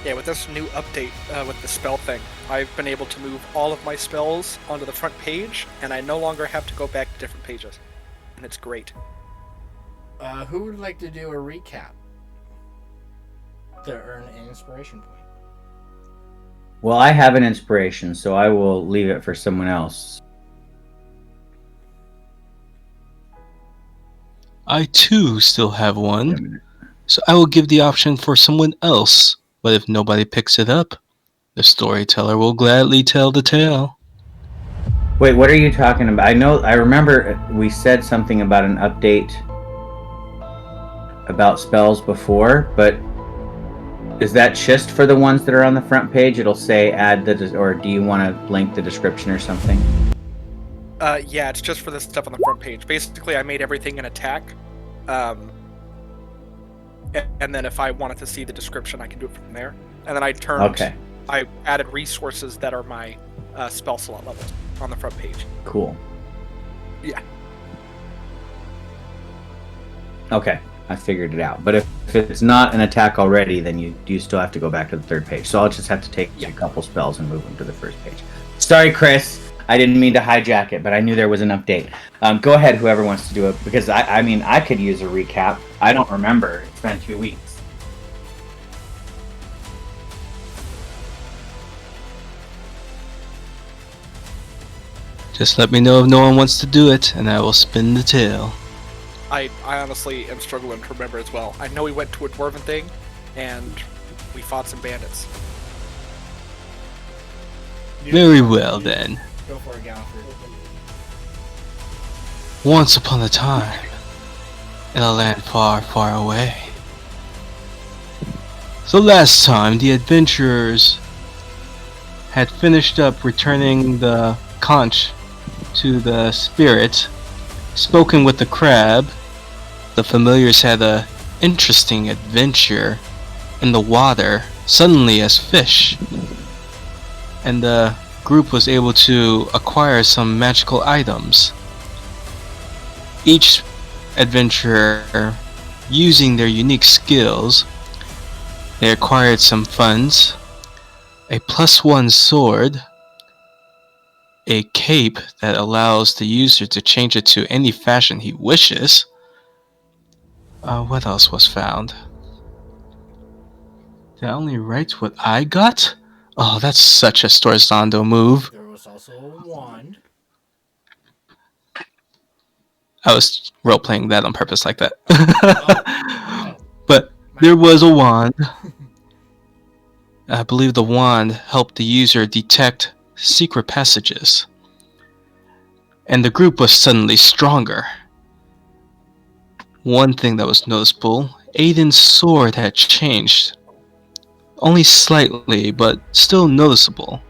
Yeah, with this new update with the spell thing, I've been able to move all of my spells onto the front page, and I no longer have to go back to different pages. And it's great. Who would like to do a recap to earn an inspiration point? Well, I have an inspiration, so I will leave it for someone else. I too still have one, so I will give the option for someone else. But if nobody picks it up, the storyteller will gladly tell the tale. Wait, what are you talking about? I remember we said something about an update about spells before, but is that just for the ones that are on the front page? It'll say add the, or do you want to link the description or something? Yeah, it's just for the stuff on the front page. Basically, I made everything an attack. And then if I wanted to see the description, I can do it from there. And then I added resources that are my spell slot levels on the front page. Cool. Yeah. Okay, I figured it out. But if it's not an attack already, then you still have to go back to the third page. So I'll just have to take a couple spells and move them to the first page. Sorry, Chris. I didn't mean to hijack it, but I knew there was an update. Go ahead, whoever wants to do it, because I could use a recap. I don't remember. It's been 2 weeks. Just let me know if no one wants to do it, and I will spin the tale. I honestly am struggling to remember as well. I know we went to a dwarven thing, and we fought some bandits. Very well, then. Go for it, Gallagher. Once upon a time, in a land far, far away. So last time, the adventurers had finished up returning the conch to the spirit, spoken with the crab. The familiars had a interesting adventure in the water, suddenly as fish. And the group was able to acquire some magical items. Each adventurer, using their unique skills, they acquired some funds, a +1 sword, a cape that allows the user to change it to any fashion he wishes. What else was found? Did I only write what I got? Oh, that's such a Storzando move. There was also a wand. I was role-playing that on purpose like that. Oh. But there was a wand. I believe the wand helped the user detect secret passages. And the group was suddenly stronger. One thing that was noticeable, Aiden's sword had changed. Only slightly, but still noticeable.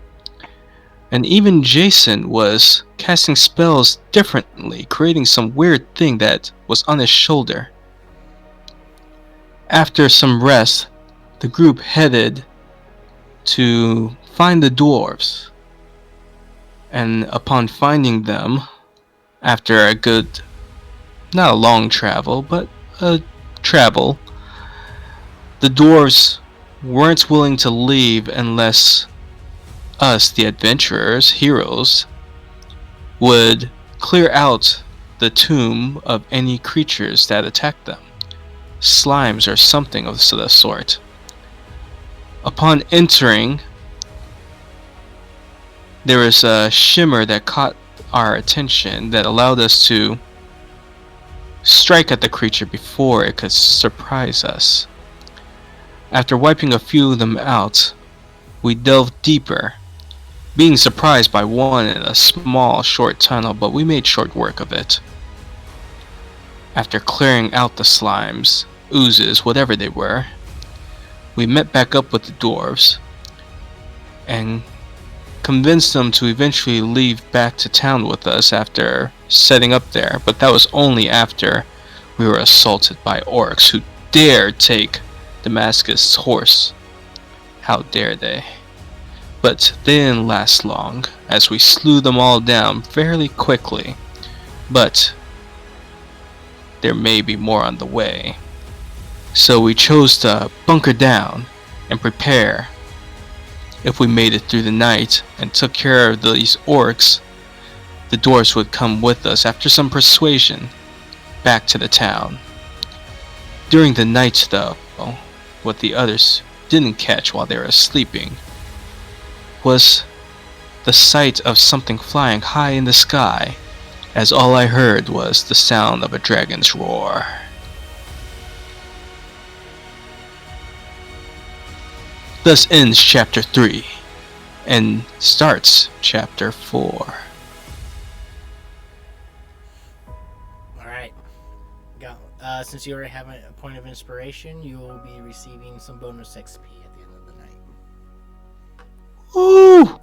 And even Jason was casting spells differently, creating some weird thing that was on his shoulder. After some rest, the group headed to find the dwarves. And upon finding them, after a good, not a long travel, but a travel, the dwarves weren't willing to leave unless us, the adventurers, heroes, would clear out the tomb of any creatures that attacked them. Slimes or something of the sort. Upon entering, there was a shimmer that caught our attention that allowed us to strike at the creature before it could surprise us. After wiping a few of them out, we delved deeper, being surprised by one in a small, short tunnel, but we made short work of it. After clearing out the slimes, oozes, whatever they were, we met back up with the dwarves and convinced them to eventually leave back to town with us after setting up there, but that was only after we were assaulted by orcs who dared take Damascus' horse. How dare they? But they didn't last long, as we slew them all down fairly quickly. But there may be more on the way. So we chose to bunker down and prepare. If we made it through the night and took care of these orcs, the dwarves would come with us after some persuasion back to the town. During the night, though, what the others didn't catch while they were sleeping was the sight of something flying high in the sky, as all I heard was the sound of a dragon's roar. Thus ends Chapter 3, and starts Chapter 4. Alright. Since you already have a point of inspiration, you will be receiving some bonus XP at the end of the night. Ooh!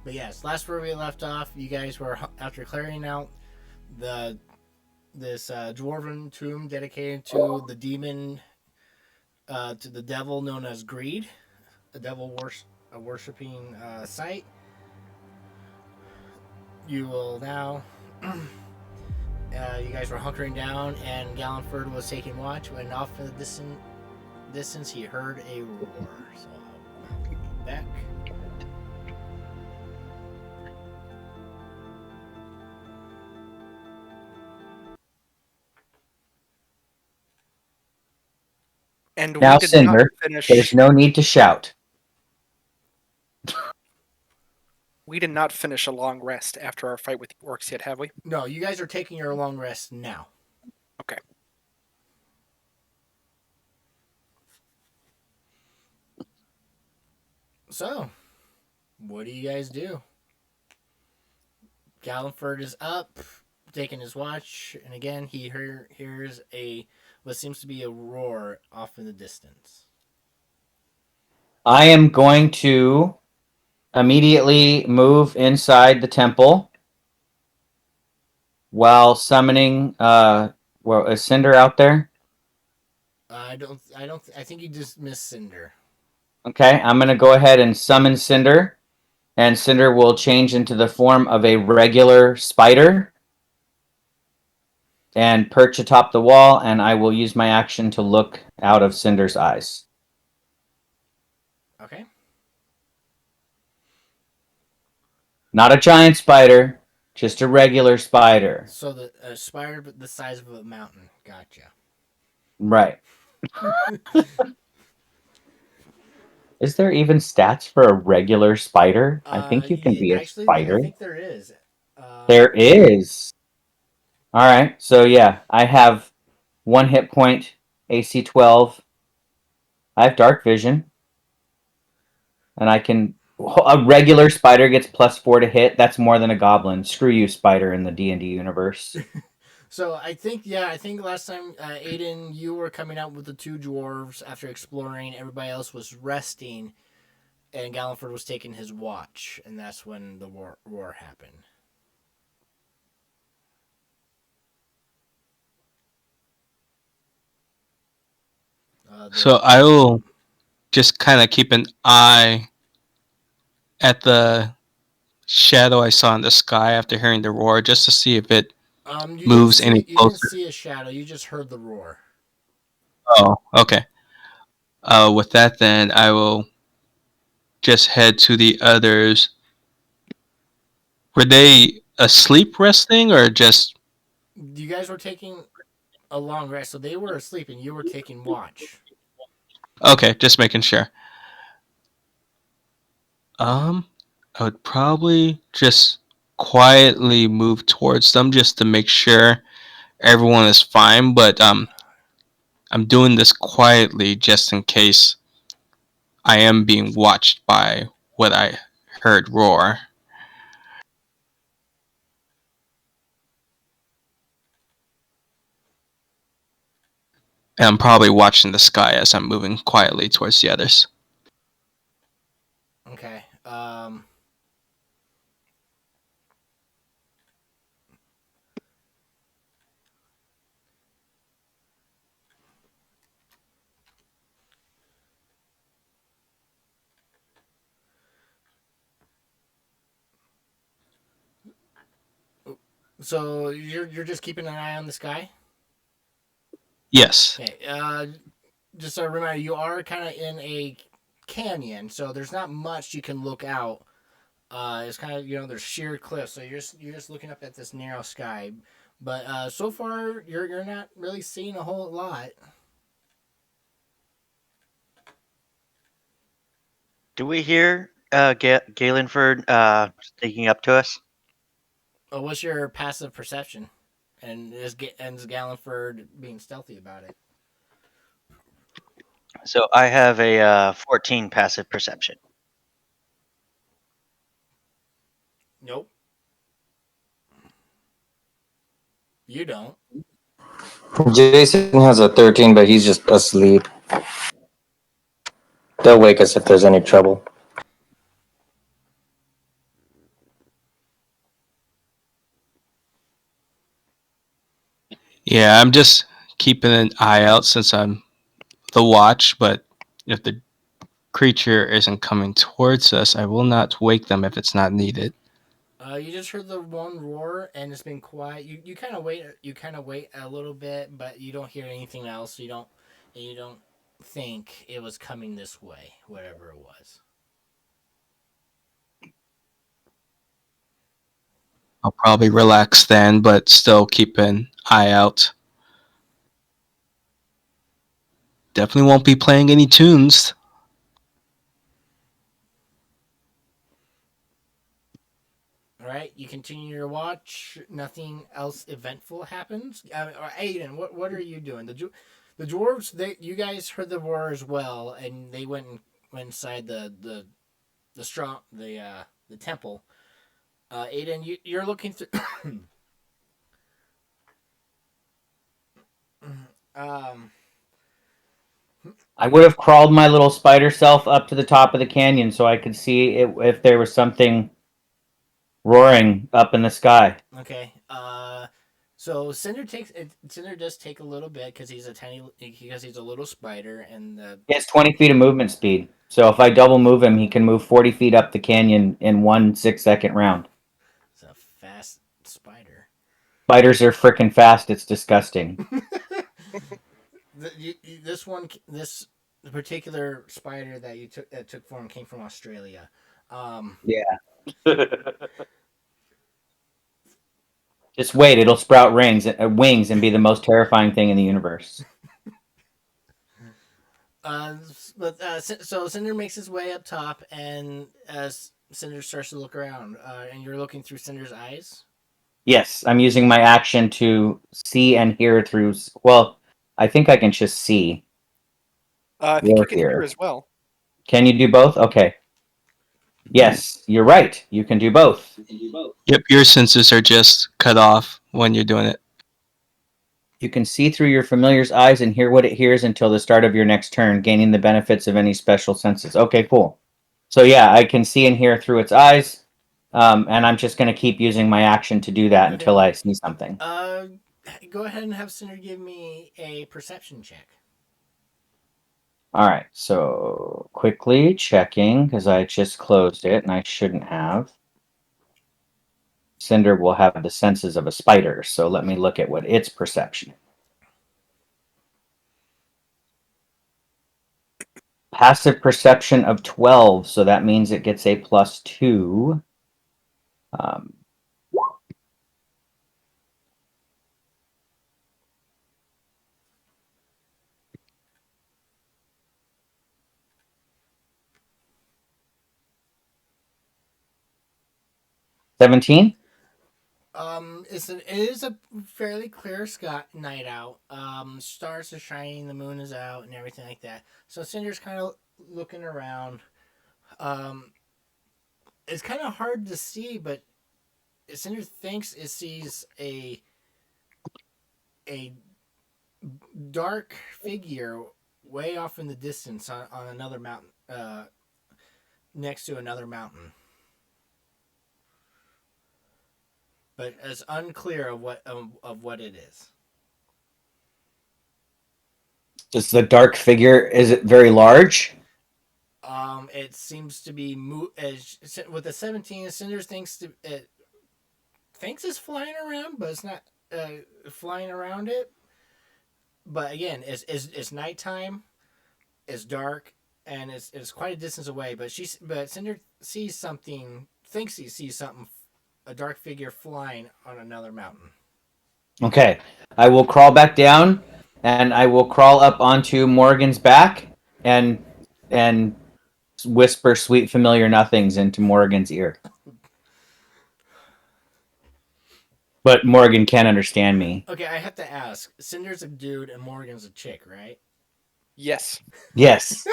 But yes, last where we left off, you guys were, after clearing out this dwarven tomb dedicated to the demon, to the devil known as Greed, a devil worshipping site. You will now. You guys were hunkering down, and Galliford was taking watch. When off in the distance, he heard a roar. So I'll be back. And Now, we did Cinder, not finish. there's no need to shout. We did not finish a long rest after our fight with the orcs yet, have we? No, you guys are taking your long rest now. Okay. So, what do you guys do? Galliford is up, taking his watch, and again he hears what seems to be a roar off in the distance. I am going to immediately move inside the temple while summoning. Is Cinder out there? I think you just missed Cinder. Okay, I'm going to go ahead and summon Cinder, and Cinder will change into the form of a regular spider and perch atop the wall, and I will use my action to look out of Cinder's eyes. Okay. Not a giant spider, just a regular spider. So the spider the size of a mountain. Gotcha. Right. Is there even stats for a regular spider? I think you can be a spider. I think there is. There is. All right. So yeah, I have 1 hit point, AC 12. I have dark vision, and I can. A regular spider gets +4 to hit. That's more than a goblin. Screw you, spider, in the D&D universe. So I think last time, Aiden, you were coming out with the two dwarves after exploring. Everybody else was resting, and Galliford was taking his watch, and that's when the roar happened. So I will just kind of keep an eye at the shadow I saw in the sky after hearing the roar, just to see if it moves any closer. You didn't see a shadow. You just heard the roar. Oh, okay. With that, then I will just head to the others. Were they asleep, resting, or just? You guys were taking a long rest, so they were asleep, and you were taking watch. Okay, just making sure. I would probably just quietly move towards them just to make sure everyone is fine, but I'm doing this quietly just in case I am being watched by what I heard roar. And I'm probably watching the sky as I'm moving quietly towards the others. Okay. So you're just keeping an eye on the sky? Yes. Okay. Just a reminder, you are kind of in a canyon, so there's not much you can look out. It's kind of there's sheer cliffs, so you're just looking up at this narrow sky. But so far you're not really seeing a whole lot. Do we hear Galenford sneaking up to us? What's your passive perception? And is Gallenford being stealthy about it? So I have a 14 passive perception. Nope. You don't. Jason has a 13, but he's just asleep. They'll wake us if there's any trouble. Yeah, I'm just keeping an eye out since I'm the watch, but if the creature isn't coming towards us, I will not wake them if it's not needed. You just heard the one roar, and it's been quiet. You kind of wait. You kind of wait a little bit, but you don't hear anything else. You don't think it was coming this way, whatever it was. I'll probably relax then, but still keep an eye out. Definitely won't be playing any tunes. All right, you continue your watch. Nothing else eventful happens. Or Aiden, what are you doing? The dwarves, you guys heard the roar as well, and they went inside the strong the temple. Aiden, you're looking through. um. I would have crawled my little spider self up to the top of the canyon so I could see if there was something roaring up in the sky. Okay. So Cinder does take a little bit because he's a little spider, and He has 20 feet of movement speed. So if I double move him, he can move 40 feet up the canyon in 1 6-second round. it's a fast spider. Spiders are freaking fast. It's disgusting. This particular spider that took form came from Australia. Yeah. Just wait. It'll sprout wings and be the most terrifying thing in the universe. So Cinder makes his way up top, and Cinder starts to look around, and you're looking through Cinder's eyes. Yes, I'm using my action to see and hear through. Well, I think I can just see. I think you can hear as well. Can you do both? Okay. Yes, you're right. You can do both. Yep, your senses are just cut off when you're doing it. You can see through your familiar's eyes and hear what it hears until the start of your next turn, gaining the benefits of any special senses. Okay, cool. So yeah, I can see and hear through its eyes, and I'm just going to keep using my action to do that until I see something. Go ahead and have Cinder give me a perception check. All right, so quickly checking because I just closed it and I shouldn't have. Cinder will have the senses of a spider, so let me look at what its perception. Passive perception of 12, so that means it gets a +2. 17? It is a fairly clear night out. Stars are shining, the moon is out, and everything like that. So Cinder's kind of looking around. It's kind of hard to see, but Cinder thinks it sees a dark figure way off in the distance on another mountain, next to another mountain. But it's unclear of what it is. Is the dark figure, is it very large? It seems to be with the 17. Cinder thinks it's flying around, but it's not flying around it. But again, it's nighttime. It's dark, and it's quite a distance away. But Cinder sees something. Thinks he sees something. A dark figure flying on another mountain. Okay, I will crawl back down, and I will crawl up onto Morgan's back, and whisper sweet familiar nothings into Morgan's ear. But Morgan can't understand me. Okay, I have to ask. Cinder's a dude and Morgan's a chick, right? Yes. Yes.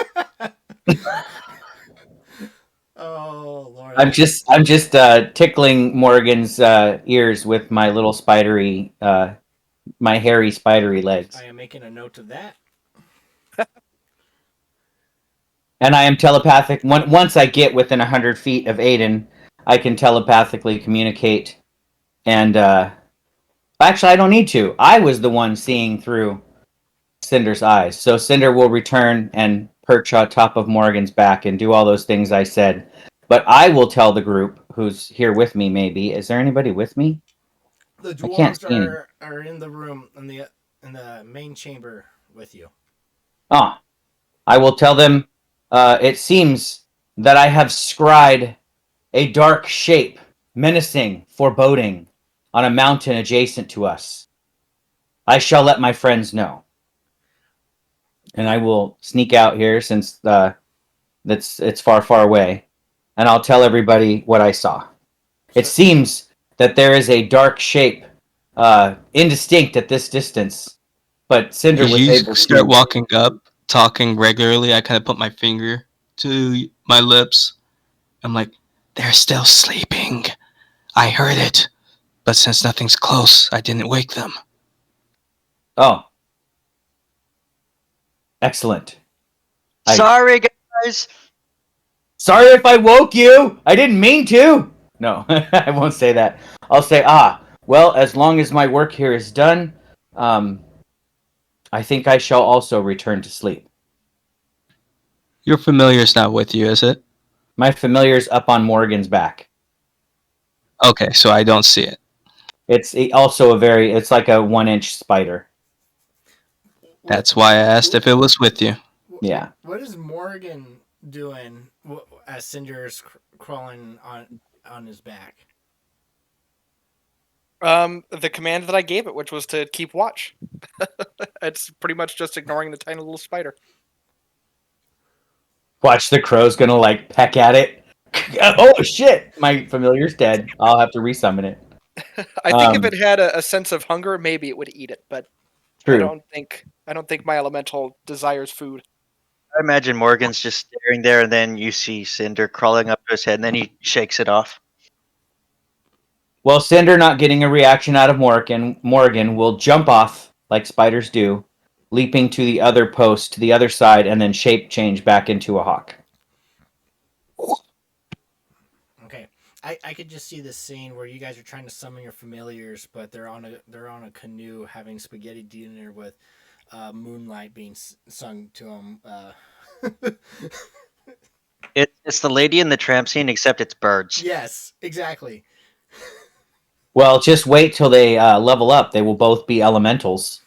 Oh Lord. I'm just tickling Morgan's ears with my little spidery, my hairy spidery legs. I am making a note of that. And I am telepathic. Once I get within 100 feet of Aiden, I can telepathically communicate. And actually, I don't need to. I was the one seeing through Cinder's eyes. So Cinder will return and perch on top of Morgan's back and do all those things I said. But I will tell the group who's here with me. Maybe is there anybody with me? The I can't dwarves see any. are in the room in the main chamber with you. Ah, I will tell them. It seems that I have scried a dark shape, menacing, foreboding, on a mountain adjacent to us. I shall let my friends know. And I will sneak out here since it's far, far away, and I'll tell everybody what I saw. It seems that there is a dark shape, indistinct at this distance, but Cinder As was you able start to. walking up, talking regularly, I kind of put my finger to my lips. I'm like, they're still sleeping. I heard it. But since nothing's close, I didn't wake them. Oh, excellent. Sorry, guys. Sorry if I woke you. I didn't mean to. No, I won't say that. I'll say, well, as long as my work here is done, I think I shall also return to sleep. Your familiar's not with you, is it? My familiar's up on Morgan's back. Okay, so I don't see it. It's also it's like a 1-inch spider. That's why I asked if it was with you. Yeah. What is Morgan doing as Cinder's crawling on his back? The command that I gave it, which was to keep watch. It's pretty much just ignoring the tiny little spider. Watch, the crow's gonna like peck at it. Oh shit! My familiar's dead. I'll have to resummon it. I think if it had a sense of hunger, maybe it would eat it, but True. I don't think my elemental desires food. I imagine Morgan's just staring there, and then you see Cinder crawling up to his head, and then he shakes it off. Well, Cinder not getting a reaction out of Morgan will jump off like spiders do, leaping to the other post, to the other side, and then shape change back into a hawk. Okay, I could just see this scene where you guys are trying to summon your familiars, but they're on a canoe having spaghetti dinner with moonlight being sung to them. It's the Lady and the Tramp scene, except it's birds. Yes, exactly. Well, just wait till they level up. They will both be elementals.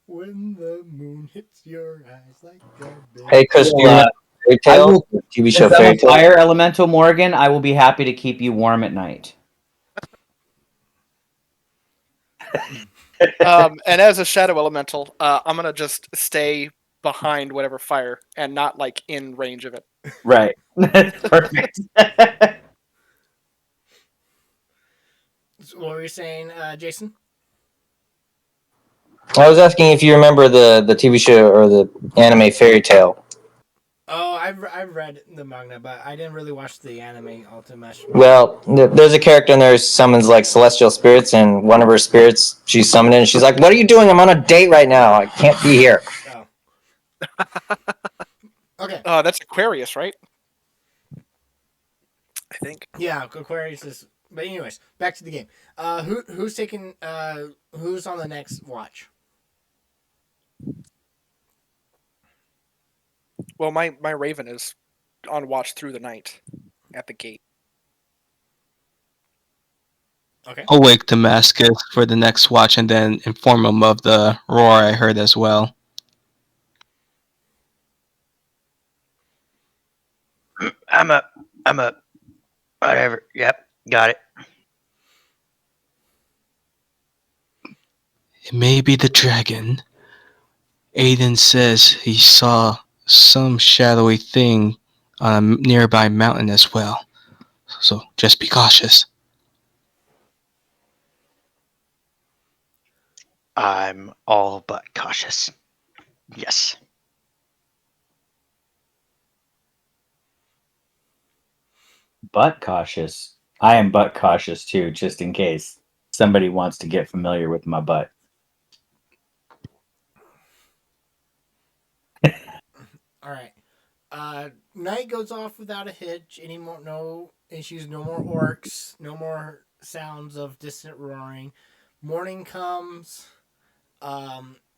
When the moon hits your eyes like a big... Hey, Chris, do you remember Fairy Tale? TV show Fairy Tale? Fire elemental, Morgan, I will be happy to keep you warm at night. And as a shadow elemental, I'm gonna just stay behind whatever fire and not like in range of it. Right. Perfect. What were you saying, Jason? I was asking if you remember the TV show or the anime Fairy Tale. Oh, I've read the manga, but I didn't really watch the anime all too much. Well, there's a character in there who summons like celestial spirits, and one of her spirits she's summoned, and she's like, "What are you doing? I'm on a date right now. I can't be here." Oh. Okay. That's Aquarius, right? I think. Yeah, Aquarius is. But anyways, back to the game. Who's taking? Who's on the next watch? Well, my raven is on watch through the night at the gate. Okay. I'll wake Damascus for the next watch and then inform him of the roar I heard as well. I'm up. I'm up. Whatever. Yep. Got it. It may be the dragon. Aiden says he saw some shadowy thing on a nearby mountain as well. So just be cautious. I'm all but cautious. Yes. But cautious. I am but cautious too, just in case somebody wants to get familiar with my butt. All right. Night goes off without a hitch. No issues. No more orcs. No more sounds of distant roaring. Morning comes.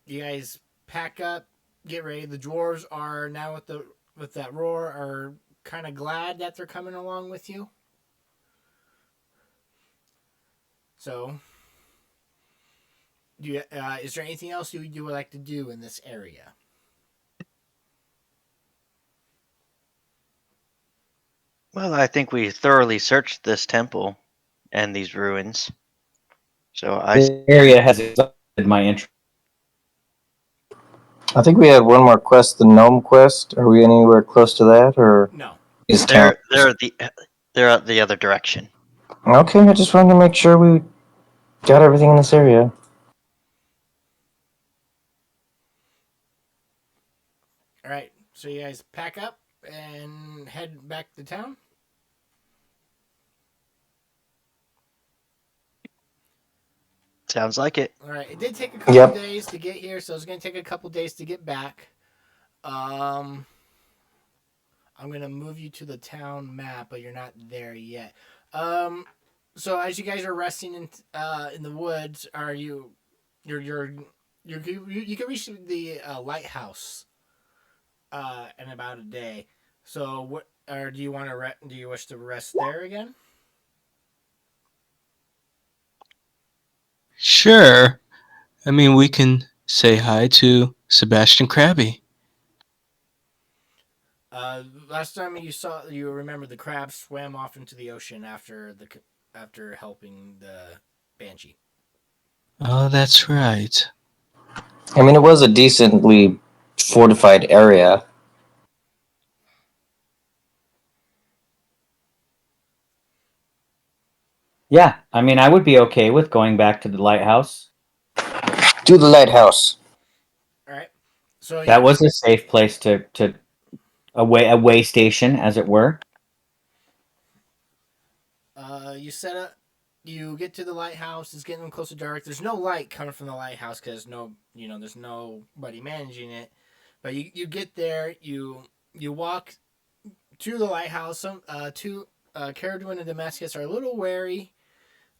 You guys pack up, get ready. The dwarves are now with that roar are kind of glad that they're coming along with you. So, is there anything else you would like to do in this area? Well, I think we thoroughly searched this temple and these ruins. So The area has exhausted my interest. I think we had one more quest, the gnome quest. Are we anywhere close to that, or No. is town? they're out the other direction. Okay, I just wanted to make sure we got everything in this area. All right. So you guys pack up and head back to town. Sounds like it. All right. It did take a couple Yep. days to get here, so it's going to take a couple days to get back. I'm going to move you to the town map, but you're not there yet. So as you guys are resting in the woods, are you you can reach the lighthouse in about a day. So what or do you want to do you wish to rest there again? Sure. I mean, we can say hi to Sebastian Krabby. Last time you remember the crab swam off into the ocean after helping the banshee. Oh, that's right. I mean, it was a decently fortified area. Yeah, I mean, I would be okay with going back to the lighthouse. To the lighthouse. All right. So That was a safe place to a way station, as it were. You set up. You get to the lighthouse. It's getting close to dark. There's no light coming from the lighthouse because there's nobody managing it. But you get there. You walk to the lighthouse. Caradwin and Damascus are a little wary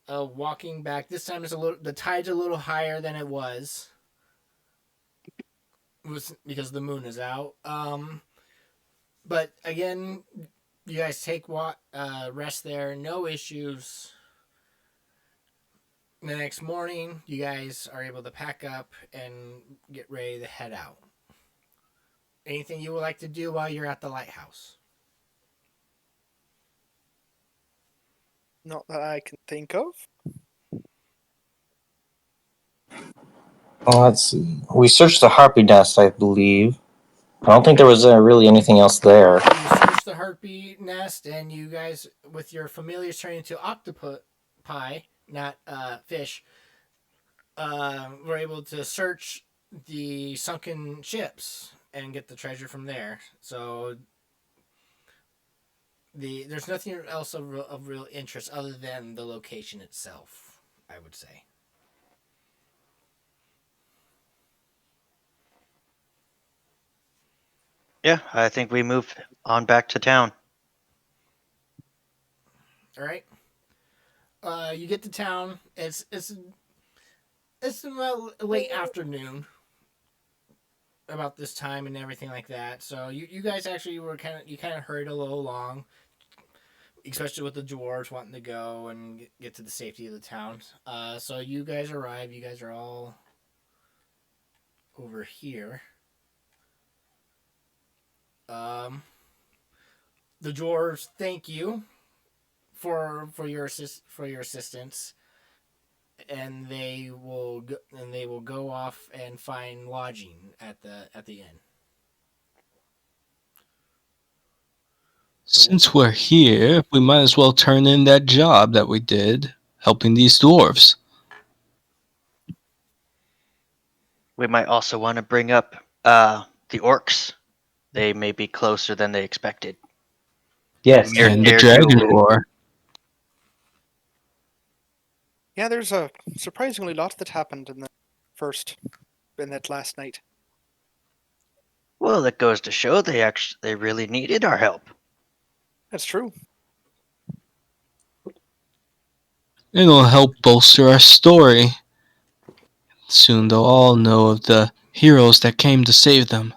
of walking back. This time the tide's a little higher than it was because the moon is out. But again, you guys take rest there. No issues. The next morning, you guys are able to pack up and get ready to head out. Anything you would like to do while you're at the lighthouse? Not that I can think of. Let's see. We searched the harpy nest, I believe. I don't think there was really anything else there. You search the harpy nest, and you guys, with your familiars turning into octopi, not fish, were able to search the sunken ships and get the treasure from there. So there's nothing else of real interest other than the location itself, I would say. Yeah, I think we move on back to town. All right. You get to town. It's about late afternoon, about this time and everything like that. So you guys actually were kind of hurried a little along. especially with the dwarves wanting to go and get to the safety of the town. So you guys arrive. You guys are all over here. The dwarves thank you for your assistance, and they will go off and find lodging at the inn. Since we're here, we might as well turn in that job that we did helping these dwarves. We might also want to bring up the orcs. They may be closer than they expected. Yes. And the Near dragon to roar. Yeah, there's a surprisingly lot that happened in that last night. well, that goes to show they really needed our help. That's true. It'll help bolster our story. Soon they'll all know of the heroes that came to save them.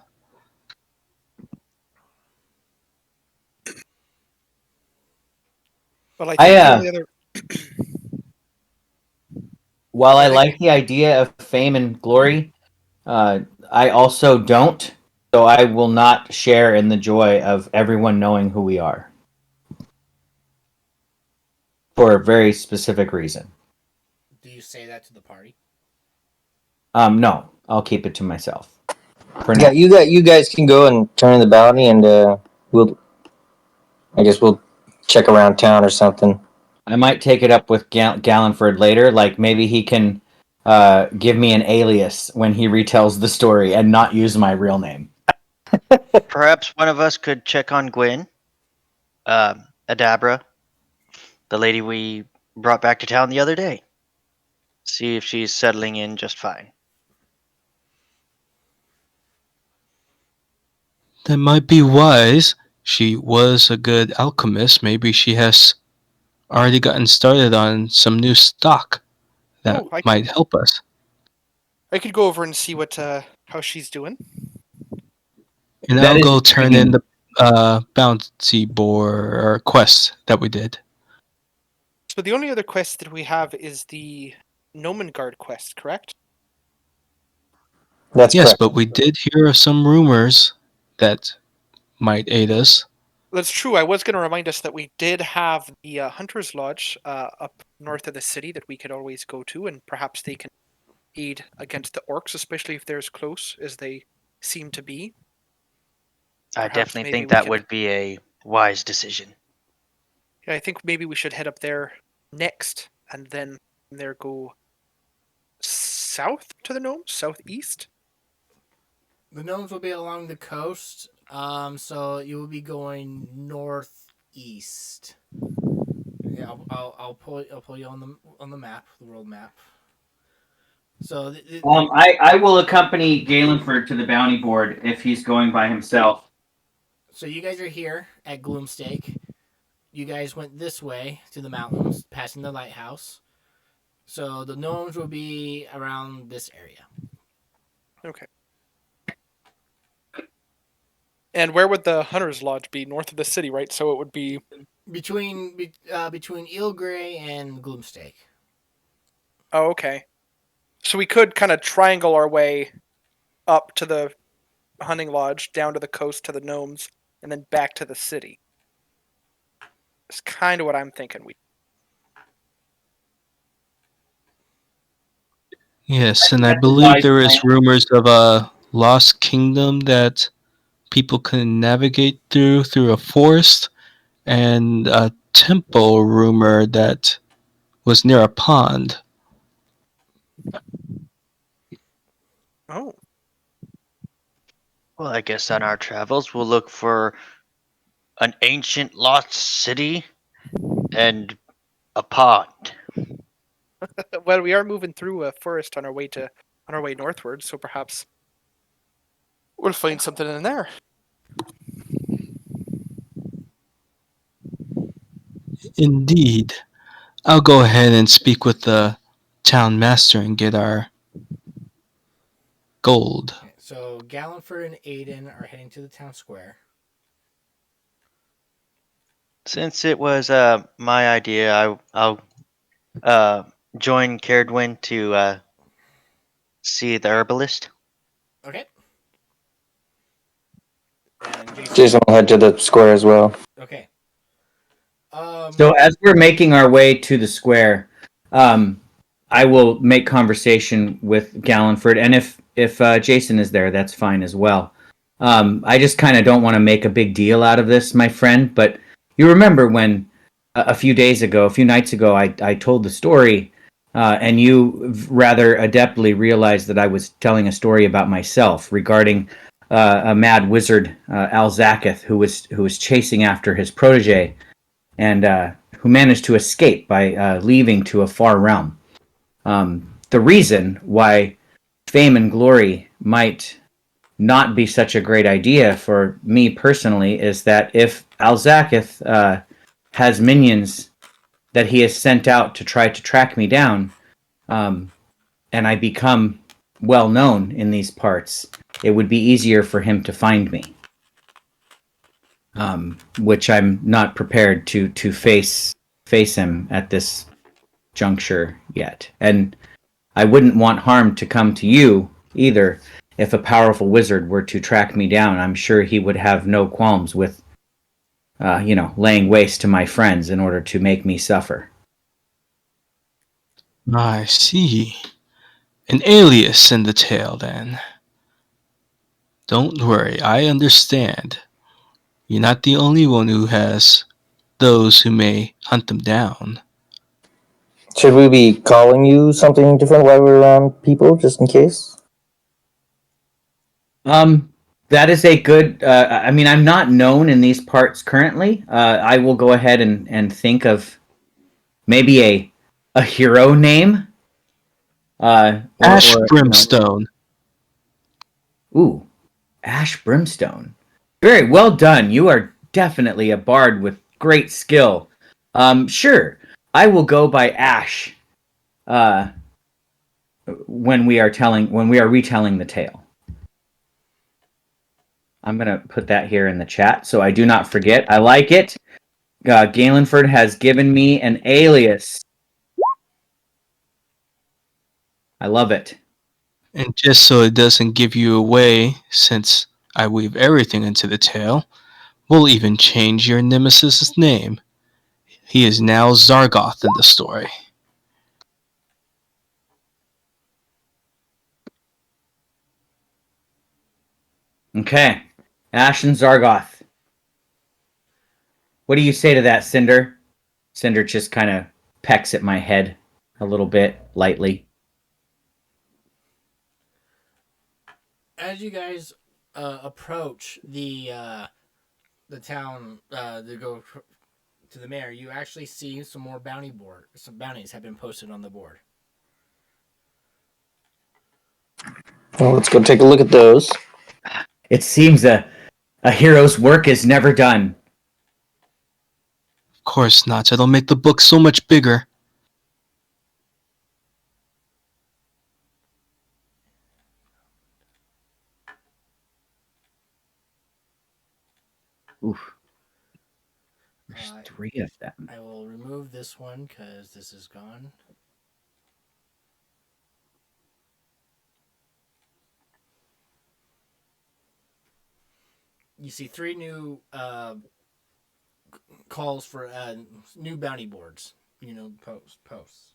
Well, I think the only other. While I I think like the idea of fame and glory, I also don't. So I will not share in the joy of everyone knowing who we are. For a very specific reason. Do you say that to the party? No, I'll keep it to myself. For Yeah, now. you guys can go and turn in the bounty, and I guess we'll check around town or something. I might take it up with Gallenford later. Like maybe he can give me an alias when he retells the story and not use my real name. Perhaps one of us could check on Gwen, Adabra, the lady we brought back to town the other day. See if she's settling in just fine. That might be wise. She was a good alchemist. Maybe she has already gotten started on some new stock that might help us. I could go over and see how she's doing. And That I'll is go turn in intriguing. the bounty board or quest that we did. So the only other quest that we have is the Nomengard quest, correct? That's Yes, correct. but we did hear of some rumors that might aid us. That's true. I was going to remind us that we did have the Hunter's Lodge up north of the city that we could always go to, and perhaps they can aid against the orcs, especially if they're as close as they seem to be. I Perhaps definitely maybe think we that can. would be a wise decision. Yeah, I think maybe we should head up there next, and then from there go south to the gnomes, southeast. The gnomes will be along the coast, so you will be going northeast. Yeah, I'll pull you on the map, the world map. So I will accompany Galenford to the bounty board if he's going by himself. So you guys are here at Gloomstake. You guys went this way to the mountains, passing the lighthouse. So the gnomes will be around this area. Okay. And where would the Hunter's Lodge be? North of the city, right? So it would be between Eel Grey and Gloomstake. Oh, okay. So we could kind of triangle our way up to the hunting lodge, down to the coast to the gnomes, and then back to the city. It's kind of what I'm thinking. Yes, and I That's a believe wise there is plan. rumors of a lost kingdom that people can navigate through a forest, and a temple rumor that was near a pond. Oh. Well, I guess on our travels we'll look for an ancient lost city and a pond. Well, we are moving through a forest on our way northward, so perhaps we'll find something in there. Indeed. I'll go ahead and speak with the town master and get our gold. Okay, so Gallenford and Aiden are heading to the town square. Since it was my idea, I'll join Caradwin to see the herbalist. Okay. And Jason. Jason will head to the square as well. Okay. So as we're making our way to the square, I will make conversation with Gallenford, and if Jason is there, that's fine as well. I just kind of don't want to make a big deal out of this, my friend. But you remember when a few nights ago, I told the story, and you rather adeptly realized that I was telling a story about myself regarding a mad wizard, Alzaketh, who was chasing after his protege, and who managed to escape by leaving to a far realm. The reason why fame and glory might not be such a great idea for me personally is that if Alzaketh has minions that he has sent out to try to track me down, and I become well known in these parts, it would be easier for him to find me. Which I'm not prepared to face him at this juncture yet. And I wouldn't want harm to come to you either. If a powerful wizard were to track me down, I'm sure he would have no qualms with, laying waste to my friends in order to make me suffer. I see. An alias in the tale, then. Don't worry, I understand. You're not the only one who has those who may hunt them down. Should we be calling you something different while we're around people, just in case? That is a good. I'm not known in these parts currently. I will go ahead and think of maybe a hero name. Ash Brimstone. Ooh, Ash Brimstone. Very well done. You are definitely a bard with great skill. Sure, I will go by Ash. When we are retelling the tale. I'm gonna put that here in the chat so I do not forget. I like it. Galenford has given me an alias. I love it. And just so it doesn't give you away, since I weave everything into the tale, we'll even change your nemesis' name. He is now Zargoth in the story. Okay. Ash and Zargoth. What do you say to that, Cinder? Cinder just kind of pecks at my head a little bit, lightly. As you guys approach the town to go to the mayor, you actually see some more some bounties have been posted on the board. Well, let's go take a look at those. It seems a hero's work is never done. Of course not. It'll make the book so much bigger. Oof. There's 3 of them. I will remove this one because this is gone. You see 3 new calls for new bounty boards. Posts.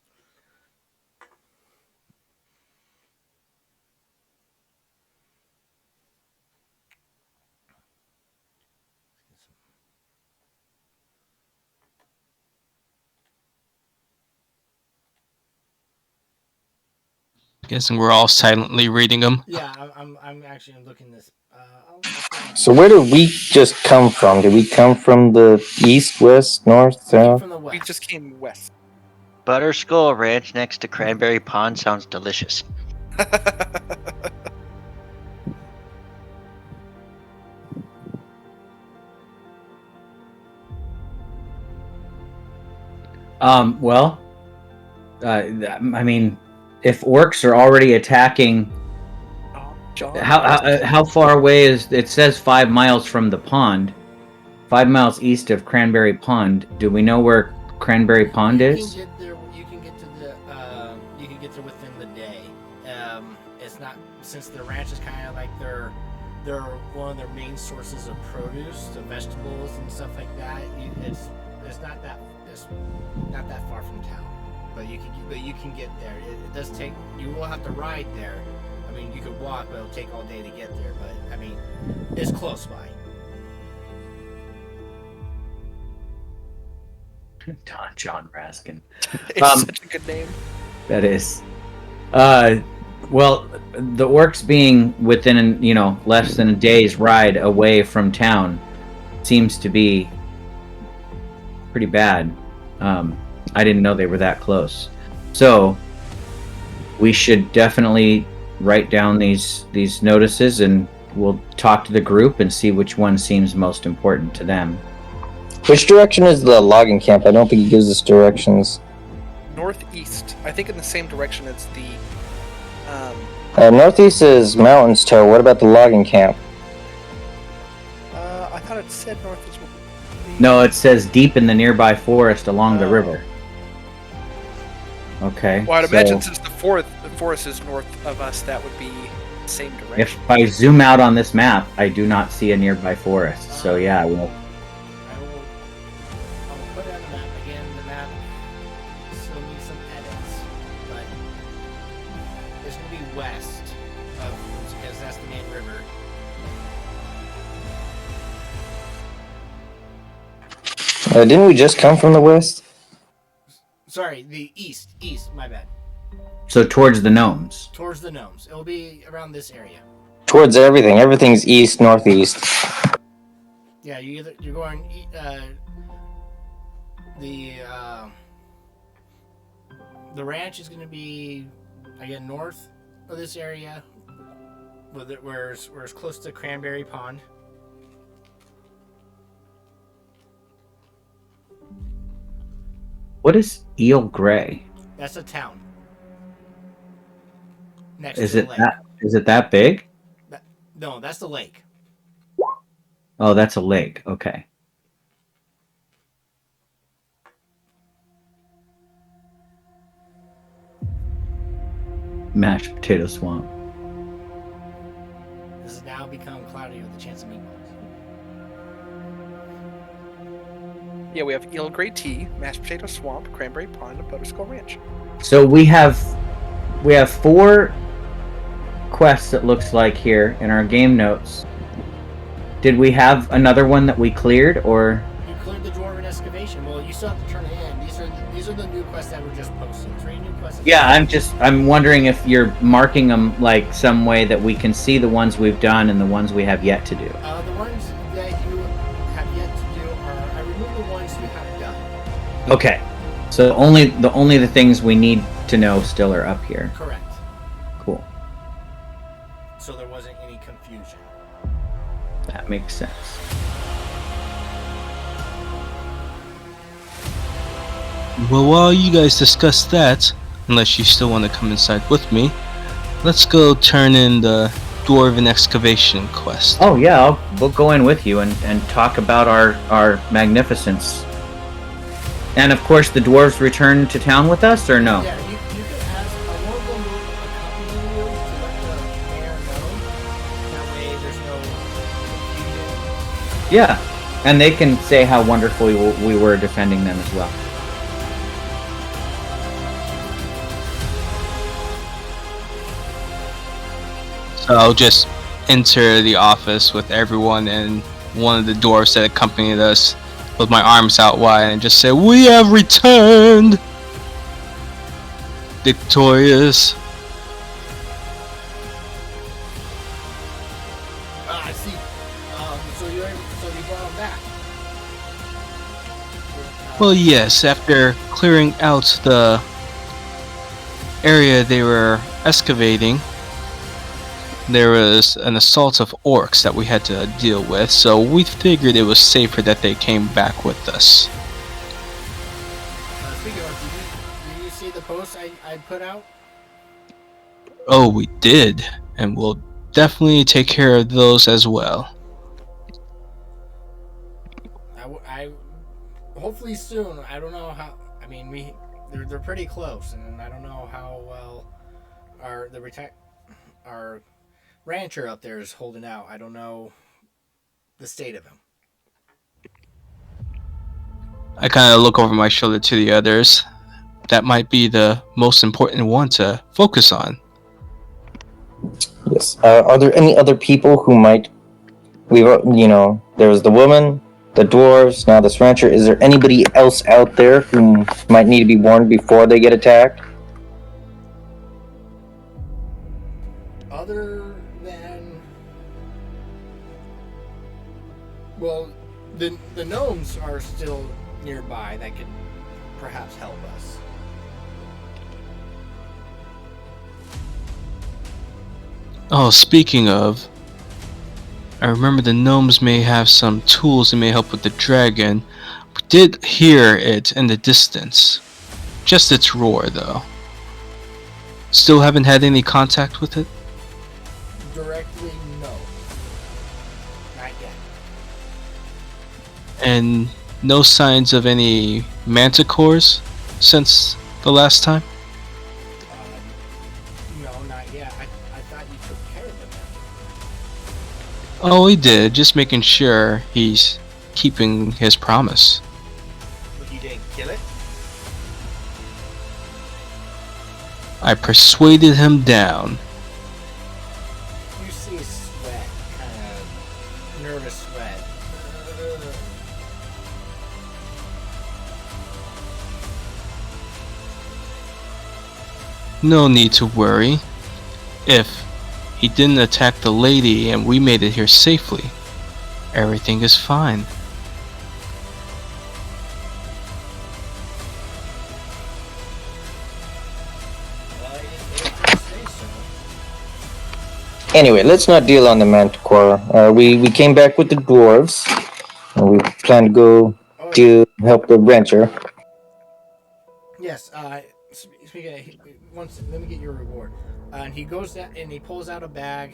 Guessing we're all silently reading them. Yeah, I'm actually looking this. So where did we just come from? Did we come from the east, west, north, south? From the west. We just came west. Butterskull Ranch next to Cranberry Pond sounds delicious. Well, I mean, if orcs are already attacking, Oh, John. how far away is it? Says 5 miles from the pond. 5 miles east of Cranberry Pond. Do we know where Cranberry Pond is? You can get there within the day. It's not, since the ranch is kind of like they're one of their main sources of produce, the vegetables and stuff like that. It's not that far from town, but you can get there. It does take. You will have to ride there. I mean, you could walk, but it'll take all day to get there. But I mean, it's close by. Don John Raskin. It's such a good name. That is. Well, the orcs being within, less than a day's ride away from town seems to be pretty bad. I didn't know they were that close. So we should definitely write down these notices, and we'll talk to the group and see which one seems most important to them. Which direction is the logging camp? I don't think it gives us directions. Northeast. I think in the same direction as the. Northeast is Mountains Toe. What about the logging camp? I thought it said northeast. No, it says deep in the nearby forest along the river. Okay. Well, I'd imagine since the forest is north of us, that would be the same direction. If I zoom out on this map, I do not see a nearby forest. So yeah, well. I'll put it on the map again. The map still needs some edits, but it's gonna be west of, because that's the main river. Didn't we just come from the west? Sorry, the east. My bad. So towards the gnomes. Towards the gnomes. It'll be around this area. Towards everything. Everything's east, northeast. Yeah, you're going the ranch is going to be again north of this area, where it's close to Cranberry Pond. What is Eel Gray? That's a town. Next Is to it the lake. is it that big? No, that's the lake. Oh, that's a lake. Okay. Mashed potato swamp. This has now become cloudy with a chance of meatballs. Yeah, we have Eel Grey Tea, Mashed Potato Swamp, Cranberry Pond, and Butterskull Ranch. So we have 4 quests, it looks like, here in our game notes. Did we have another one that we cleared, or? You cleared the dwarven excavation. Well, you still have to turn it in. These are the new quests that were just posted. 3 new quests. Yeah, I'm wondering if you're marking them like some way that we can see the ones we've done and the ones we have yet to do. The ones that you have yet to do are, I removed the ones you have done. Okay. So only the things we need to know still are up here. Correct. Cool. So there wasn't any confusion. That makes sense. Well, while you guys discuss that, unless you still want to come inside with me, let's go turn in the dwarven excavation quest. Oh yeah, we'll go in with you and talk about our magnificence. And of course, the dwarves return to town with us, or no? Yeah, you can ask. I want them to accompany you to let the mayor know. That way, there's no confusion. Yeah, and they can say how wonderful we were defending them as well. So I'll just enter the office with everyone and one of the dwarves that accompanied us with my arms out wide and just say, "We have returned! Victorious." I see. So you brought them back. Well, yes, after clearing out the area they were excavating, there was an assault of orcs that we had to deal with, so we figured it was safer that they came back with us. Speaking of, did you see the post I put out? Oh, we did, and we'll definitely take care of those as well. hopefully soon. I don't know how. I mean, they're pretty close, and I don't know how well our rancher up there is holding out. I don't know the state of him. I kind of look over my shoulder to the others. That might be the most important one to focus on. Yes. Are there any other people who might? There was the woman, the dwarves, now this rancher. Is there anybody else out there who might need to be warned before they get attacked? Other than, well, the gnomes are still nearby that could perhaps help us. Oh, speaking of, I remember the gnomes may have some tools that may help with the dragon. We did hear it in the distance. Just its roar, though. Still haven't had any contact with it? Directly, no. Not yet. And no signs of any manticores since the last time? No, not yet. I thought you took care of them. Oh, he did. Just making sure he's keeping his promise. But you didn't kill it? I persuaded him down. You see sweat, kind of nervous sweat. No need to worry. If he didn't attack the lady and we made it here safely, everything is fine. If you say so. Anyway, let's not deal on the manticore. We came back with the dwarves, and we plan to go to help the rancher. Yes. Speaking let me get your reward. And he goes down and he pulls out a bag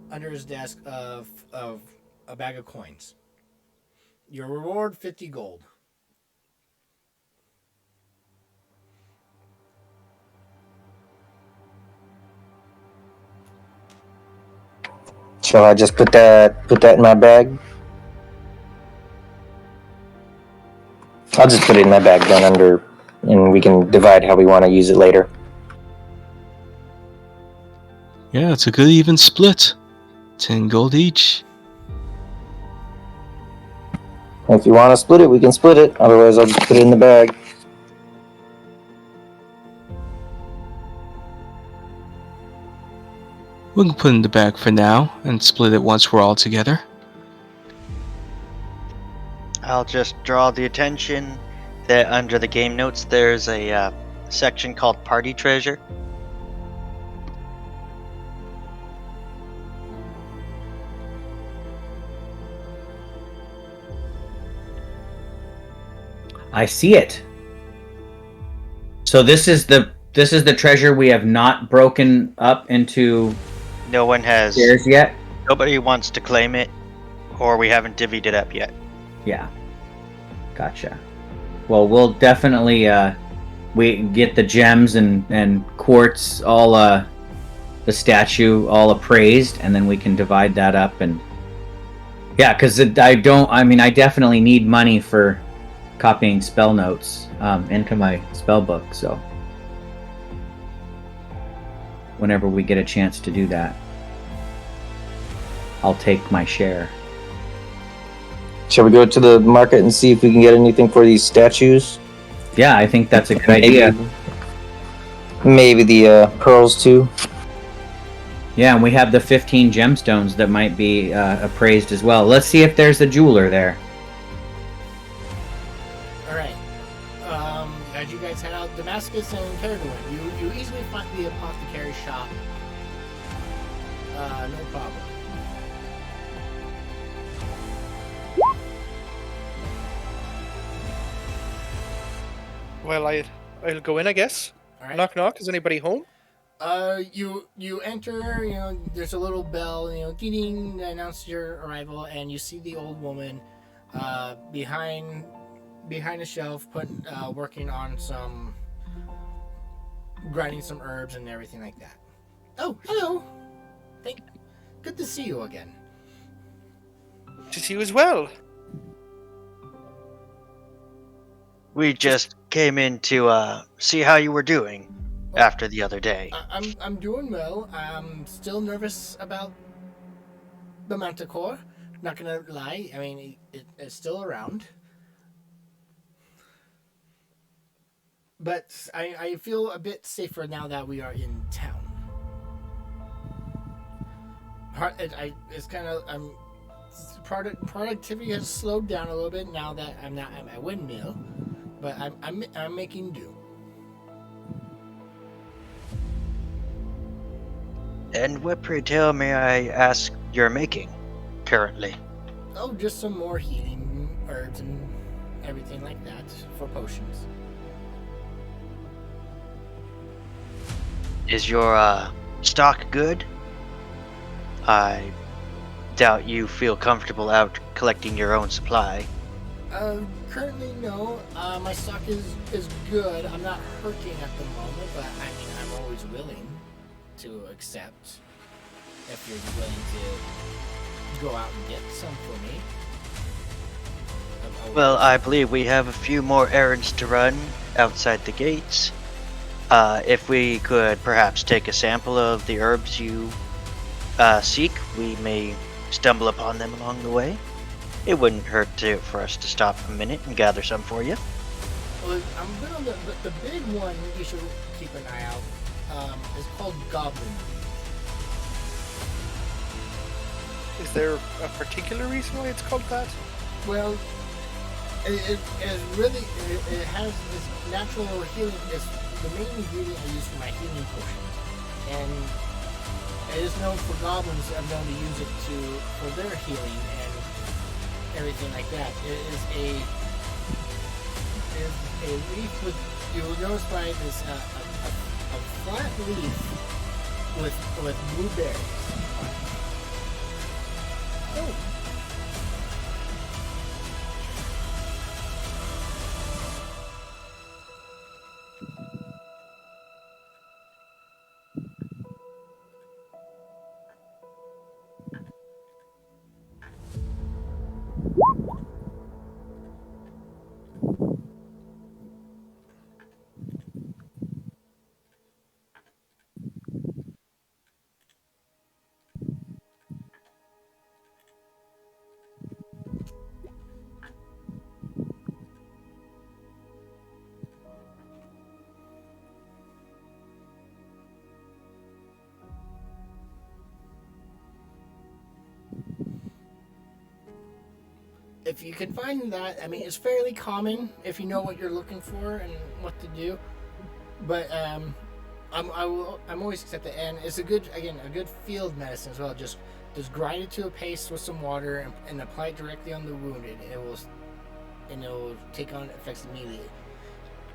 under his desk of a bag of coins. Your reward, 50 gold. Shall I just put that in my bag? I'll just put it in my bag then and we can divide how we want to use it later. Yeah, it's a good even split. 10 gold each. If you want to split it, we can split it. Otherwise, I'll just put it in the bag. We can put it in the bag for now and split it once we're all together. I'll just draw the attention that under the game notes there's a section called Party Treasure. I see it. So this is the treasure we have not broken up into No one has. shares yet. Nobody wants to claim it, or we haven't divvied it up yet. Yeah. Gotcha. Well, we'll definitely we get the gems and quartz all the statue all appraised, and then we can divide that up. And yeah, because I definitely need money for copying spell notes into my spell book, so whenever we get a chance to do that, I'll take my share. Shall we go to the market and see if we can get anything for these statues? Yeah, I think that's a good idea. Maybe the pearls too. Yeah, and we have the 15 gemstones that might be appraised as well. Let's see if there's a jeweler there. All right. As you guys head out, Damascus and Caragor, you easily find the apothecary shop. No problem. Well, I'll go in, I guess. All right. Knock knock. Is anybody home? You enter. There's a little bell. Ding ding, announce your arrival, and you see the old woman, behind behind a shelf, working on grinding some herbs and everything like that. Oh, hello. Good to see you again. To see you as well. We just came in to see how you were doing after the other day. I'm doing well. I'm still nervous about the Manticore. Not gonna lie. I mean, it's still around. But I feel a bit safer now that we are in town. It's kind of productivity has slowed down a little bit now that I'm not at my windmill, but I'm making do. And what, pray tell, may I ask you're making currently? Oh, just some more healing herbs and everything like that for potions. Is your stock good? I doubt you feel comfortable out collecting your own supply. Currently no. My stock is good. I'm not hurting at the moment, but I mean I'm always willing to accept if you're willing to go out and get some for me. Well, I believe we have a few more errands to run outside the gates. If we could perhaps take a sample of the herbs you seek, we may stumble upon them along the way. It wouldn't hurt for us to stop a minute and gather some for you. Well, I'm good on the big one you should keep an eye out. It's called Goblin. Is there a particular reason why it's called that? Well, it has this natural healing. It's the main ingredient I use for my healing potions, and it is known for goblins that have known to use it for their healing and everything like that. It is a leaf with, you will notice by this a flat leaf with blueberries. Oh. If you can find that, I mean, it's fairly common if you know what you're looking for and what to do. But I'm always accept it, and it's a good field medicine as well. Just grind it to a paste with some water and apply it directly on the wound, and it will take on effects immediately.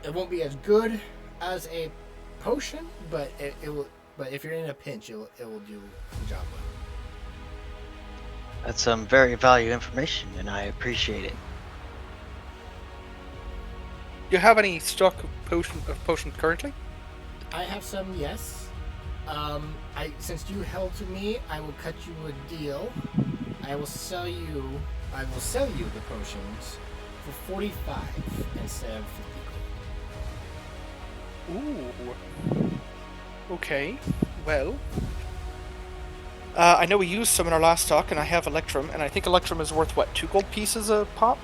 It won't be as good as a potion, but it will. But if you're in a pinch, it will do the job well. That's some very valuable information, and I appreciate it. Do you have any stock of potion currently? I have some, yes. Since you helped me, I will cut you a deal. I will sell you the potions for 45 instead of 50 gold. Ooh. Okay. Well, I know we used some in our last talk, and I have Electrum, and I think Electrum is worth, what, 2 gold pieces a pop?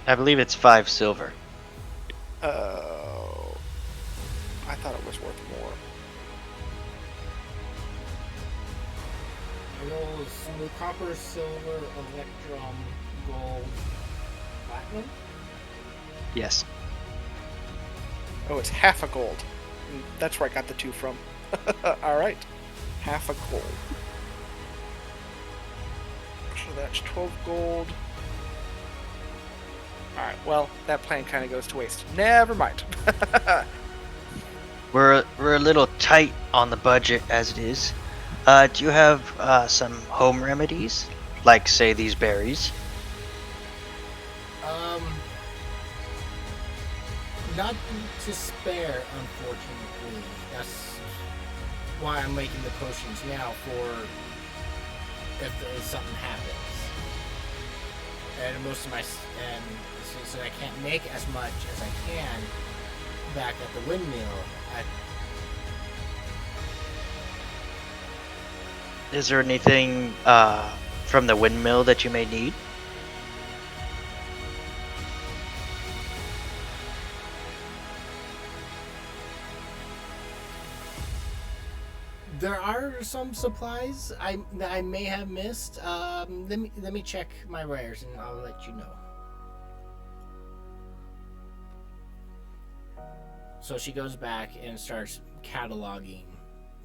I believe it's 5 silver. I thought it was worth more. I know it's copper, silver, electrum, gold, platinum. Yes. Oh, it's half a gold. That's where I got the 2 from. Alright. Half a gold. So that's 12 gold. Alright, well, that plan kind of goes to waste. Never mind. We're a little tight on the budget as it is. Do you have some home remedies, like say these berries? Not to spare, unfortunately. That's why I'm making the potions now for if something happens. And most of my so I can't make as much as I can back at the windmill. Is there anything from the windmill that you may need? There are some supplies that I may have missed. Let me check my wares and I'll let you know. So she goes back and starts cataloging,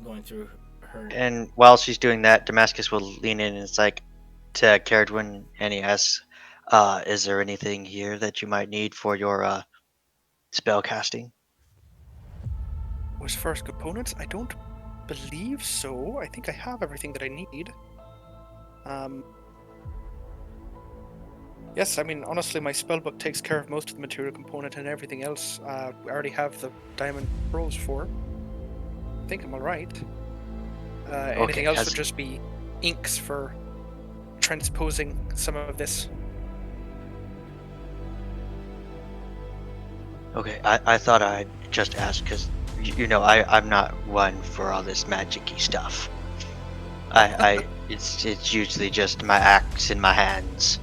going through her. And while she's doing that, Damascus will lean in and it's like to Caradwin and he asks, is there anything here that you might need for your spell casting? As far as components, I don't believe so. I think I have everything that I need. Yes, I mean, honestly, my spellbook takes care of most of the material component and everything else. I already have the diamond pearls for. I think I'm alright. Anything else would just be inks for transposing some of this. Okay, I thought I'd just ask because, I'm not one for all this magic-y stuff. It's usually just my axe in my hands.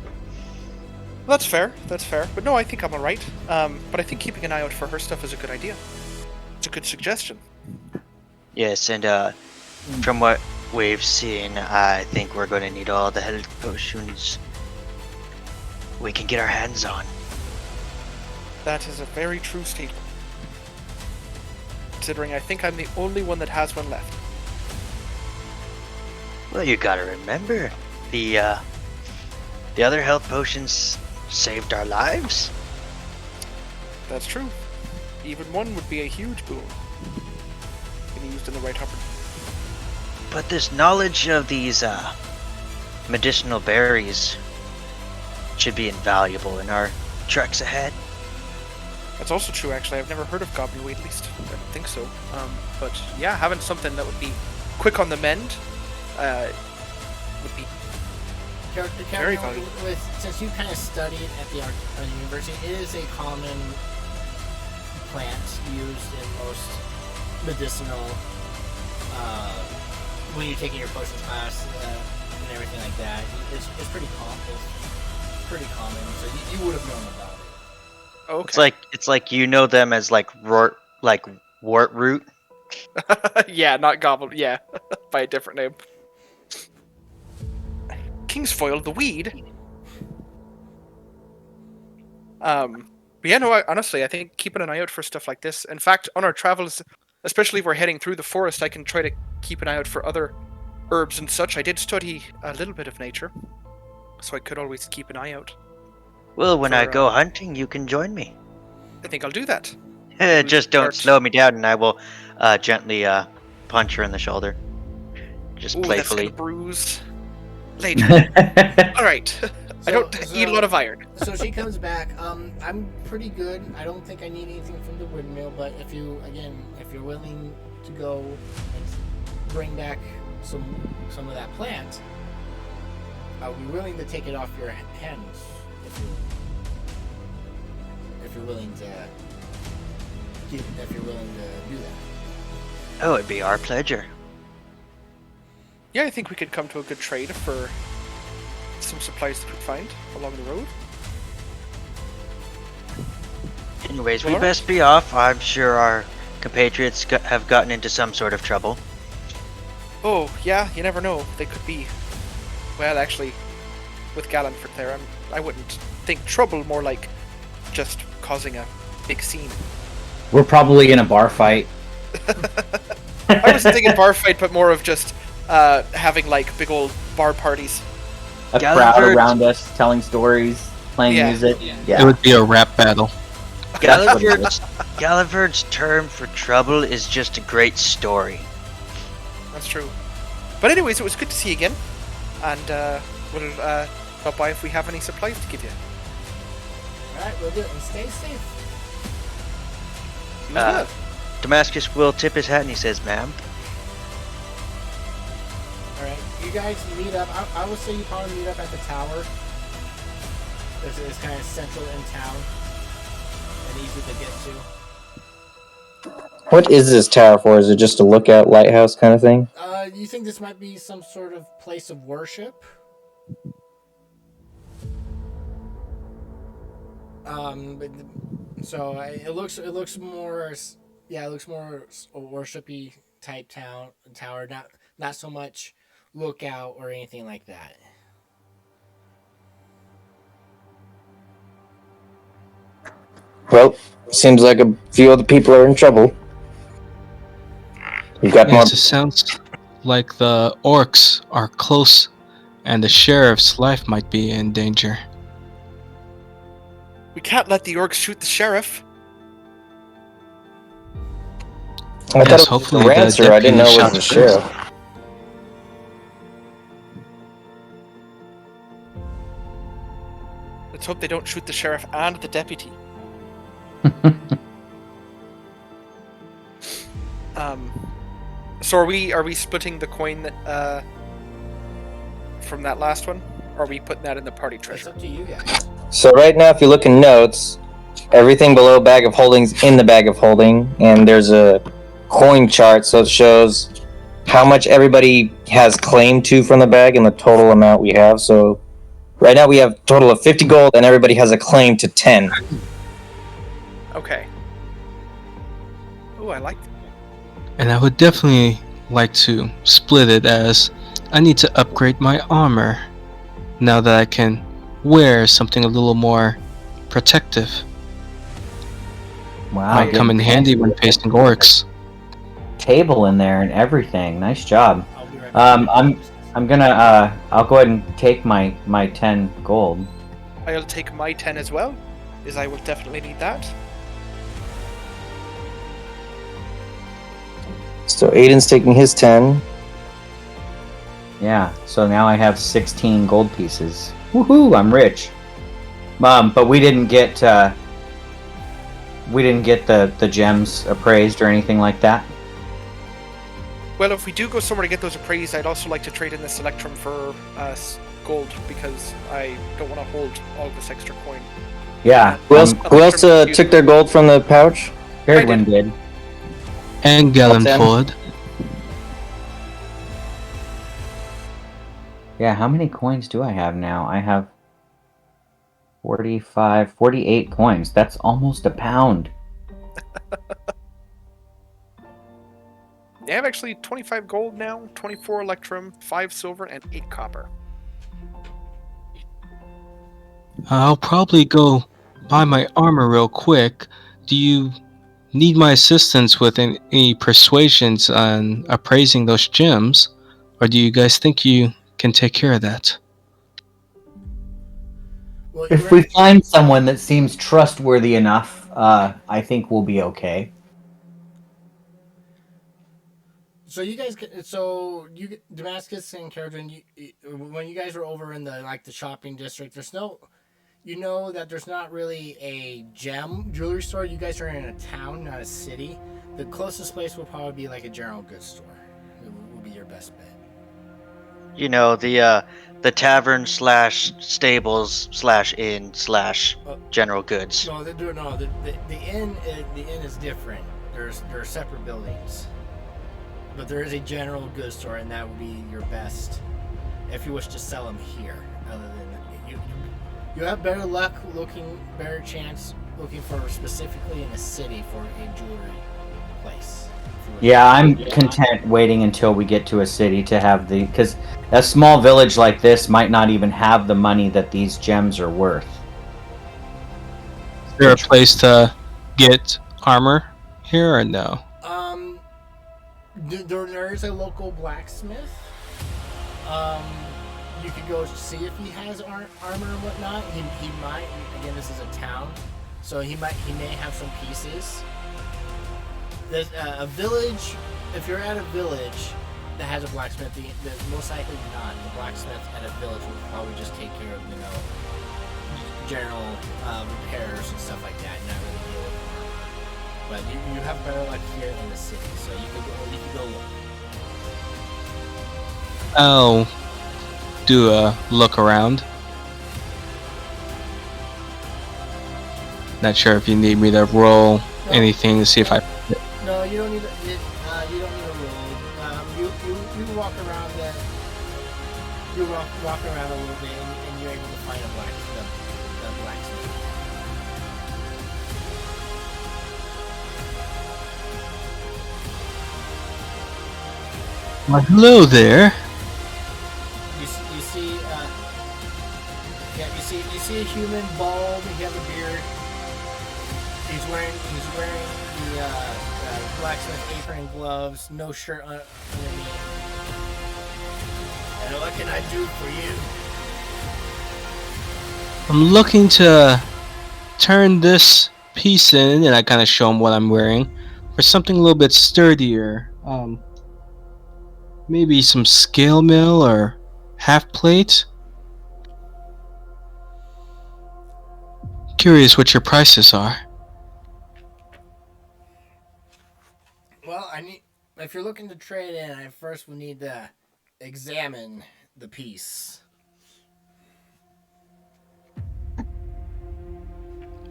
That's fair. But no, I think I'm alright. But I think keeping an eye out for her stuff is a good idea. It's a good suggestion. Yes, and from what we've seen, I think we're going to need all the health potions we can get our hands on. That is a very true statement. Considering I think I'm the only one that has one left. Well, you gotta remember, the other health potions saved our lives. That's true. Even one would be a huge boon. When used in the right opportunity. But this knowledge of these medicinal berries should be invaluable in our treks ahead. That's also true, actually. I've never heard of Goblin, at least. I don't think so. But yeah, having something that would be quick on the mend would be very valuable. Since you kind of studied at the university, it is a common plant used in most medicinal, when you're taking your potions class and everything like that. It's pretty common. It's pretty common, so you would have known about it. Okay. It's like you know them as like wart root. Yeah, not Goblin. Yeah, by a different name. Kingsfoil, the weed. But yeah, no. Honestly, I think keeping an eye out for stuff like this. In fact, on our travels, especially if we're heading through the forest, I can try to keep an eye out for other herbs and such. I did study a little bit of nature, so I could always keep an eye out. Well, when I go hunting, you can join me. I think I'll do that. Just don't slow me down, and I will gently punch her in the shoulder. Just playfully. That's gonna bruise later. All right. I don't eat a lot of iron. So she comes back. I'm pretty good. I don't think I need anything from the windmill, but if you're willing to go and bring back some of that plant, I'll be willing to take it off your hands if you're willing to do that. Oh, it'd be our pleasure. Yeah, I think we could come to a good trade for some supplies that we find along the road. Anyways, we best be off. I'm sure our compatriots have gotten into some sort of trouble. Oh, yeah, you never know. They could be. Well, actually, with Gallantford there, I wouldn't think trouble, more like just causing a big scene. We're probably in a bar fight. I wasn't thinking bar fight, but more of just having like big old bar parties. A crowd around us, telling stories, playing music. Yeah. It would be a rap battle. Galliford's term for trouble is just a great story. That's true. But anyways, it was good to see you again. And we'll stop by if we have any supplies to give you. Alright, we'll do it. And stay safe. He was good. Damascus will tip his hat and he says, "Ma'am." Alright, you guys meet up. I would say you probably meet up at the tower. It's kind of central in town and easy to get to. What is this tower for? Is it just a lookout lighthouse kind of thing? You think this might be some sort of place of worship? So it looks more, yeah, it looks more a worshipy type tower, not so much lookout or anything like that. Well, seems like a few other people are in trouble. We've got more. Yes, it sounds like the orcs are close, and the sheriff's life might be in danger. We can't let the orcs shoot the sheriff. I thought it was hopefully the the rancer. I didn't know it was deputy the shouts sheriff. Let's hope they don't shoot the sheriff and the deputy. So are we splitting the coin that from that last one? Or are we putting that in the party It's treasure? up to you guys. So right now, if you look in notes, everything below bag of holdings in the bag of holding, and there's a coin chart, so it shows how much everybody has claim to from the bag and the total amount we have. So right now we have a total of 50 gold, and everybody has a claim to 10. Okay. Oh, I like that. And I would definitely like to split it, as I need to upgrade my armor now that I can wear something a little more protective. Wow. Might come in good handy when facing orcs. Table in there and everything. Nice job. I'll be right back. I'm gonna I'll go ahead and take my 10 gold. I'll take my 10 as well, as I will definitely need that. So Aiden's taking his 10. Yeah. So now I have 16 gold pieces. Woohoo! I'm rich. But we didn't get the gems appraised or anything like that. Well, if we do go somewhere to get those appraised, I'd also like to trade in the Selectrum for gold, because I don't want to hold all this extra coin. Yeah. Who else took their gold from the pouch? Beardwin did. And Gallenford. Yeah, how many coins do I have now? I have 48 coins. That's almost a pound. They have actually 25 gold now, 24 electrum, 5 silver, and 8 copper. I'll probably go buy my armor real quick. Do you need my assistance with any persuasions on appraising those gems? Or do you guys think you can take care of that? Well, If we find someone that seems trustworthy enough, I think we'll be okay. So Damascus and Caradron, when you guys were over in the shopping district, there's not really a jewelry store. You guys are in a town, not a city. The closest place will probably be like a general goods store. It will be your best bet. You know, the tavern / stables / inn / general goods. No, the inn is different. There are separate buildings. But there is a general goods store, and that would be your best if you wish to sell them here. Other than you have better chance looking for specifically in a city for a jewelry place. Yeah, I'm content waiting until we get to a city to have because a small village like this might not even have the money that these gems are worth. Is there a place to get armor here or no? There is a local blacksmith. You could go see if he has armor and whatnot. He might. Again, this is a town, so he may have some pieces. There's a village. If you're at a village that has a blacksmith, most likely not. The blacksmith at a village will probably just take care of general repairs and stuff like that, not really deal with armor. But you have better luck here in the city, so you could go look. I'll do a look around. Not sure if you need me to roll anything to see if I. No, you don't need you don't need a roll. You walk around walk around a little bit, and you're able to find the blacksmith. Well, hello there. You see a human, bald. He has a beard. He's wearing the blacksmith apron and gloves. No shirt underneath. And what can I do for you? I'm looking to turn this piece in, and I kind of show him what I'm wearing, for something a little bit sturdier. Maybe some scale mill or half plate. Curious what your prices are. Well, if you're looking to trade in, I first will need to examine the piece.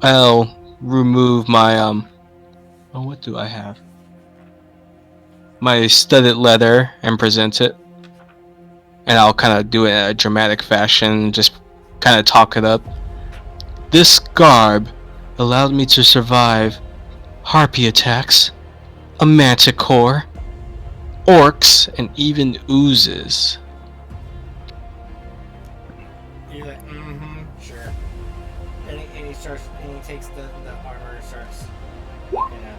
I'll remove my what do I have? My studded leather and present it. And I'll kind of do it in a dramatic fashion, just kind of talk it up. This garb allowed me to survive harpy attacks, a manticore, orcs, and even oozes. You're like, sure. And he takes the armor and starts looking at it.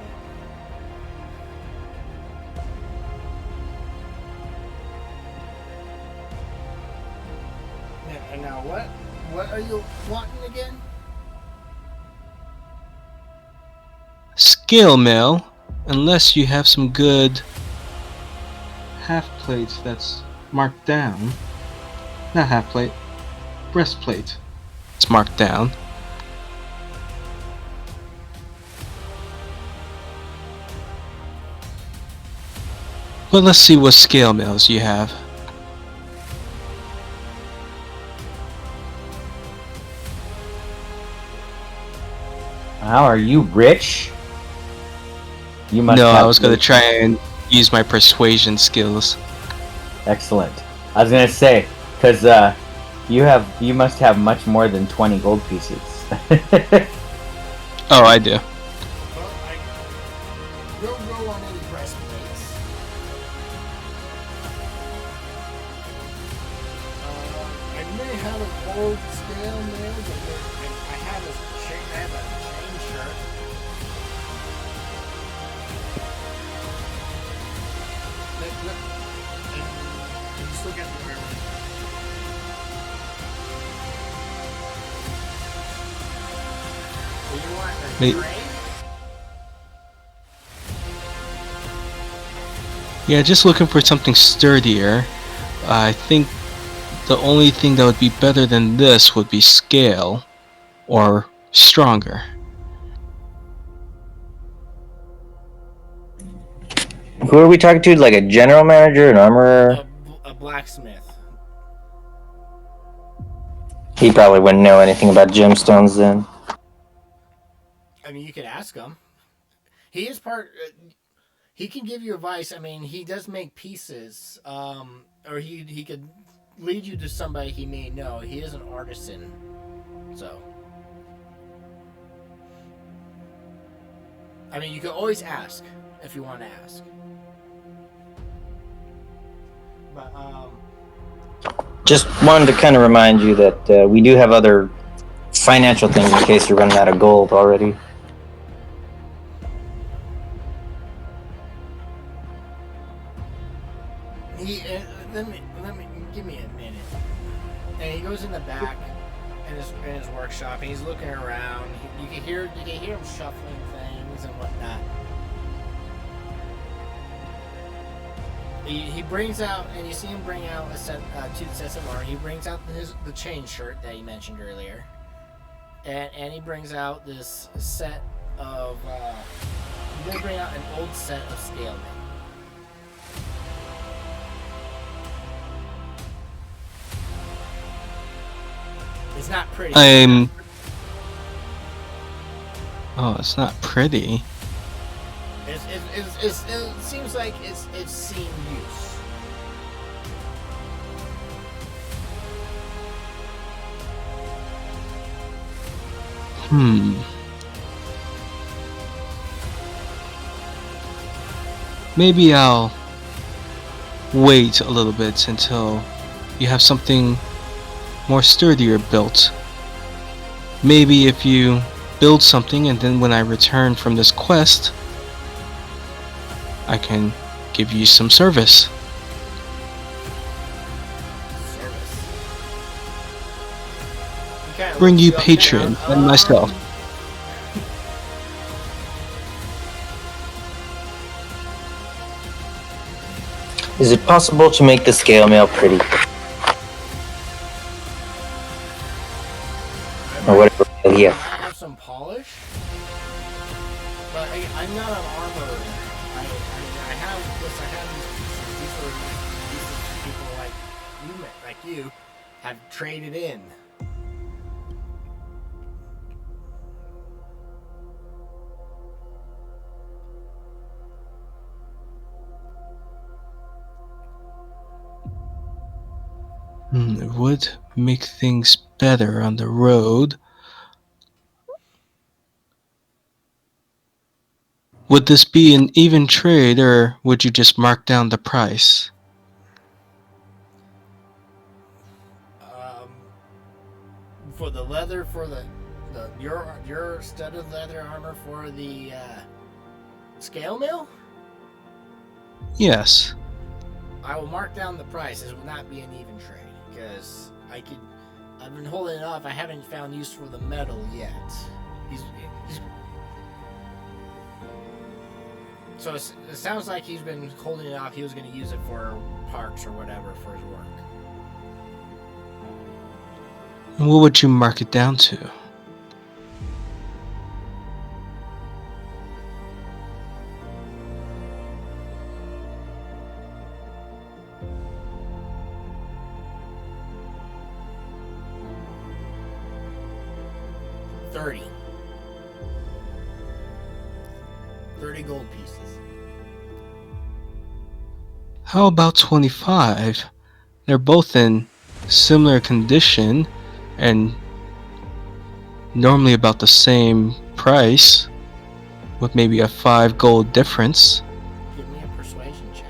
And now what are you wanting again? Scale mail, unless you have some good half plates that's marked down. Not half plate, breastplate. It's marked down. But let's see what scale mails you have. How are you rich? You must. No, have I was gonna good- try and use my persuasion skills. Excellent. I was gonna say, because you must have much more than 20 gold pieces. Oh, I do. Well, don't go on any breastplates. I may have an old scale mail, but I have a chain shirt. And just look at the mirror. Do you want a Wait. gray? Yeah, just looking for something sturdier. I think the only thing that would be better than this would be scale or stronger. Who are we talking to? Like a general manager, an armorer? A blacksmith. He probably wouldn't know anything about gemstones then. I mean, you could ask him. He is part. He can give you advice. I mean, he does make pieces. Or he could lead you to somebody he may know. He is an artisan, so. I mean, you could always ask if you want to ask. But Just wanted to kind of remind you that we do have other financial things in case you're running out of gold already. let me give me a minute. And he goes in the back in his workshop, and he's looking around. You can hear him shuffling things and whatnot. He brings out, and you see him bring out a set, two sets of armor. He brings out the chain shirt that he mentioned earlier, and he brings out this set of gonna bring out an old set of scale mail. It's not pretty. Oh, it's not pretty. It seems like it's seen use. Maybe I'll wait a little bit until you have something more sturdier built. Maybe if you build something and then when I return from this quest, I can give you some service. Bring you patron and myself. Is it possible to make the scale mail pretty? Or whatever. I Yeah. have some polish, but I'm not an armorer. I have this. I have these people like you have traded in. It would make things better on the road. Would this be an even trade, or would you just mark down the price? For the leather, for your studded leather armor for the scale mill, Yes. I will mark down the price. It will not be an even trade because I've been holding it off. I haven't found use for the metal yet. So it sounds like he's been holding it off. He was going to use it for parts or whatever for his work. And what would you mark it down to? $30 gold pieces. How about 25? They're both in similar condition and normally about the same price with maybe a 5 gold difference. Give me a persuasion check.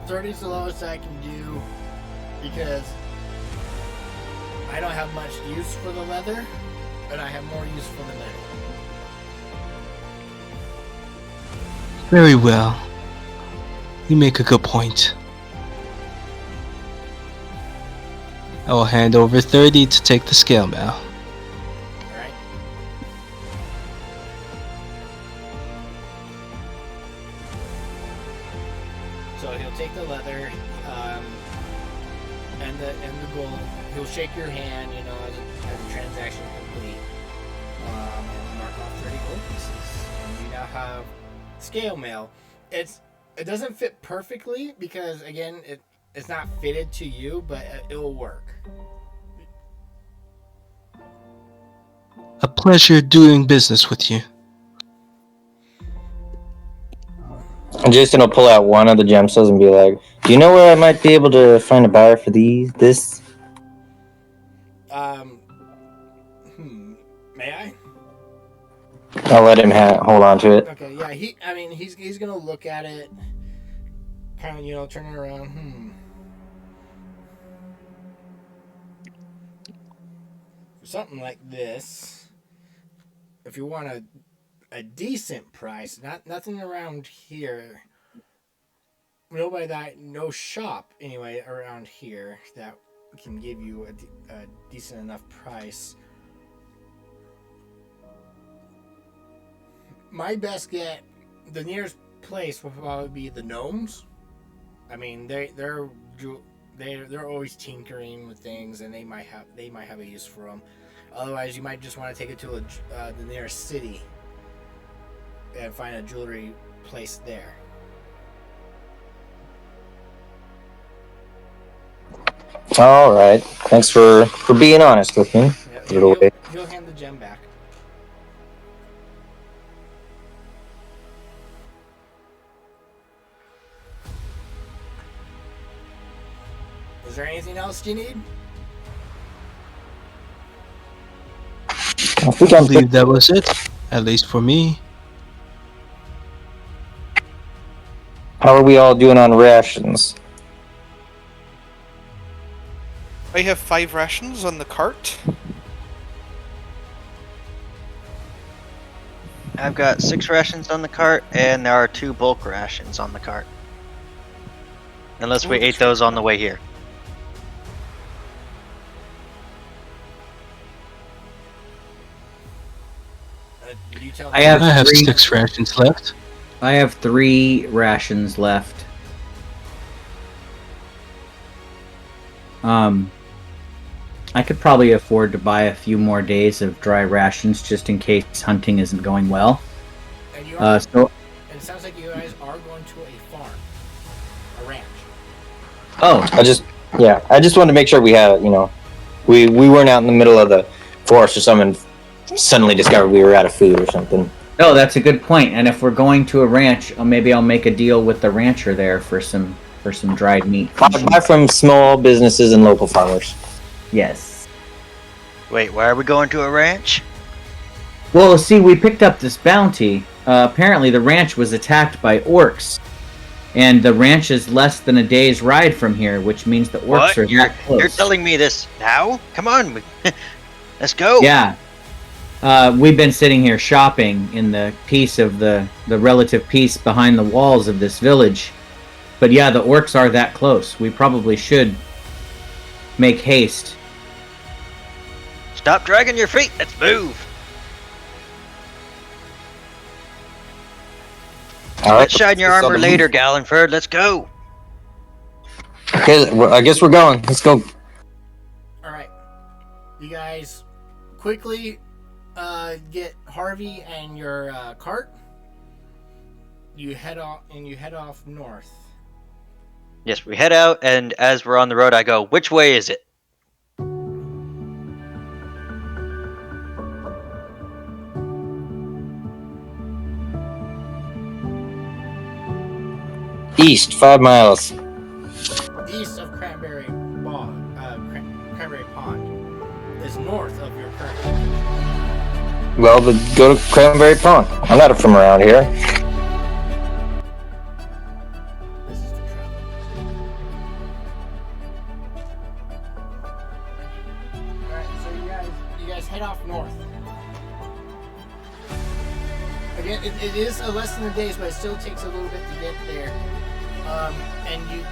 $30's the lowest I can do because I don't have much use for the leather, but I have more use for the metal. Very well. You make a good point. I will hand over 30 to take the scale mail. Alright? So he'll take the leather, and the gold. He'll shake your hand, as a transaction complete, and mark off 30 gold pieces. And you now have scale mail. It doesn't fit perfectly because again it's not fitted to you, but it will work. A pleasure doing business with you. Jason will pull out one of the gemstones and be like, "Do you know where I might be able to find a buyer for this?" May I? I'll let him hold on to it. Okay, yeah. He's gonna look at it, kind of turn it around. Something like this. If you want a decent price, nothing around here. No shop anyway around here that can give you a decent enough price. My best get, the nearest place will probably be the gnomes. I mean, they're always tinkering with things, and they might have a use for them. Otherwise, you might just want to take it to the nearest city and find a jewelry place there. All right. Thanks for being honest with me. Yeah, Put it away. he'll hand the gem back. Is there anything else you need? I think I I'm believe that was it, at least for me. How are we all doing on rations? I have 5 rations on the cart. I've got 6 rations on the cart, and there are 2 bulk rations on the cart. Unless we Ooh, ate those on the way here. Did you tell I have I have 3. 6 rations left. I have 3 rations left. I could probably afford to buy a few more days of dry rations just in case hunting isn't going well. And you are, So, and it sounds like you guys are going to a farm, a ranch. oh, I just wanted to make sure we had it. You know, we weren't out in the middle of the forest or something. Suddenly discovered we were out of food or something. no, that's a good point. And if we're going to a ranch, maybe I'll make a deal with the rancher there for some dried meat. Buy from small businesses and local farmers. Yes. Wait, why are we going to a ranch? Well, see, we picked up this bounty. Apparently, the ranch was attacked by orcs, and the ranch is less than a day's ride from here, which means the orcs What? are that close. You're telling me this now? Come on, let's go. Yeah. We've been sitting here shopping in the peace of the relative peace behind the walls of this village. But yeah, the orcs are that close. We probably should make haste. Stop dragging your feet. Let's move. All right. Let's shine your armor later, Gallenford. Let's go. Okay, well, I guess we're going. Let's go. All right, you guys quickly get Harvey and your cart. You head off north. Yes, we head out, and as we're on the road, I go, which way is it? East, 5 miles. East of Cranberry Pond is north of your current location. Well, go to Cranberry Pond. I'm not from around here. This is the travel. Alright, so you guys head off north. Again, it is less than a day's, but it still takes a little bit to get there. And you,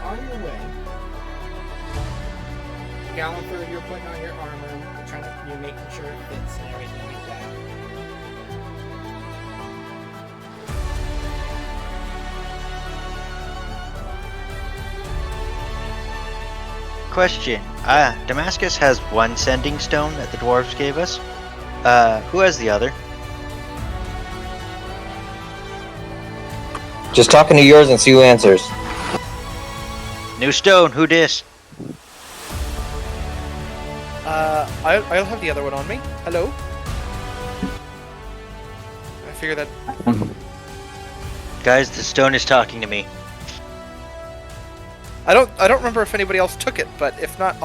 on your way, Gallenford, you're putting on your armor, you're making sure it fits and everything like that. Question. Damascus has 1 sending stone that the dwarves gave us. Who has the other? Just talking to yours and see who answers. New stone. Who dis? I'll have the other one on me. Hello. I figure that. Guys, the stone is talking to me. I don't remember if anybody else took it, but if not,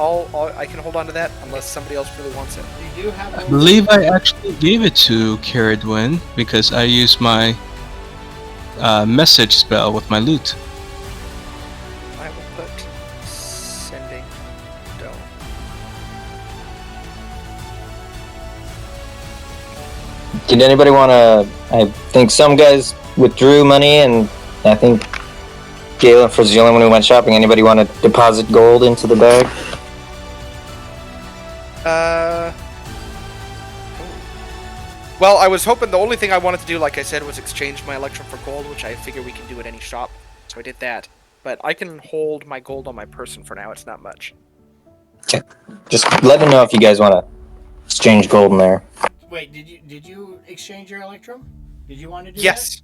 I can hold on to that unless somebody else really wants it. You do have I believe I actually gave it to Caradwin because I used my message spell with my loot. I will put sending stone. Did anybody want to? I think some guys withdrew money, and I think Galen was the only one who went shopping. Anybody want to deposit gold into the bag? Well, I was hoping the only thing I wanted to do, like I said, was exchange my Electrum for gold, which I figure we can do at any shop. So I did that. But I can hold my gold on my person for now. It's not much. Just let me know if you guys want to exchange gold in there. Wait, did you exchange your Electrum? Did you want to do Yes.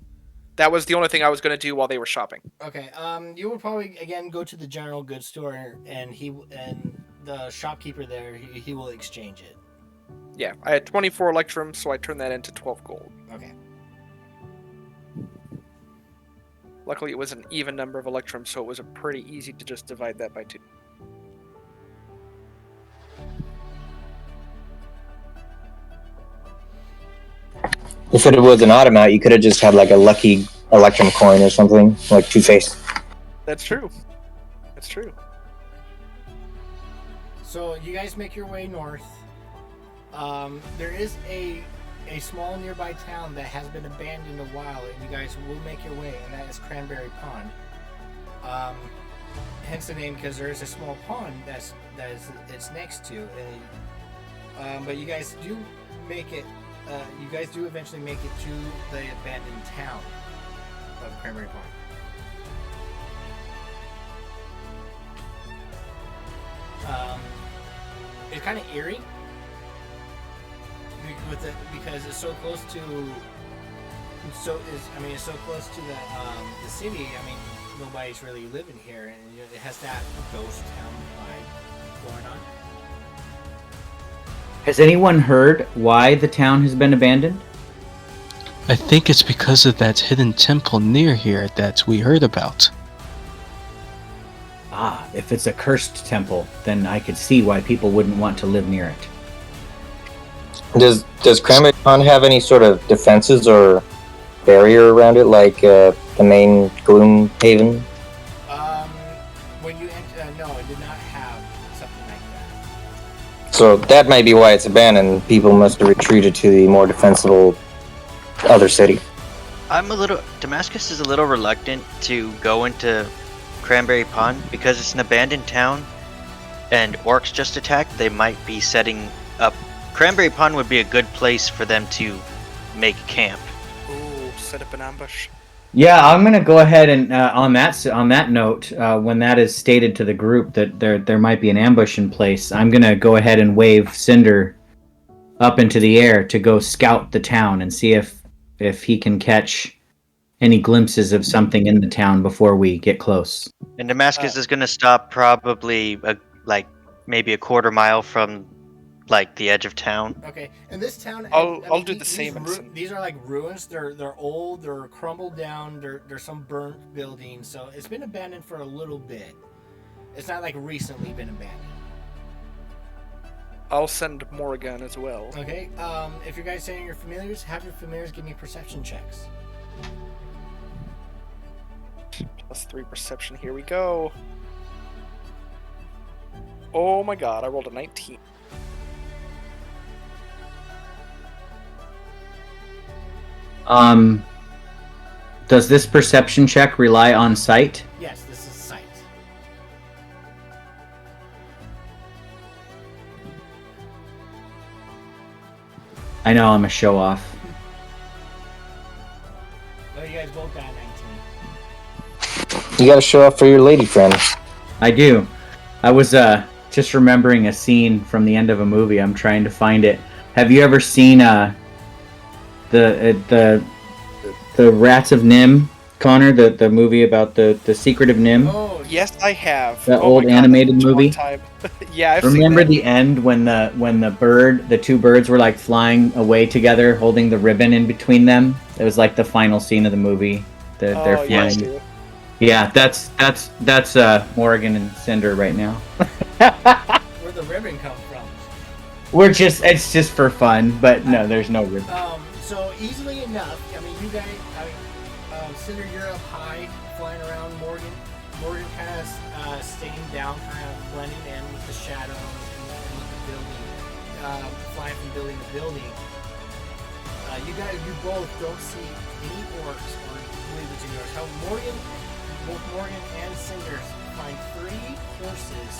That was the only thing I was going to do while they were shopping. that? Okay. You would probably again go to the general goods store, and the shopkeeper there, he will exchange it. Yeah, I had 24 Electrum, so I turned that into 12 gold. Okay. Luckily, it was an even number of Electrum, so it was pretty easy to just divide that by 2. If it was an automat, you could have just had like a lucky Electrum coin or something, like Two-Face. That's true. That's true. So you guys make your way north. There is a small nearby town that has been abandoned a while, and you guys will make your way, and that is Cranberry Pond. Hence the name, because there is a small pond it's next to. But you guys do make it. You guys do eventually make it to the abandoned town of Cranberry Pond. It's kind of eerie because it's so close to. It's so close to the city. I mean, nobody's really living here, and it has that ghost town vibe going on. Has anyone heard why the town has been abandoned? I think it's because of that hidden temple near here that we heard about. Ah, if it's a cursed temple, then I could see why people wouldn't want to live near it. Does Cranberry Pond have any sort of defenses or barrier around it, like the main Gloom Haven? When you enter, no, it did not have something like that. So that might be why it's abandoned. People must have retreated to the more defensible other city. Damascus is a little reluctant to go into Cranberry Pond because it's an abandoned town and orcs just attacked. They might be setting up. Cranberry Pond would be a good place for them to make camp. Ooh, set up an ambush. Yeah, I'm gonna go ahead and on that note, when that is stated to the group that there might be an ambush in place, I'm gonna go ahead and wave Cinder up into the air to go scout the town and see if he can catch any glimpses of something in the town before we get close. And Damascus is going to stop probably maybe a quarter mile from the edge of town. Okay, and this town. I'll do the same. These are like ruins. They're old. They're crumbled down. There's some burnt buildings. So it's been abandoned for a little bit. It's not like recently been abandoned. I'll send Morrigan as well. Okay. If you guys saying your familiars, have your familiars give me perception checks. +3 perception. Here we go. Oh my god! I rolled a 19. Does this perception check rely on sight? Yes, this is sight. I know I'm a show off. Oh, you guys both got 19. You gotta show up for your lady friend. I do. I was just remembering a scene from the end of a movie. I'm trying to find it. Have you ever seen the Rats of Nim, Connor? The movie about the Secret of Nim? Oh, Yes, I have. That Oh old my god, animated that was movie? one time. Yeah, I've Remember seen that. the end when the two birds were like flying away together, holding the ribbon in between them? It was like the final scene of the movie. They're Oh, yeah, I flying. do. Yeah, that's Morrigan and Cinder right now. where'd the ribbon come from? It's just for fun, but no, there's no ribbon. So easily enough, I mean, you guys, Cinder, you're up high, flying around. Morgan kind of staying down, kind of blending in with the shadows and with the building, flying from building to building. You both don't see any orcs or movements in yours. How both Morgan and Cinder find 3 horses,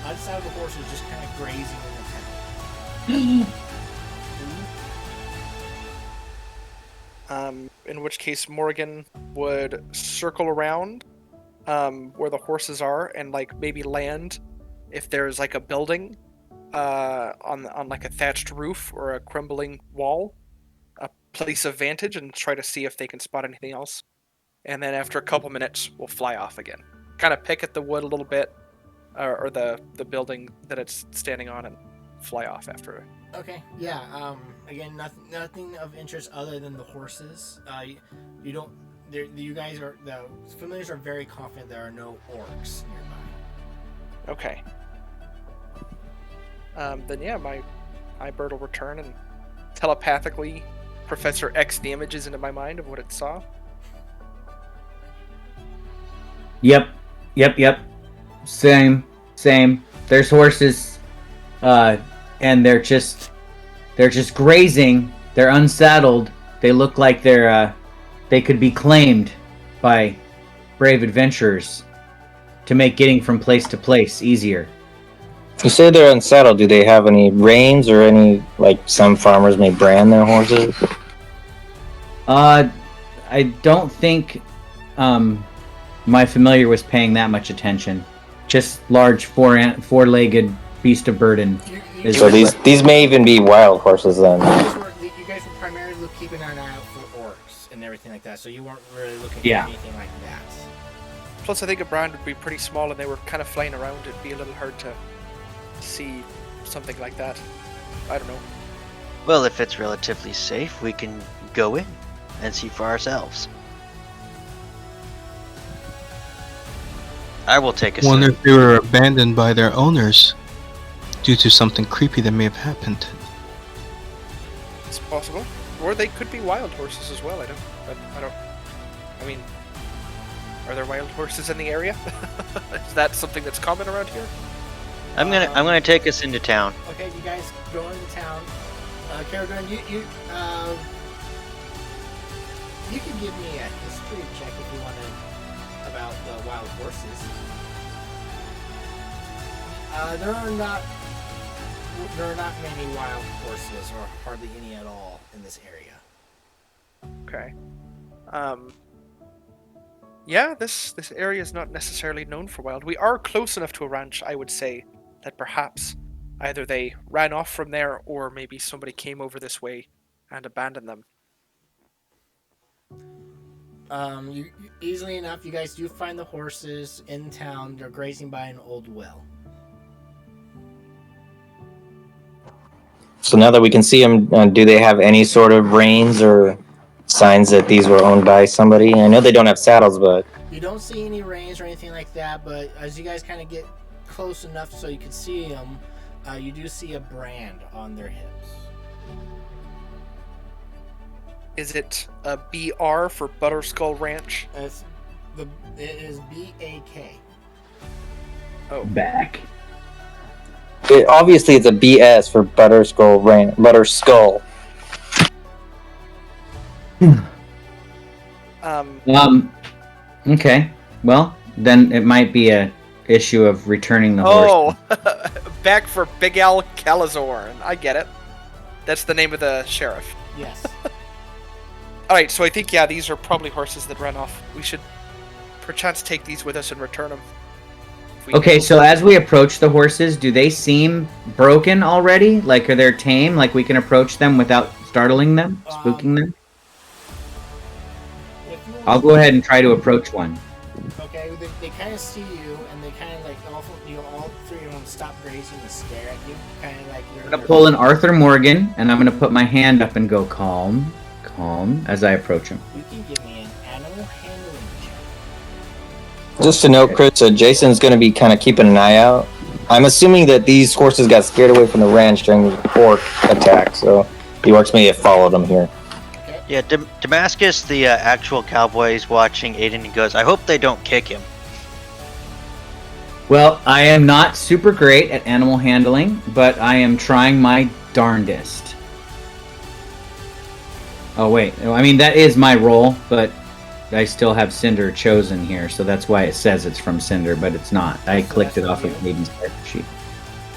outside of the horses, just kind of grazing in the town. In which case Morgan would circle around where the horses are and like maybe land if there's like a building on like a thatched roof or a crumbling wall, a place of vantage, and try to see if they can spot anything else. And then after a couple minutes, we'll fly off again. Kind of pick at the wood a little bit, or the building that it's standing on, and fly off after. Okay, yeah. Again, nothing of interest other than the horses. You don't. You guys are the familiars are very confident there are no orcs nearby. Okay. Then yeah, my bird will return and telepathically Professor X the images into my mind of what it saw. Yep. Same. There's horses, and they're just grazing. They're unsaddled. They look like they could be claimed by brave adventurers to make getting from place to place easier. You say they're unsaddled. Do they have any reins or any, like some farmers may brand their horses? I don't think my familiar was paying that much attention. Just large four-legged beast of burden. So these may even be wild horses then. You guys were primarily keeping an eye out for orcs and everything like that, so you weren't really looking for anything like that. Plus, I think a brand would be pretty small, and they were kind of flying around. It'd be a little hard to see something like that. I don't know. Well, if it's relatively safe, we can go in and see for ourselves. I will take a Wonder sip. if they were abandoned by their owners due to something creepy that may have happened. It's possible, or they could be wild horses as well. I don't. I mean, are there wild horses in the area? Is that something that's common around here? I'm gonna take us into town. Okay, you guys go into town. Karagun, you can give me a history check if you want to about the wild horses. There are not many wild horses, or hardly any at all in this area. Okay. Yeah, this area is not necessarily known for wild. We are close enough to a ranch, I would say, that perhaps either they ran off from there or maybe somebody came over this way and abandoned them. You easily enough, you guys do find the horses in town. They're grazing by an old well. So now that we can see them, do they have any sort of reins or signs that these were owned by somebody? I know they don't have saddles, but You don't see any reins or anything like that, but as you guys kind of get close enough so you can see them, you do see a brand on their hips. Is it a BR for Butterskull Ranch? It is BAK. Oh, Back. obviously it's a BS for Butterskull. Okay. Well, then it might be a issue of returning the horse. Oh, back for Big Al Calazorn. I get it. That's the name of the sheriff. Yes. All right, so I think these are probably horses that ran off. We should perchance take these with us and return them. Okay, so as we approach the horses, do they seem broken already? Like, are they tame? Like, we can approach them without startling them, spooking them? I'll go ahead and try to approach one. Okay, they kind of see you, and they kind of like all three of them stop grazing and stare at you, kind of like I'm gonna pull an Arthur Morgan, and I'm gonna put my hand up and go calm, as I approach him. You can give me an animal handling check. Just to note, Chris, Jason's going to be kind of keeping an eye out. I'm assuming that these horses got scared away from the ranch during the orc attack, so the orcs may have followed them here. Yeah, Damascus, the actual cowboy, is watching Aiden and goes, I hope they don't kick him. Well, I am not super great at animal handling, but I am trying my darndest. Oh, wait. I mean, that is my role, but I still have Cinder chosen here, so that's why it says it's from Cinder, but it's not. I clicked it off of Maiden's character sheet.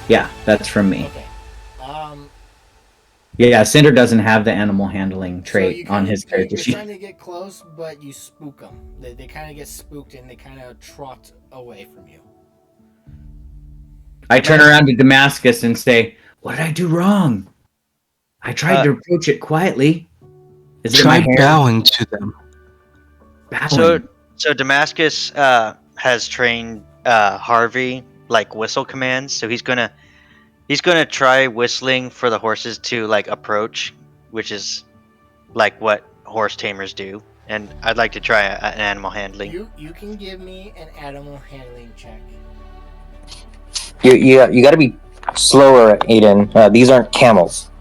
Yeah, that's from me. Okay. Yeah, Cinder doesn't have the animal handling So trait you on kinda, his you're character sheet. trying to get close, but you spook them. They kind of get spooked and they kind of trot away from you. I turn around to Damascus and say, "What did I do wrong? I tried to approach it quietly. Is it my Try hair?" bowing to them. Bowing. So Damascus has trained Harvey like whistle commands, so he's gonna try whistling for the horses to like approach, which is like what horse tamers do. And I'd like to try an animal handling. You can give me an animal handling check. You got to be slower, Aiden. These aren't camels.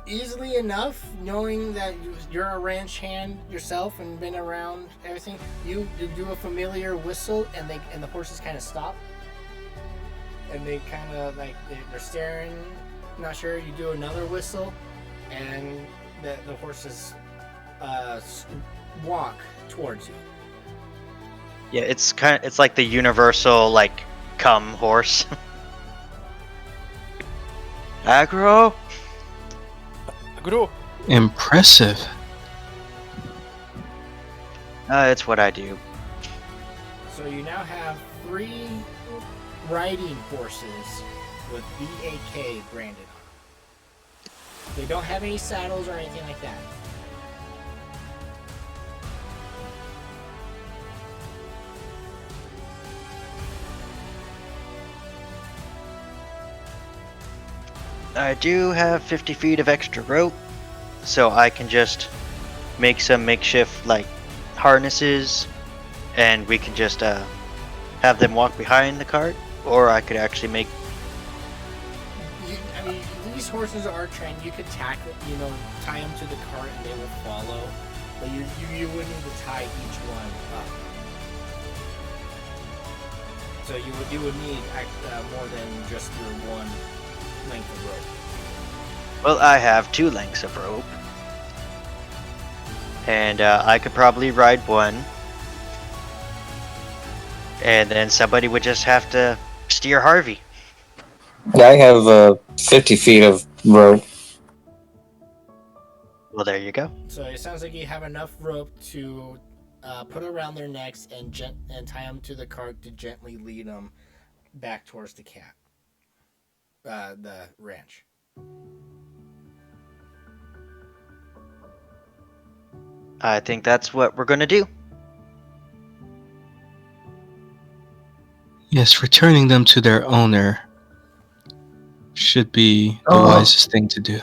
Easily enough, knowing that you're a ranch hand yourself and been around everything. You do a familiar whistle, and the horses kind of stop, and they kind of like they're staring, not sure. You do another whistle, and the horses walk towards you. Yeah, it's like the universal like come horse. Aggro. Guru. Impressive. It's what I do. So you now have 3 riding horses with BAK branded on them. They don't have any saddles or anything like that. I do have 50 feet of extra rope, so I can just make some makeshift like harnesses, and we can just have them walk behind the cart, or I could actually make. I mean, these horses are trained. You could tie them to the cart and they will follow. But you would need to tie each one up. So you would need more than just your one length of rope. Well, I have 2 lengths of rope, and I could probably ride one, and then somebody would just have to steer Harvey. Yeah, I have 50 feet of rope. Well, there you go. So it sounds like you have enough rope to put around their necks and tie them to the cart to gently lead them back towards the the ranch. I think that's what we're gonna do. Yes, returning them to their owner should be the Oh. wisest thing to do.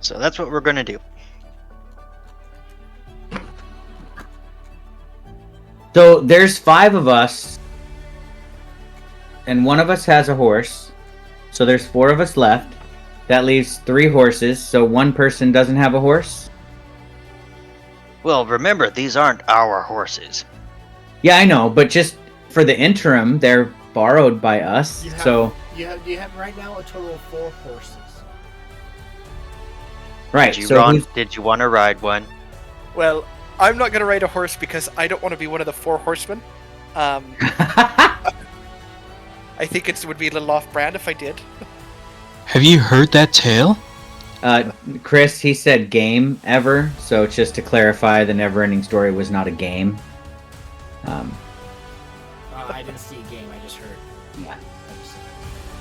So that's what we're gonna do. So there's 5 of us, and one of us has a horse. So there's 4 of us left. That leaves 3 horses. So one person doesn't have a horse. Well, remember, these aren't our horses. Yeah, I know, but just for the interim, they're borrowed by us. You have right now a total of 4 horses. Right. Did you, So who's- did you want to ride one? Well, I'm not gonna ride a horse because I don't want to be one of the 4 horsemen. I think it would be a little off-brand if I did. Have you heard that tale? Chris, he said game ever. So just to clarify, the Neverending Story was not a game. I didn't see a game. I just heard. Yeah.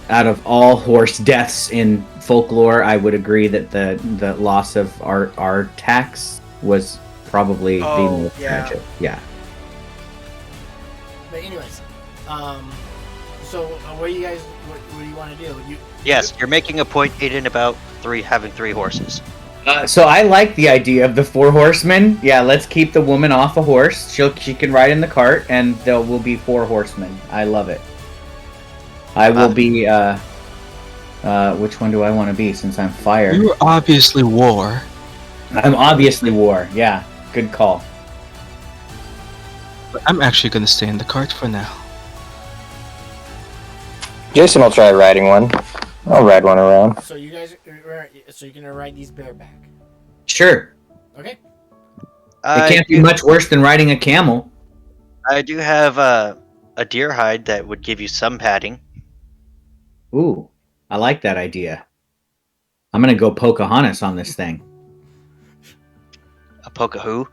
Out of all horse deaths in folklore, I would agree that the loss of our tax was probably the most tragic. Yeah. But anyways, so what do you guys? What do you want to do? Yes, you're making a point, Aiden, about having 3 horses. So I like the idea of the 4 horsemen. Yeah, let's keep the woman off a horse. She can ride in the cart, and there will be 4 horsemen. I love it. I will be. Which one do I want to be? Since I'm fire, You were obviously war. I'm obviously war. Yeah, good call. But I'm actually going to stay in the cart for now. Jason will try riding one. I'll ride one around. So you guys, so you're gonna ride these bareback. Sure. Okay. It can't be much worse than riding a camel. I do have a deer hide that would give you some padding. Ooh, I like that idea. I'm gonna go Pocahontas on this thing. A Pocahoo.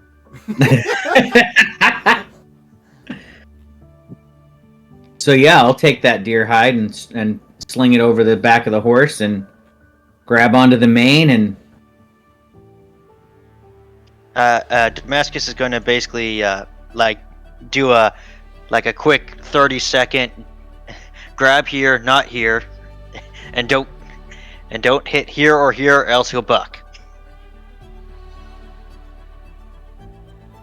So yeah, I'll take that deer hide and sling it over the back of the horse and grab onto the mane and Damascus is going to basically like do a quick 30-second grab here, not here, and don't hit here or here, or else he'll buck.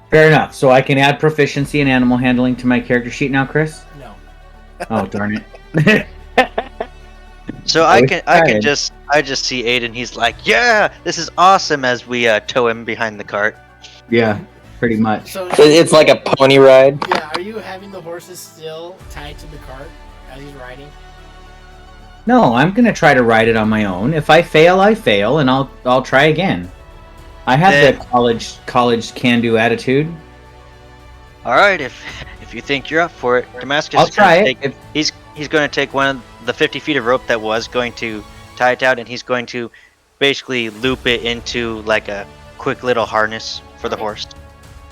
fair enough. So I can add proficiency in animal handling to my character sheet now, Chris? No. Oh darn it. So I can just see Aiden. He's like, yeah, this is awesome. As we tow him behind the cart. Yeah, pretty much. So It's like a pony ride. yeah, are you having the horses still tied to the cart as he's riding? No, I'm gonna try to ride it on my own. If I fail, I fail, and I'll try again. I have the college can-do attitude. All right, if you think you're up for it, Damascus. I'll is gonna try it. take- He's going to take one of the 50 feet of rope that was going to tie it down, and he's going to basically loop it into like a quick little harness for the horse,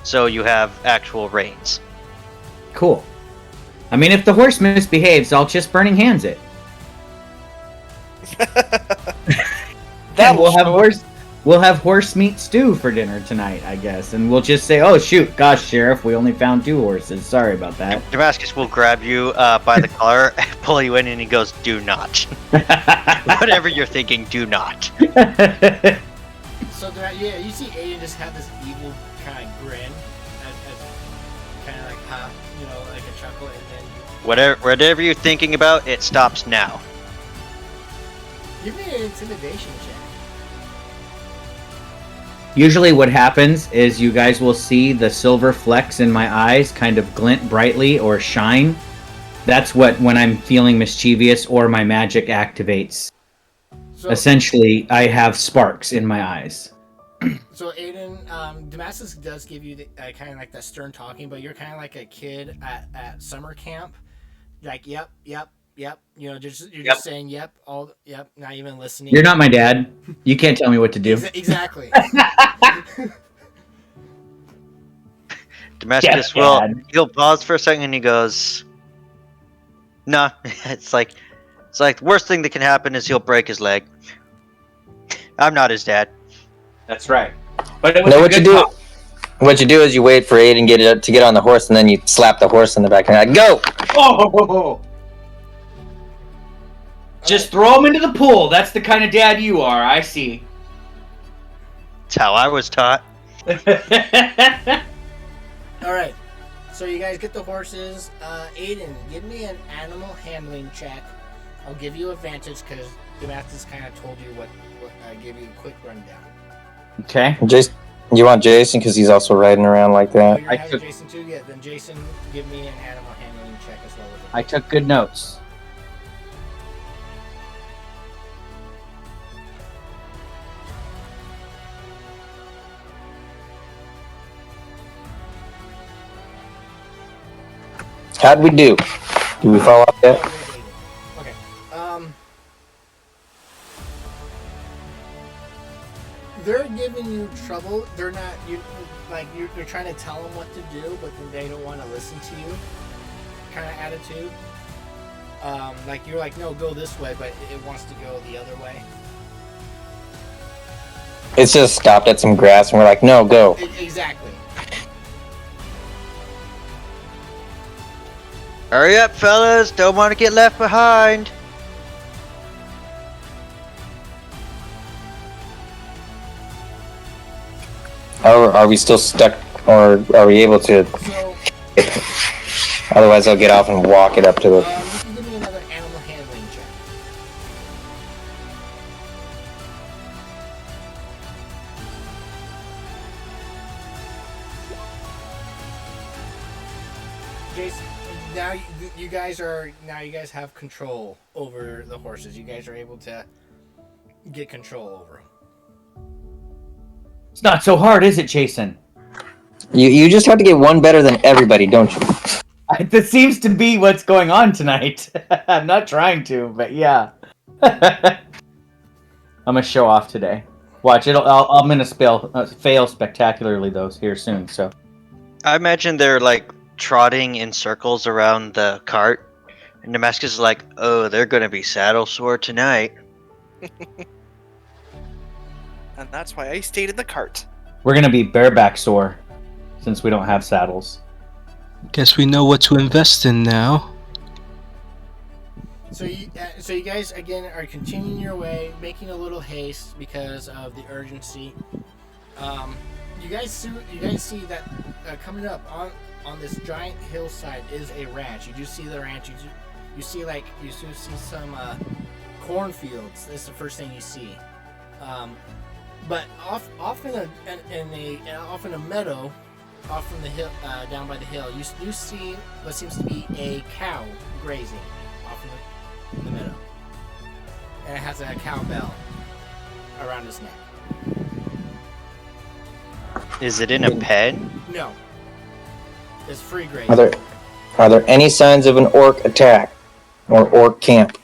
so you have actual reins. Cool. I mean, if the horse misbehaves, I'll just burning hands it. That We'll have horse meat stew for dinner tonight, I guess, and we'll just say, "Oh shoot, gosh, Sheriff, we only found 2 horses. Sorry about that." Damascus will grab you by the collar, pull you in, and he goes, "Do not." Whatever you're thinking, do not. So yeah, you see Aiden just have this evil kind of grin, kind of like like a chuckle, and then Whatever you're thinking about, it stops now. give me an intimidation check. Usually what happens is you guys will see the silver flecks in my eyes kind of glint brightly or shine. That's when I'm feeling mischievous or my magic activates. So, Essentially, I have sparks in my eyes. So Aiden, Damascus does give you kind of like that stern talking, but you're kind of like a kid at summer camp, like yep. You're just saying yep, not even listening. You're not my dad. You can't tell me what to do. Exactly. Damascus Yeah, he'll pause for a second and he goes, "Nah." It's like the worst thing that can happen is he'll break his leg. I'm not his dad. That's right. But it was No, a what you good do? talk. What you do is you wait for Aiden to get on the horse, and then you slap the horse in the back and like, go. Oh! Just throw him into the pool. That's the kind of dad you are. I see. That's how I was taught. All right. So you guys get the horses. Aiden, give me an animal handling check. I'll give you advantage because Damascus kind of told you what give you a quick rundown. Okay. Jason, you want Jason because he's also riding around like Oh, that. you're I having took- Jason too? Yeah, then Jason, give me an animal handling check as well. I took good notes. How'd we do? Did we fall off yet? Okay. They're giving you trouble. They're not. You're trying to tell them what to do, but then they don't want to listen to you. Kind of attitude. Like you're like, no, go this way, but it wants to go the other way. It's just stopped at some grass, and we're like, no, go. Exactly. Hurry up, fellas! Don't want to get left behind. Are we still stuck, or are we able to? So, Otherwise, I'll get off and walk it up to the. you can give me another animal handling check. Jason, now you guys have control over the horses. You guys are able to get control over them. It's not so hard, is it, Jason? You just have to get one better than everybody, don't you? This seems to be what's going on tonight. I'm not trying to, but yeah. I'm gonna show off today. Watch it. I'm gonna fail spectacularly though here soon. So I imagine they're like trotting in circles around the cart, and Damascus is like, "Oh, they're gonna be saddle sore tonight." And that's why I stayed in the cart. we're gonna be bareback sore since we don't have saddles. Guess we know what to invest in now. So you guys again are continuing your way, making a little haste because of the urgency. You guys see that coming up on this giant hillside is a ranch. You do see the ranch. You see some cornfields. That's the first thing you see. But off in a meadow, off from the hill, down by the hill, you do see what seems to be a cow grazing off in the meadow, and it has a cowbell around his neck. Is it in a pen? No, it's free grazing. Are there any signs of an orc attack or orc camp?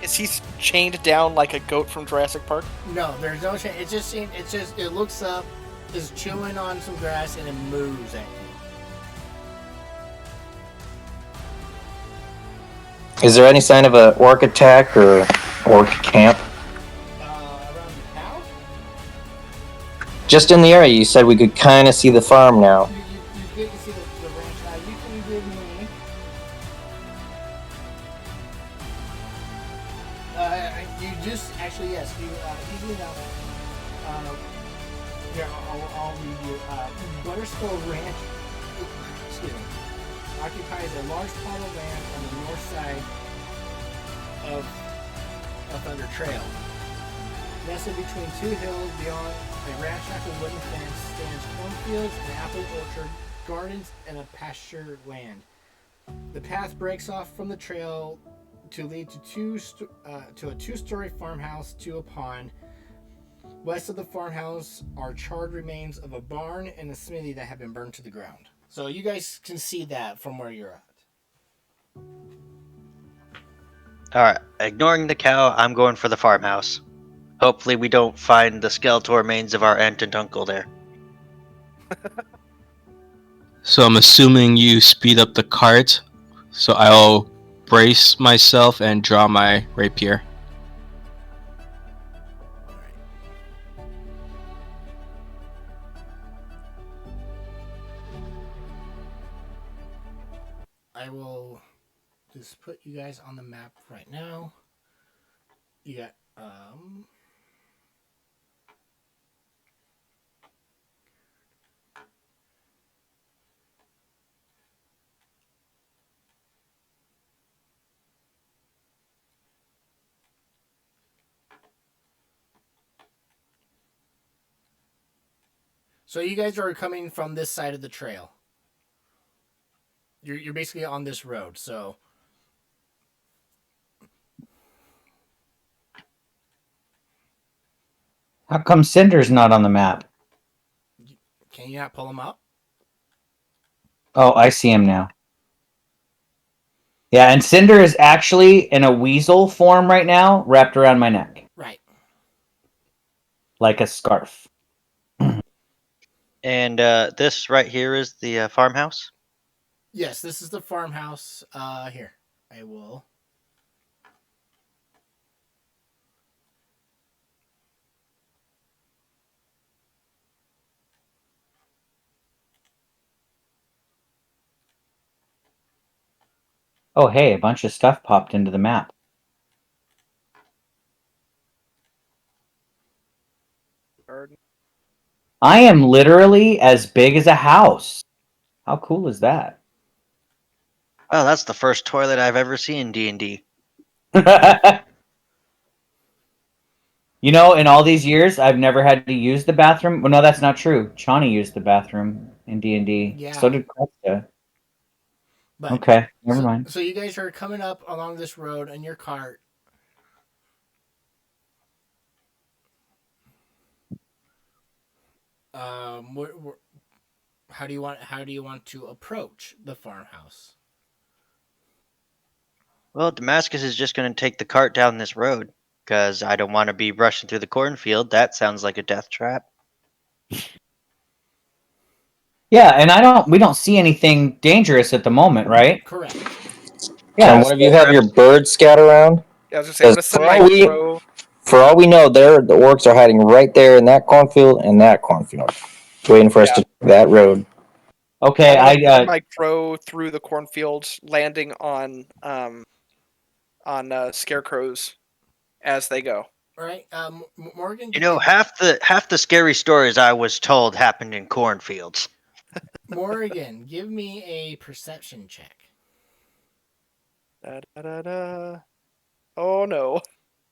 Is he chained down like a goat from Jurassic Park? No, there's no chance. It looks up, is chewing on some grass, and it moves at you. Is there any sign of an orc attack or orc camp? Around the cow? Just in the area, you said we could kind of see the farm now. You get to see the ranch. You can give me. You just actually yes. You easy enough. Here, I'll read you. Butterskull Ranch. Excuse me. Occupies a large plot of land on the north side of Thunder Trail. Nestled between two hills beyond a ramshackle wooden fence stands cornfields, an apple orchard, gardens, and a pasture land. The path breaks off from the trail to lead to a two-story farmhouse to a pond. West of the farmhouse are charred remains of a barn and a smithy that have been burned to the ground. So you guys can see that from where you're at. Alright, ignoring the cow, I'm going for the farmhouse. Hopefully we don't find the skeletal remains of our aunt and uncle there. So I'm assuming you speed up the cart, so I'll brace myself and draw my rapier. I will just put you guys on the map right now. You got so you guys are coming from this side of the trail. You're basically on this road, so How come Cinder's not on the map? can you not pull them up? Oh, I see him now. Yeah, and Cinder is actually in a weasel form right now, wrapped around my neck. Right. Like a scarf. And this right here is the farmhouse? Yes, this is the farmhouse. Here. I will. Oh, hey, a bunch of stuff popped into the map. Garden. I am literally as big as a house. How cool is that? Oh, that's the first toilet I've ever seen in D&D. You know, in all these years, I've never had to use the bathroom. Well, no, that's not true. Chani used the bathroom in D&D. Yeah. So did Krista. But Okay, never mind. So you guys are coming up along this road in your cart. How do you want to approach the farmhouse? Well, Damascus is just going to take the cart down this road because I don't want to be rushing through the cornfield. That sounds like a death trap. Yeah, and we don't see anything dangerous at the moment, right? Correct. Yeah. And one of you have your birds scout around? Yeah, I was gonna say I'm gonna send my crow. For all we know, the orcs are hiding right there in that cornfield and that cornfield, waiting for us Yeah. to take that road. Okay, I'm gonna send I my crow through the cornfield, landing on scarecrows as they go. All right. Morgan. You know, half the scary stories I was told happened in cornfields. Morgan, give me a perception check. Da, da, da, da. Oh no.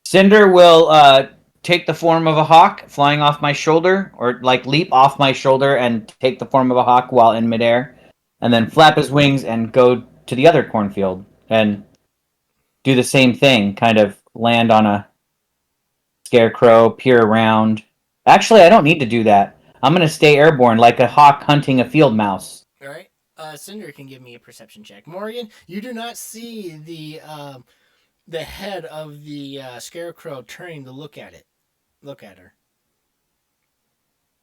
Cinder will take the form of a hawk flying off my shoulder, or like leap off my shoulder and take the form of a hawk while in midair, and then flap his wings and go to the other cornfield and do the same thing. Kind of land on a scarecrow, peer around. Actually, I don't need to do that. I'm gonna stay airborne like a hawk hunting a field mouse. All right. Cinder can give me a perception check. Morgan, you do not see the head of the scarecrow turning to look at it. Look at her.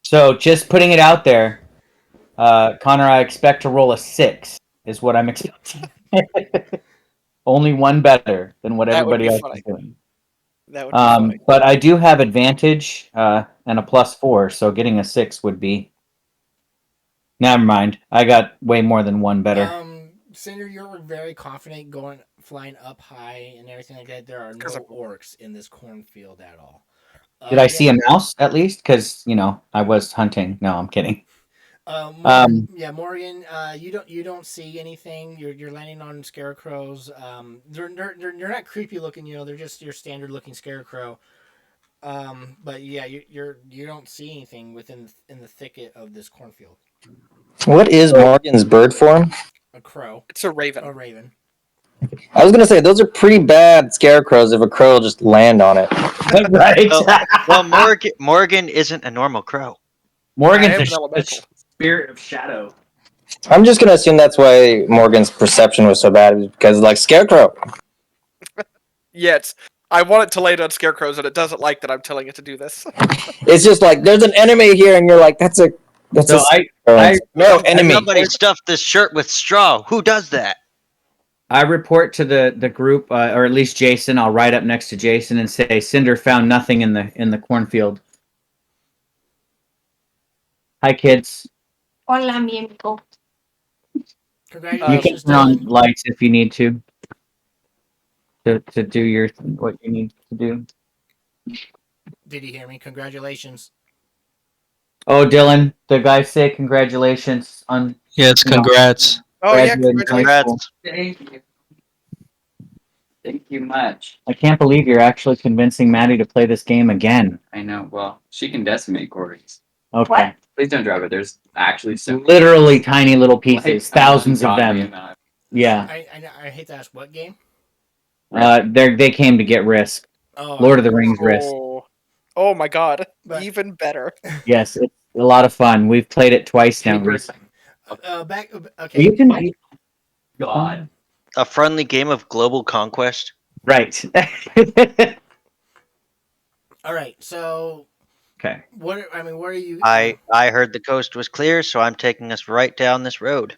So just putting it out there, Connor, I expect to roll a 6, is what I'm expecting. Only one better than what That would everybody be else funny. is doing. That would be funny. But I do have advantage and a +4, so getting a 6 would be. Never mind. I got way more than one better. Cinder, you're very confident flying up high and everything like that. There are no 'Cause of- orcs in this cornfield at all. Did I see a mouse at least? Because I was hunting. No, I'm kidding. Morgan, you don't see anything. You're landing on scarecrows. They're not creepy looking. They're just your standard looking scarecrow. But yeah, you don't see anything in the thicket of this cornfield. What is Morgan's bird form? A crow. It's a raven. A raven. I was gonna say those are pretty bad scarecrows if a crow will just land on it. Right. Well, Morgan isn't a normal crow. I Morgan's am a an elemental. spirit of shadow. I'm just gonna assume that's why Morgan's perception was so bad, because like scarecrow. Yet I want it to land on scarecrows, and it doesn't like that I'm telling it to do this. It's just like there's an enemy here, and you're like, that's So no enemy. Somebody stuffed this shirt with straw. Who does that? I report to the group, or at least Jason. I'll ride up next to Jason and say, "Cinder found nothing in the cornfield." Hi, kids. Hola, mi amigo. You Congratulations, can turn on Dylan. lights if you need to do what you need to do. Did you hear me? Congratulations. Oh, Dylan, the guys say congratulations on Yes, congrats. Oh yeah, graduating high congratulations. school. Congrats. Thank you much. I can't believe you're actually convincing Maddie to play this game again. I know. Well, she can decimate Corey's. Okay. What? Please don't drop it. There's actually so many Literally tiny little pieces, like, thousands of ungodly them. amount. Yeah. I hate to ask what game. They came to get Risk. Oh, Lord of the Rings Risk. Oh my god, But- even better. Yes, it's a lot of fun. We've played it twice now. Interesting. Okay. You can God. A friendly game of global conquest. right. All right. So Okay. what are you? I heard the coast was clear, so I'm taking us right down this road.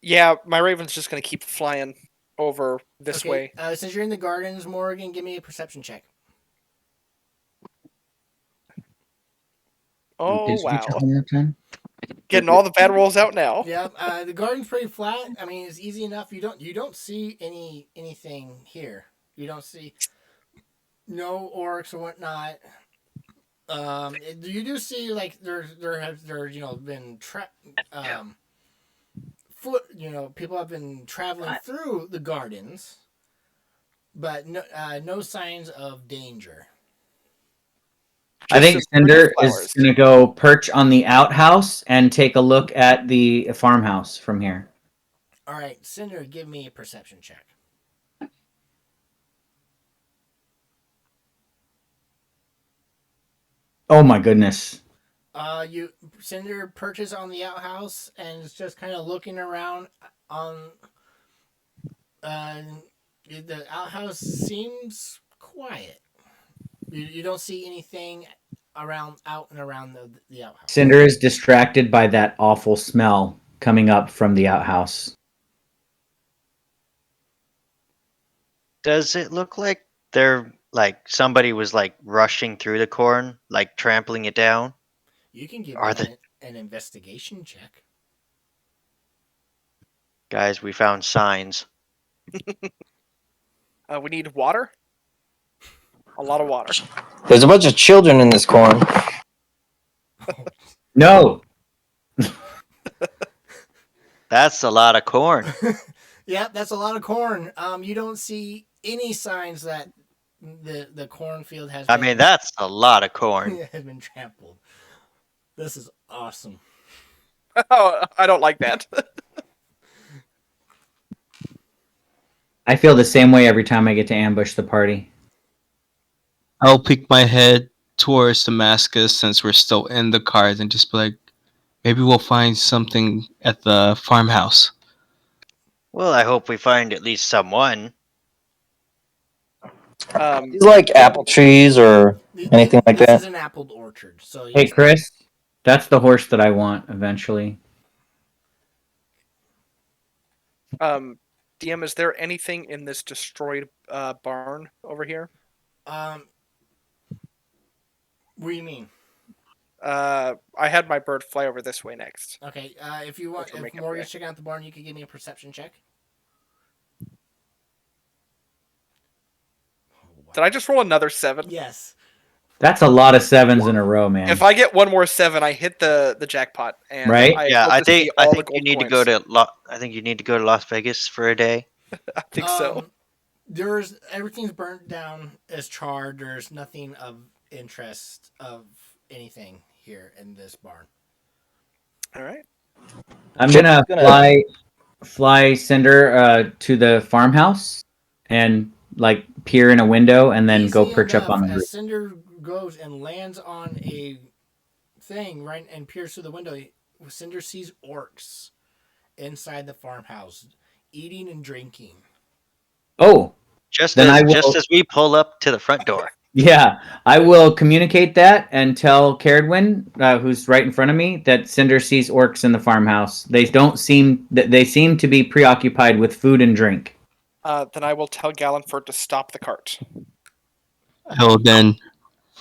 Yeah, my raven's just gonna keep flying over this way. Since you're in the gardens, Morgan, give me a perception check. Oh wow, getting all the bad rolls out now. Yeah. The garden's pretty flat. I mean, it's easy enough. You don't see anything here. You don't see no orcs or whatnot. You do see like there been people have been traveling through the gardens, but no signs of danger. I think Just some Cinder pretty is flowers. going to go perch on the outhouse and take a look at the farmhouse from here. All right, Cinder, give me a perception check. Oh my goodness. You Cinder perches on the outhouse and is just kind of looking around on. Uh, the outhouse seems quiet. You don't see anything out and around the outhouse. Cinder is distracted by that awful smell coming up from the outhouse. Does it look like they're like somebody was like rushing through the corn, like trampling it down? You can give Are me the an investigation check. guys? We found signs. We need water. A lot of water. There's a bunch of children in this corn. No. That's a lot of corn. Yeah, that's a lot of corn. You don't see any signs that the cornfield has. I mean, that's a lot of corn. has been trampled. This is awesome. Oh, I don't like that. I feel the same way every time I get to ambush the party. I'll peek my head towards Damascus since we're still in the cars and just be like, maybe we'll find something at the farmhouse. Well, I hope we find at least someone. These like apple trees or anything like This that. is an apple orchard, so Hey, Chris, that's the horse that I want eventually. DM, is there anything in this destroyed barn over here? What do you mean? I had my bird fly over this way next. Okay, if you want, Which will if make it Morgan's okay. checking out the barn, you can give me a perception check. Did I just roll another 7? Yes. That's a lot of 7s in a row, man. If I get one more 7, I hit the jackpot. And Right? Yeah, hope I to see think all the you gold need to coins. go to I think you need to go to Las Vegas for a day. I think so. There's everything's burnt down as charred. There's nothing of interest of anything here in this barn. All right. I'm Chip's gonna gonna- fly Cinder to the farmhouse and like peer in a window and then go Easy perch up enough, on the as roof. Cinder goes and lands on a thing right and peers through the window. Cinder sees orcs inside the farmhouse, eating and drinking. Oh, Just Then I will- just as we pull up to the front door. yeah. I will communicate that and tell Caradwin, who's right in front of me, that Cinder sees orcs in the farmhouse. They seem to be preoccupied with food and drink. Then I will tell Gallenford to stop the cart. I will then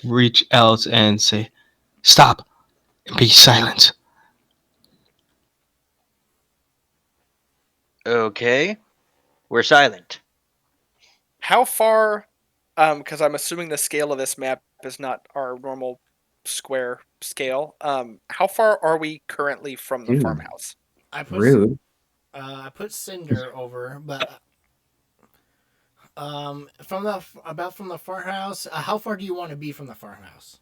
reach out and say, stop and be silent. Okay, we're silent. How far? Because I'm assuming the scale of this map is not our normal square scale. How far are we currently from the Dude. farmhouse? I put Rude. I put Cinder over, but from the farmhouse. How far do you want to be from the farmhouse?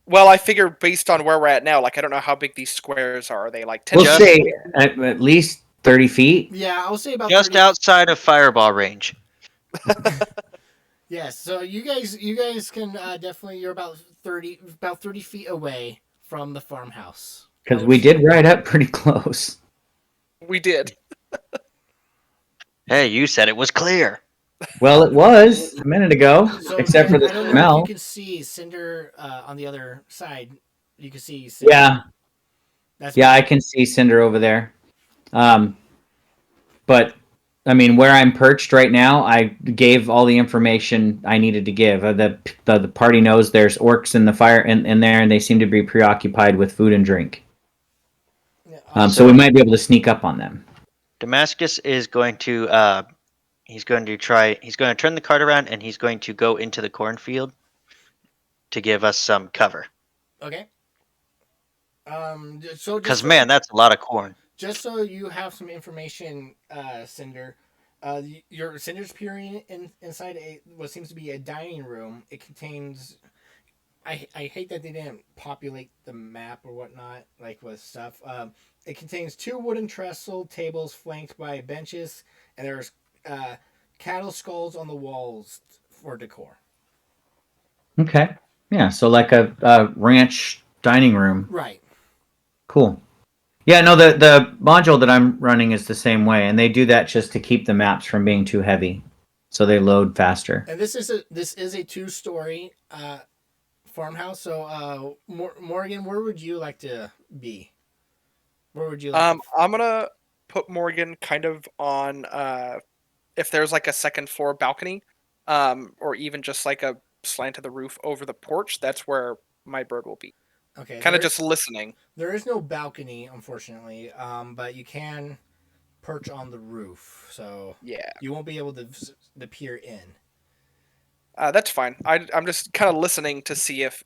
Well, I figure based on where we're at now, like I don't know how big these squares are. Are they like 10? We'll Just- say at least 30 feet. Yeah, I'll say about Just 30. outside of fireball range. Yes, so you guys can definitely. You're about 30 feet away from the farmhouse. Because we did ride up pretty close. We did. Hey, you said it was clear. Well, it was a minute ago, So except for the I don't know if smell. you can see Cinder on the other side. You can see Cinder. Yeah, That's yeah, I can see Cinder over there. But I mean, where I'm perched right now, I gave all the information I needed to give. The party knows there's orcs in the fire in there, and they seem to be preoccupied with food and drink. Yeah, So we might be able to sneak up on them. Damascus is going to he's going to turn the cart around and he's going to go into the cornfield to give us some cover. okay. So Because man, that's a lot of corn. just so you have some information, Cinder, Cinder's peering inside what seems to be a dining room. It contains. I hate that they didn't populate the map or whatnot, like with stuff. It contains 2 wooden trestle tables flanked by benches, and there's cattle skulls on the walls for decor. Okay. Yeah. So like a ranch dining room. Right. Cool. Yeah, no, the module that I'm running is the same way, and they do that just to keep the maps from being too heavy, so they load faster. And this is a 2-story farmhouse. So, Morgan, where would you like to be? Where would you like? I'm gonna put Morgan kind of on if there's like a second floor balcony, or even just like a slant of the roof over the porch. That's where my bird will be. Okay. Kind of just listening. There is no balcony, unfortunately. But you can perch on the roof, so Yeah, you won't be able to peer in. that's fine. I'm just kind of listening to see if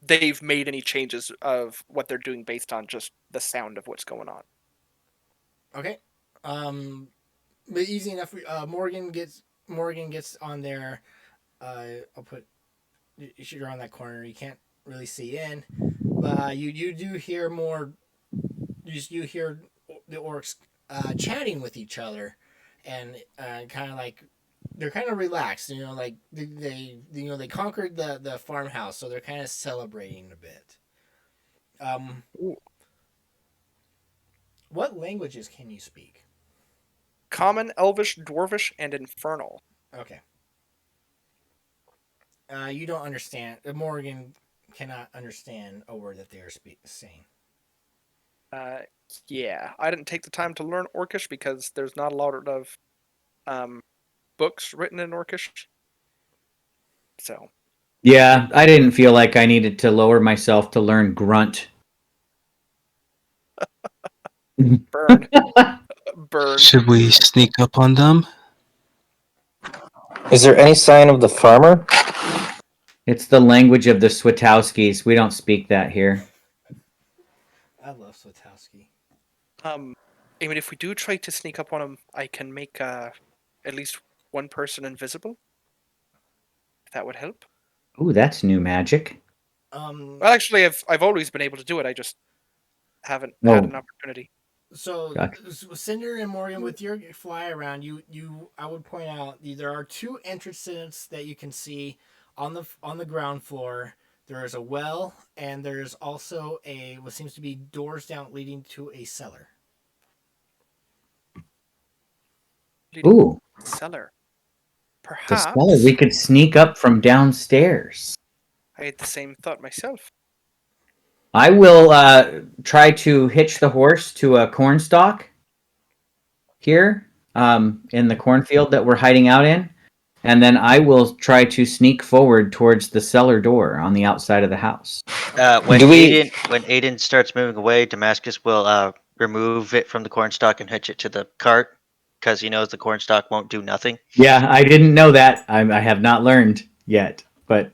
they've made any changes of what they're doing based on just the sound of what's going on. Okay. But easy enough. Morgan gets on there. I'll put you're on that corner. You can't really see in, but you do hear more. You hear the orcs chatting with each other, and kind of like they're kind of relaxed. Like they conquered the farmhouse, so they're kind of celebrating a bit. Ooh. What languages can you speak? Common, Elvish, Dwarvish, and Infernal. Okay. You don't understand. Morgan cannot understand a word that they are saying. Yeah, I didn't take the time to learn Orcish because there's not a lot of books written in Orcish. So Yeah, I didn't feel like I needed to lower myself to learn Grunt. burn, burn. Should we sneak up on them? Is there any sign of the farmer? It's the language of the Switowskis. We don't speak that here. I love Swatowski. I mean, if we do try to sneak up on them, I can make at least one person invisible. If that would help. Ooh, that's new magic. Well, actually, I've always been able to do it. I just haven't had an opportunity. So, Gotcha. Cinder and Morgan, with your fly around, I would point out there are 2 entrances that you can see on the ground floor. There is a well, and there's also what seems to be doors down leading to a cellar. Ooh, Cellar. the Perhaps. cellar. We could sneak up from downstairs. I had the same thought myself. I will try to hitch the horse to a cornstalk here in the cornfield that we're hiding out in. And then I will try to sneak forward towards the cellar door on the outside of the house. When Do we- Aiden starts moving away, Damascus will remove it from the cornstalk and hitch it to the cart because he knows the cornstalk won't do nothing. Yeah, I didn't know that. I have not learned yet, but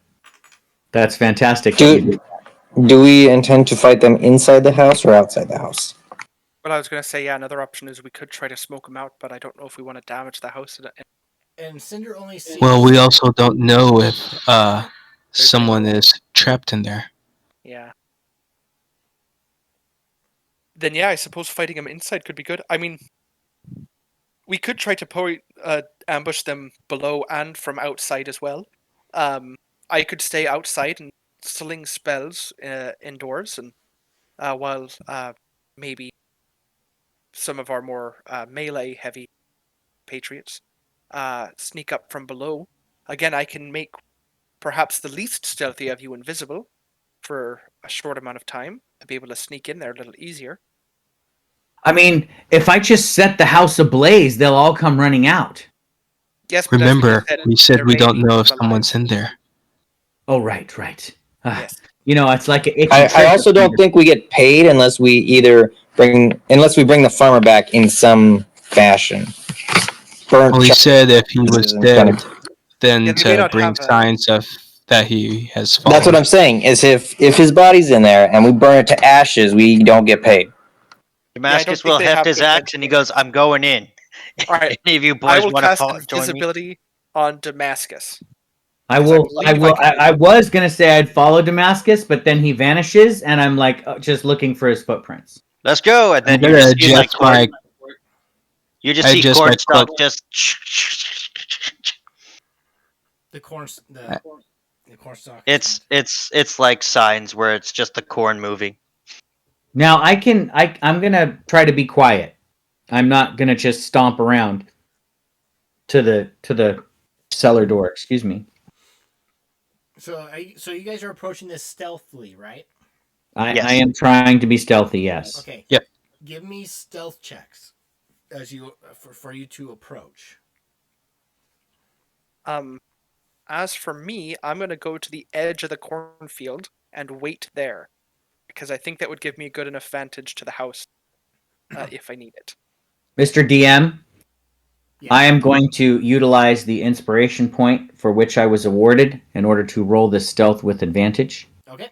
that's fantastic. Do we intend to fight them inside the house or outside the house? Well, I was going to say, yeah, another option is we could try to smoke them out, but I don't know if we want to damage the house. And Cinder only sees. Well, we also don't know if someone is trapped in there. Yeah. Then yeah, I suppose fighting them inside could be good. I mean, we could try to ambush them below and from outside as well. I could stay outside and sling spells indoors, and while maybe some of our more melee heavy patriots sneak up from below. Again, I can make perhaps the least stealthy of you invisible for a short amount of time to be able to sneak in there a little easier. I mean, if I just set the house ablaze, they'll all come running out. Yes, but Remember, we said there we may don't be know if alive. someone's in there. Oh, right. Yes. You know, it's like an itchy I trigger also don't finger. think we get paid unless we bring the farmer back in some fashion. Burnt Well, he said if he was isn't dead, gonna- then Yeah, they may to not bring have a- signs of that he has fallen. That's what I'm saying. Is if his body's in there and we burn it to ashes, we don't get paid. Damascus think will they heft have his good axe and he goes, "I'm going in." All right, Any of you I boys will want cast to join me? invisibility on Damascus. I Because will. believe I will. can do I was gonna say I'd follow Damascus, but then he vanishes, and I'm like just looking for his footprints. Let's go, and then I'm you gonna just see like adjust my. you just I see adjust my cornstalk cloak. just. The corn. The corn stalk. It's like signs where it's just the corn moving. Now I'm gonna try to be quiet. I'm not gonna just stomp around to the cellar door. Excuse me. So you guys are approaching this stealthily, right? I Yes. am trying to be stealthy. Yes. Okay. Yep. Give me stealth checks as you for you to approach. As for me, I'm gonna go to the edge of the cornfield and wait there, because I think that would give me a good enough vantage to the house if I need it. Mr. DM, Yes. I am going to utilize the inspiration point for which I was awarded in order to roll this stealth with advantage Okay.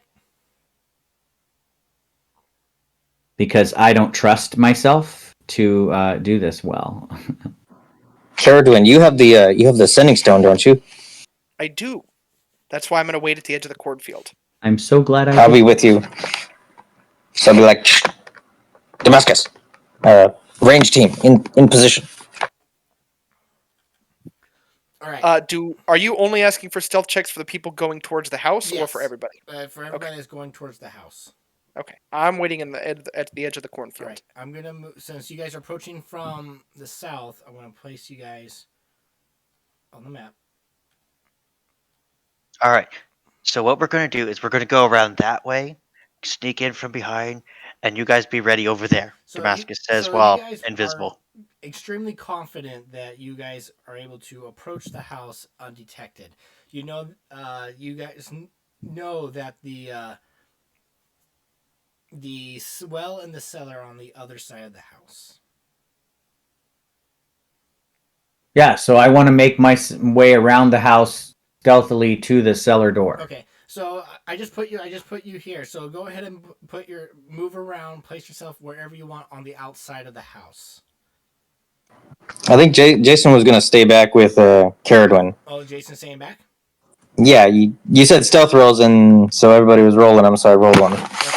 because I don't trust myself to do this well. Caradwin, you have the sending stone, don't you? I do. That's why I'm gonna wait at the edge of the cornfield. I'm so glad I. I'll be with you. So I'll be like, Damascus, range team in position. All right. Are you only asking for stealth checks for the people going towards the house, or Yes. for everybody? For everybody that's going towards the house. Okay, I'm waiting at the edge of the All cornfield. right. I'm gonna move since you guys are approaching from the south. I'm gonna place you guys on the map. All right. So what we're gonna do is we're gonna go around that way, sneak in from behind, and you guys be ready over there. So Damascus says you while guys invisible. are extremely confident that you guys are able to approach the house undetected. You know, you guys know that the well and the cellar are on the other side of the house. Yeah, so I want to make my way around the house stealthily to the cellar door. Okay, so I just put you here. So go ahead and move around, place yourself wherever you want on the outside of the house. I think Jason was gonna stay back with Caradwin. Oh, Jason's staying back. Yeah, you said stealth rolls, and so everybody was rolling them, so I rolled one. Okay.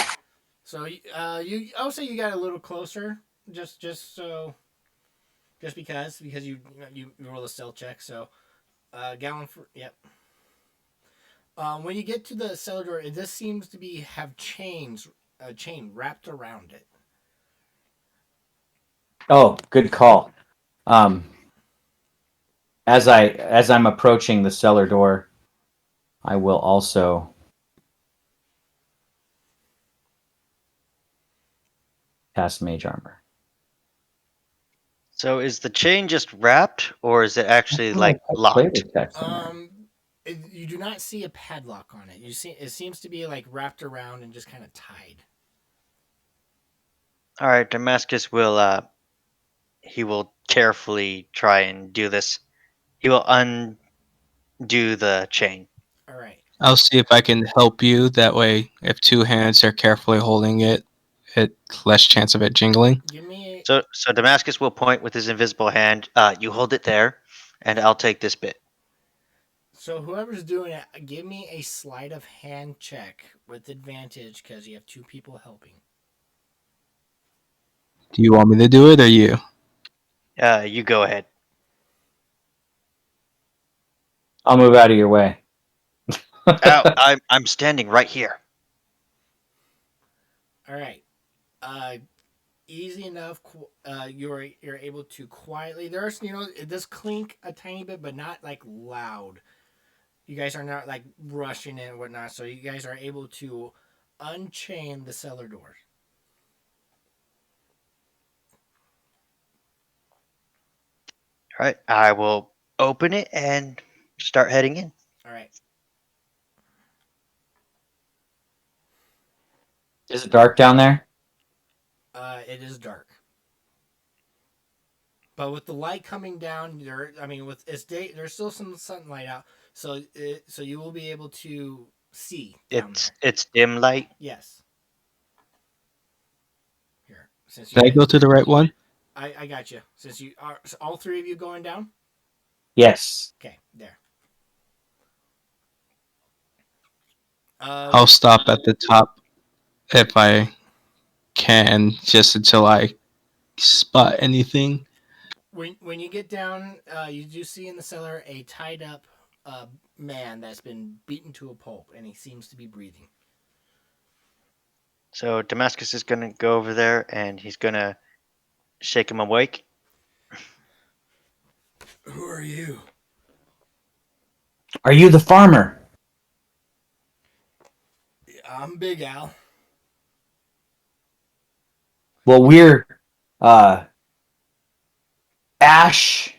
So I would say you got a little closer, just because you roll a stealth check. So gallon for yep. When you get to the cellar door, it just seems to have a chain wrapped around it. Oh, good call. As I'm approaching the cellar door, I will also cast Mage Armor. So is the chain just wrapped, or is it actually like locked? You do not see a padlock on it. It seems to be like wrapped around and just kind of tied. All right, Damascus will he will carefully try and do this. He will undo the chain. All right. I'll see if I can help you. That way, if two hands are carefully holding it, it's less chance of it jingling. Give me So Damascus will point with his invisible hand. You hold it there, and I'll take this bit. So whoever's doing it, give me a sleight of hand check with advantage because you have two people helping. Do you want me to do it or you? You go ahead. I'll move out of your way. I'm standing right here. All right. Easy enough. You're able to quietly. There's it does clink a tiny bit, but not like loud. You guys are not like rushing it and whatnot, so you guys are able to unchain the cellar door. All right, I will open it and start heading in. All right. Is it dark down there? It is dark. But with the light coming down, with it's day, there's still some sunlight out, so you will be able to see. It's dim light. Yes. Here, Did I go to the right one? I got you. Since you are all three of you going down. Yes. Okay, there. I'll stop at the top if I can, just until I spot anything. When you get down, you do see in the cellar a tied up man that's been beaten to a pulp, and he seems to be breathing. So Damascus is gonna go over there and he's gonna shake him awake. Who are you? Are you the farmer? I'm Big Al. Well, we're uh Ash.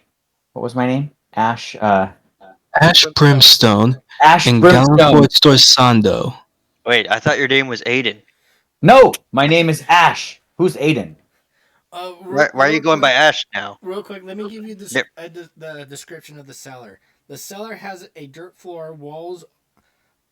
What was my name? Ash. Ash Brimstone Ash and Brimstone. Galanfoy Storsando. Wait, I thought your name was Aiden. No, my name is Ash. Who's Aiden? Why are you going by Ash now? Real quick, let me give you Yep. the description of the cellar. The cellar has a dirt floor, walls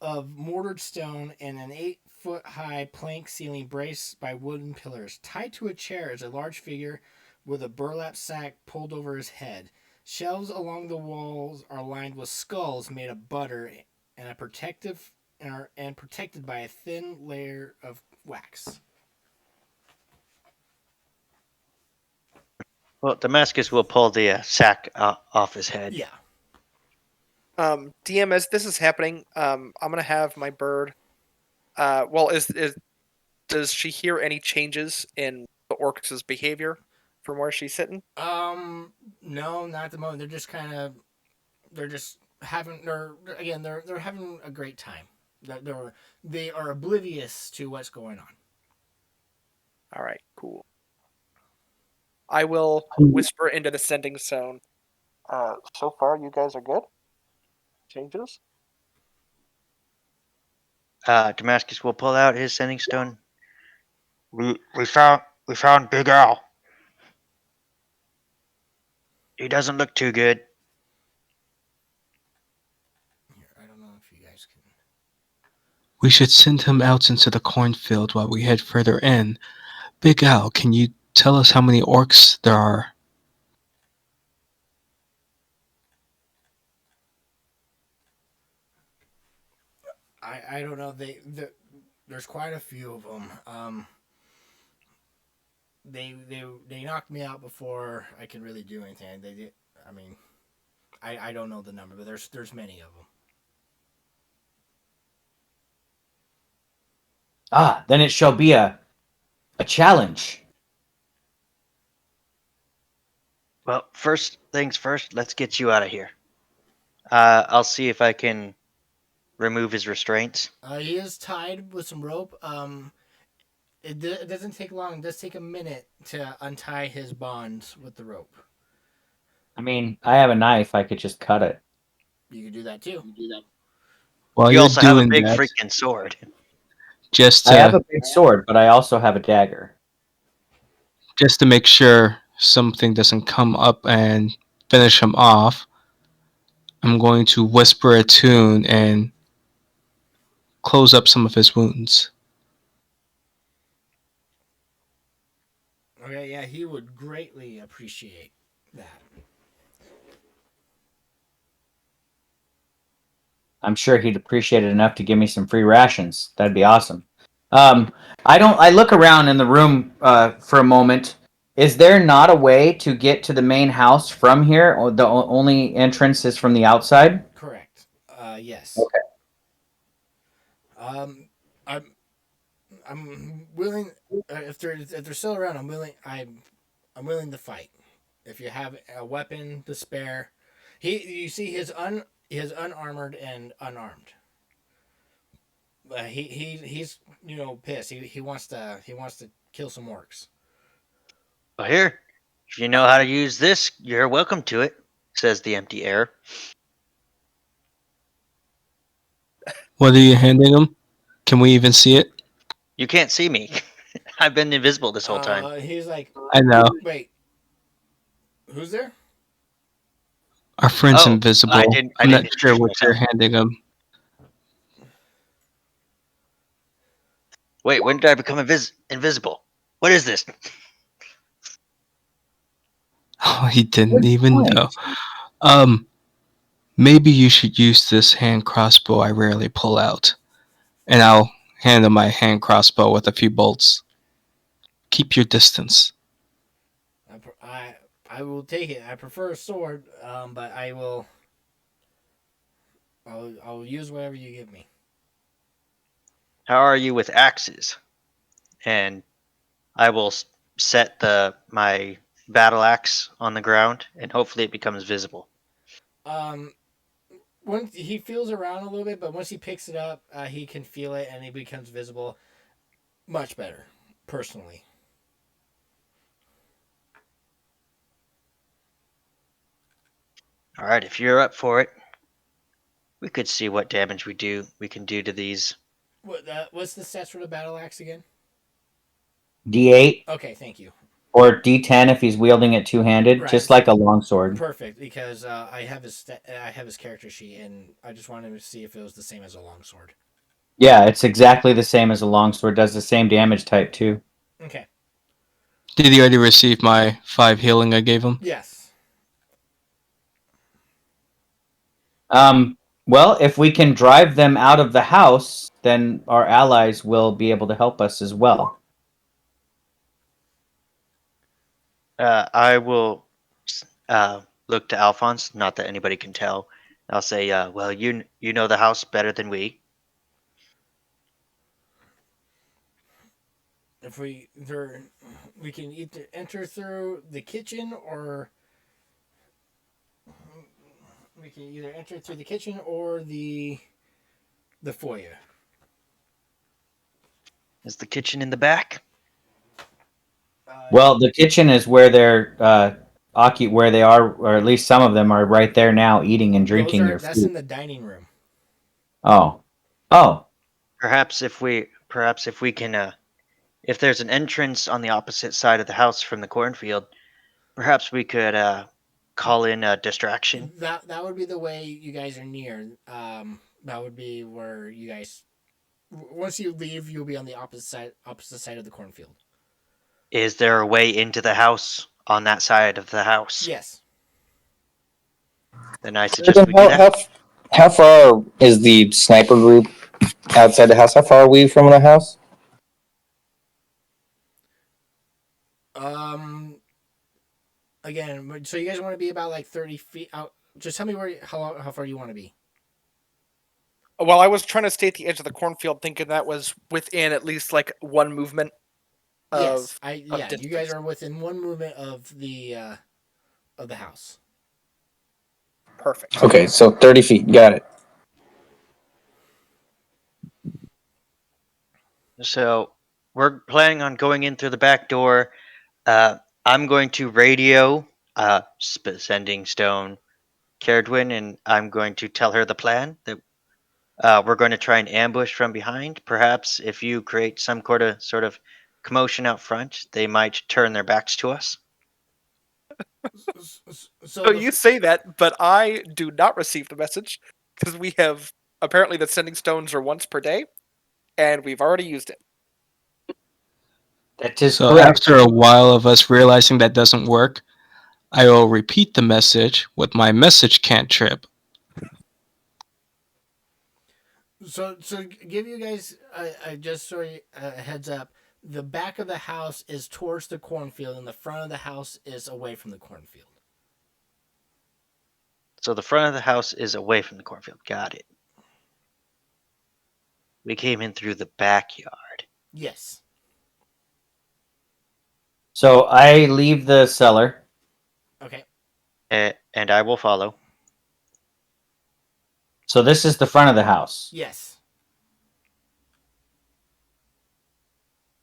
of mortared stone, and an 8-foot high plank ceiling braced by wooden pillars. Tied to a chair is a large figure with a burlap sack pulled over his head. Shelves along the walls are lined with skulls made of butter and protected by a thin layer of wax. Well, Damascus will pull the sack off his head. Yeah. DM, as this is happening, I'm gonna have my bird. Well, is does she hear any changes in the orcs' behavior from where she's sitting? No, not at the moment. They're just having they're having a great time. They are oblivious to what's going on. All right, cool. I will whisper into the sending zone. So far, you guys are good. Changes? Damascus will pull out his sending stone. We found Big Al. He doesn't look too good. Here, I don't know if you guys can. We should send him out into the cornfield while we head further in. Big Al, can you tell us how many orcs there are? I don't know. There's quite a few of them. They knocked me out before I could really do anything. They did. I mean, I don't know the number, but there's many of them. Ah, then it shall be a challenge. Well, first things first, let's get you out of here. I'll see if I can remove his restraints. He is tied with some rope. It doesn't take long. It does take a minute to untie his bonds with the rope. I mean, I have a knife. I could just cut it. You can do that too. While You you're also have a doing big that, freaking sword. just I have to a big sword, but I also have a dagger. just to make sure something doesn't come up and finish him off, I'm going to whisper a tune and close up some of his wounds. Okay, yeah, he would greatly appreciate that. I'm sure he'd appreciate it enough to give me some free rations. That'd be awesome. I look around in the room for a moment. Is there not a way to get to the main house from here? Or the only entrance is from the outside? Correct. Yes. Okay. Um, I'm willing. If they're still around, I'm willing to fight. If you have a weapon to spare, you see he is unarmored and unarmed. He's pissed. He wants to kill some orcs. Well, here, if you know how to use this, you're welcome to it, says the empty air. What are you handing him? Can we even see it? You can't see me. I've been invisible this whole time. He's like, I know. wait, who's there? Our friend's Oh, invisible. I didn't I'm not sure introduce what you're myself. handing him. Wait, when did I become invisible? What is this? Oh, he didn't Good even point. know. Maybe you should use this hand crossbow I rarely pull out. And I'll hand him my hand crossbow with a few bolts. Keep your distance. I will take it. I prefer a sword, but I will. I'll use whatever you give me. How are you with axes? And I will set my battle axe on the ground, and hopefully it becomes visible. Once he feels around a little bit, but once he picks it up, he can feel it and it becomes visible. Much better, personally. All right, if you're up for it, we could see what damage we can do to these. What's the stats for the battle axe again? D8 Okay, thank you. or D10 if he's wielding it two-handed, Right. just like a longsword. Perfect, because I have his character sheet, and I just wanted to see if it was the same as a longsword. Yeah, it's exactly the same as a longsword. Does the same damage type too. Okay. Did he already receive my 5 healing I gave him? Yes. Well, if we can drive them out of the house, then our allies will be able to help us as well. I will look to Alphonse. Not that anybody can tell. I'll say, well, you know the house better than we. If we can either enter through the kitchen or the foyer. Is the kitchen in the back? Well, the kitchen is where they're where they are, or at least some of them are right there now, eating and drinking their That's in food. the dining room. Oh. Perhaps if we can, if there's an entrance on the opposite side of the house from the cornfield, perhaps we could call in a distraction. That would be the way you guys are near. That would be where you guys. Once you leave, you'll be on the opposite side of the cornfield. Is there a way into the house on that side of the house? Yes. Then I suggest we do that. How far is the sniper group outside the house? How far are we from the house? Again, so you guys want to be about like 30 feet out. Just tell me how far you want to be. Well, I was trying to stay at the edge of the cornfield, thinking that was within at least like one movement. Yes, you distance. guys are within one movement of the house. Perfect. Okay, so 30 feet. Got it. So we're planning on going in through the back door. I'm going to radio Sending Stone Caradwin, and I'm going to tell her the plan that we're going to try and ambush from behind. Perhaps if you create some sort of commotion out front, they might turn their backs to us. So you say that, but I do not receive the message because we have apparently the sending stones are once per day, and we've already used it. That is So correct. after a while of us realizing that doesn't work, I will repeat the message with my message cantrip. So give you guys a heads up. The back of the house is towards the cornfield, and the front of the house is away from the cornfield. So the front of the house is away from the cornfield. Got it. We came in through the backyard. Yes. So I leave the cellar. Okay. And I will follow. So this is the front of the house. Yes.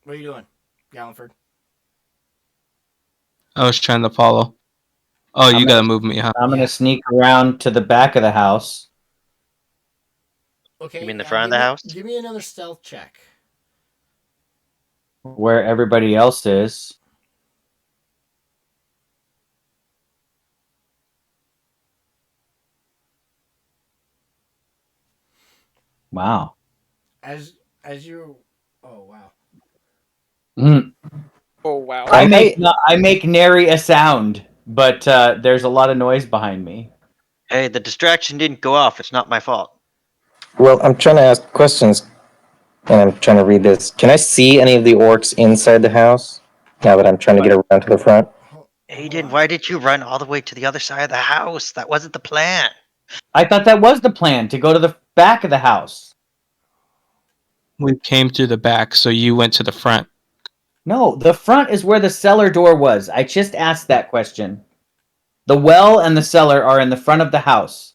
What are you doing, Galliford? I was trying to follow. Oh, you gotta move me, huh? I'm going to sneak around to the back of the house. Okay. You mean the front of the house? Give me another stealth check. Where everybody else is. Wow. As you. Oh wow. Mm. Oh wow. I make nary a sound, but there's a lot of noise behind me. Hey, the distraction didn't go off. It's not my fault. Well, I'm trying to ask questions, and I'm trying to read this. Can I see any of the orcs inside the house? Now that I'm trying to get around to the front. Aiden, why did you run all the way to the other side of the house? That wasn't the plan. I thought that was the plan, to go to the back of the house. We came through the back, so you went to the front. No, the front is where the cellar door was. I just asked that question. The well and the cellar are in the front of the house.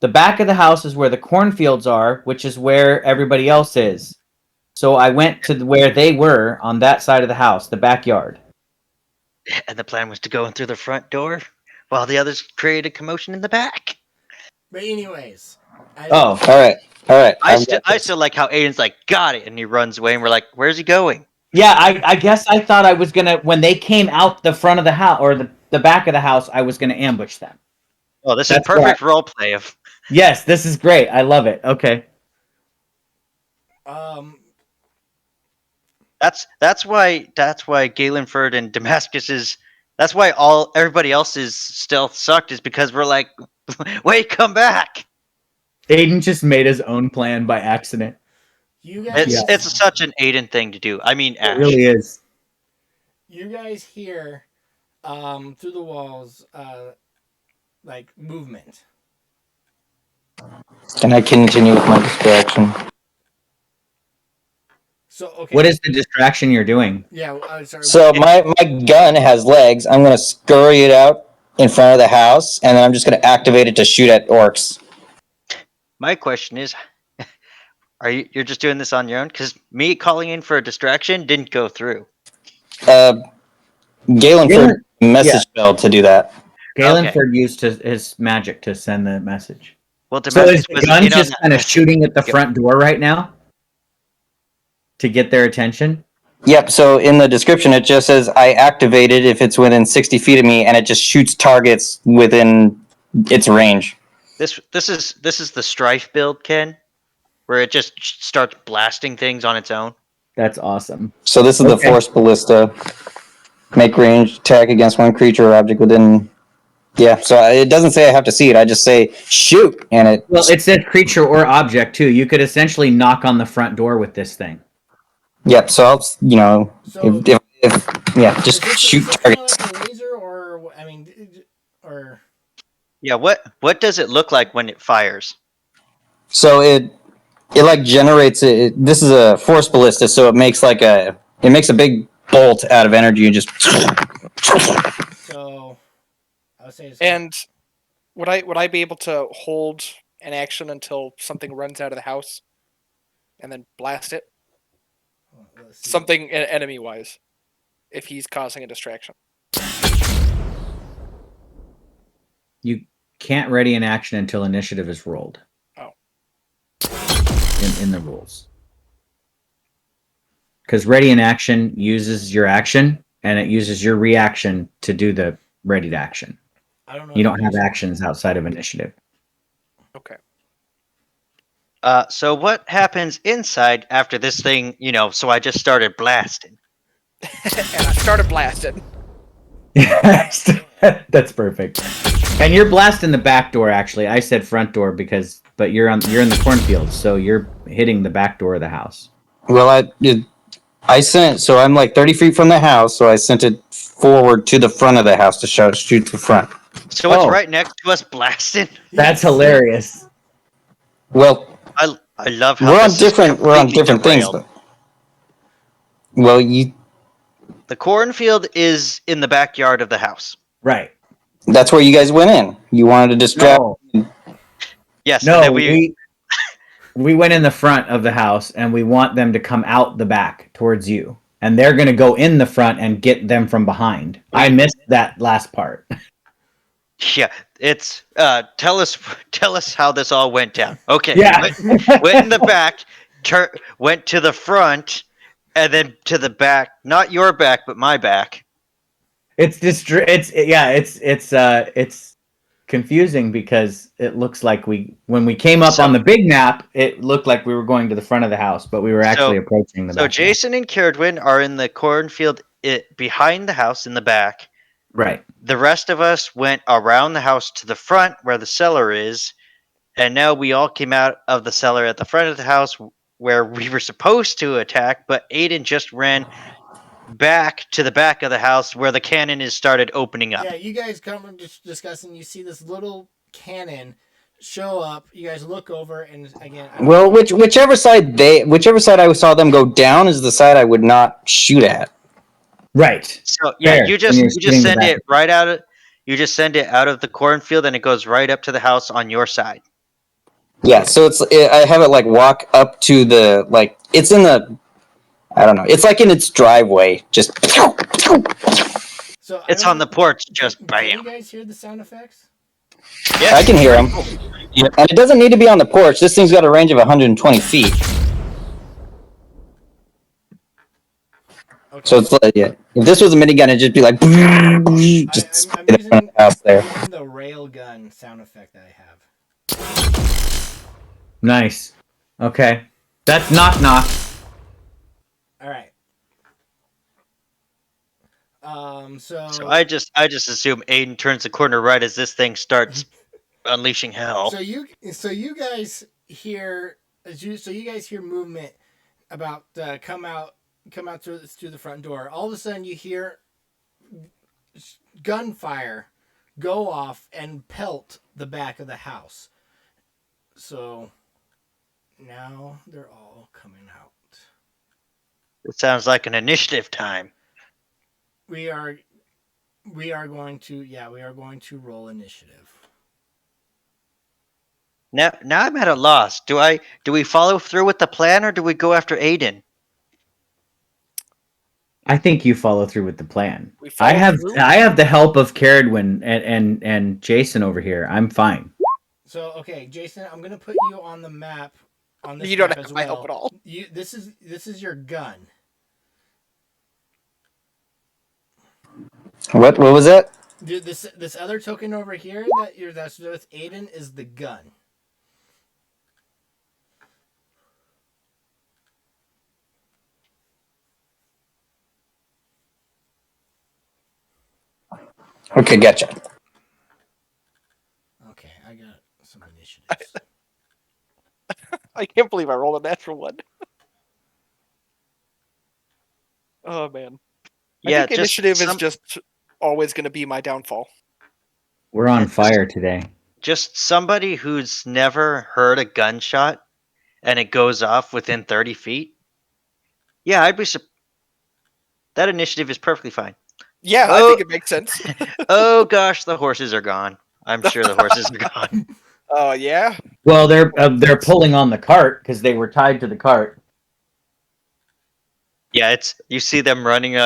The back of the house is where the cornfields are, which is where everybody else is. So I went to where they were on that side of the house, the backyard. And the plan was to go in through the front door while the others created commotion in the back. But anyways, Oh, All right. I still like how Aiden's like, got it, and he runs away, and we're like, where's he going? yeah, I guess I thought I was gonna, when they came out the front of the house, or the back of the house, I was gonna ambush them. Oh, this is That's perfect role play of. Yes, this is great. I love it. Okay. That's why Galenford and Damascus is. That's why everybody else's stealth sucked, is because we're like, wait, come back. Aiden just made his own plan by accident. you guys, It's such an Aiden thing to do. I mean, Ash. It really is. you guys hear through the walls like movement. Can I continue with my distraction? So okay. What is the distraction you're doing? Yeah, sorry. So my gun has legs. I'm gonna scurry it out in front of the house, and then I'm just gonna activate it to shoot at orcs. My question is, you're just doing this on your own? Because me calling in for a distraction didn't go through. Galenford message Bell to do that. Galenford used his magic to send the message. Well, So is Damascus the was gun in on just that kind of message. shooting at the front door right now to get their attention? Yep. So in the description, it just says I activated if it's within 60 feet of me, and it just shoots targets within its range. This is the strife build, Ken, where it just starts blasting things on its own. That's awesome. So this is the force ballista. Make range attack against one creature or object within. Yeah. So it doesn't say I have to see it. I just say shoot, and it. Well, it said creature or object too. You could essentially knock on the front door with this thing. Yep. So I'll So- if yeah, just shoot is this targets. like a laser, or I mean, or Yeah. What does it look like when it fires? So it like generates it. This is a force ballista, so it makes a big bolt out of energy and just. so I would say. And would I be able to hold an action until something runs out of the house, and then blast it? let's see. Something enemy wise, if he's causing a distraction. You can't ready an action until initiative is rolled. Oh. In the rules. Because ready in action uses your action, and it uses your reaction to do the readied action. I don't know. You if don't have guys- actions outside of initiative. Okay. So what happens inside after this thing? So I just started blasting. And I started blasting. That's perfect. And you're blasting the back door. Actually, I said front door but you're in the cornfield, so you're hitting the back door of the house. Well, I sent. So I'm like 30 feet from the house, so I sent it forward to the front of the house to shoot the front. So it's Oh. right next to us blasting. That's hilarious. Well, I love how we're on this is different completely things. derailed. Well, The cornfield is in the backyard of the house. Right. that's where you guys went in. You wanted to distract. No, Yes. no, and then we went in the front of the house, and we want them to come out the back towards you, and they're going to go in the front and get them from behind. I missed that last part. Yeah. It's tell us how this all went down. Okay. Yeah. Went in the back, went to the front, and then to the back. Not your back, but my back. It's confusing because it looks like when we came up on the big map, it looked like we were going to the front of the house, but we were actually approaching the back. So Jason and Kieradwin are in the cornfield behind the house in the back. Right. The rest of us went around the house to the front where the cellar is, and now we all came out of the cellar at the front of the house where we were supposed to attack, but Aiden just ran back to the back of the house where the cannon is started opening up. Yeah, you guys come and just discussing. You see this little cannon show up. You guys look over, and again, Well, whichever side I saw them go down is the side I would not shoot at. Right. So yeah, Fair. you When just you're you just shooting the send back. it right out of you just send it out of the cornfield, and it goes right up to the house on your side. Yeah, so I have it like walk up to the it's in the I don't know. It's like in its driveway. Just so It's on the porch, just Can bam. you guys hear the sound effects? I can hear them. Yep. And it doesn't need to be on the porch. This thing's got a range of 120 feet. Okay. So it's yeah. If this was a minigun, it'd just be like just I'm using, out there. I'm using the rail gun sound effect that I have. Nice. Okay. That's knock knock. All right. So I just assume Aiden turns the corner right as this thing starts unleashing hell. So you guys hear movement about come out through the front door. All of a sudden you hear gunfire go off and pelt the back of the house. So now they're all coming out. It sounds like an initiative time. We are going to roll initiative. Now I'm at a loss. Do we follow through with the plan, or do we go after Aiden? I think you follow through with the plan. We follow through? I have the help of Caradwin and Jason over here. I'm fine. So okay, Jason, I'm gonna put you on the map on this You don't map have as my well. help at all. This is your gun. What was that? Dude, this other token over here that's with Aiden is the gun. Okay, gotcha. Okay, I got some initiatives. I can't believe I rolled a natural one. Oh man. Yeah, I think initiative is just always going to be my downfall. We're on fire today. just somebody who's never heard a gunshot and it goes off within 30 feet. Yeah, I'd be. That initiative is perfectly fine. Yeah, I think it makes sense. Oh gosh, the horses are gone. I'm sure the horses are gone. Oh yeah. Well, they're pulling on the cart because they were tied to the cart. Yeah, you see them running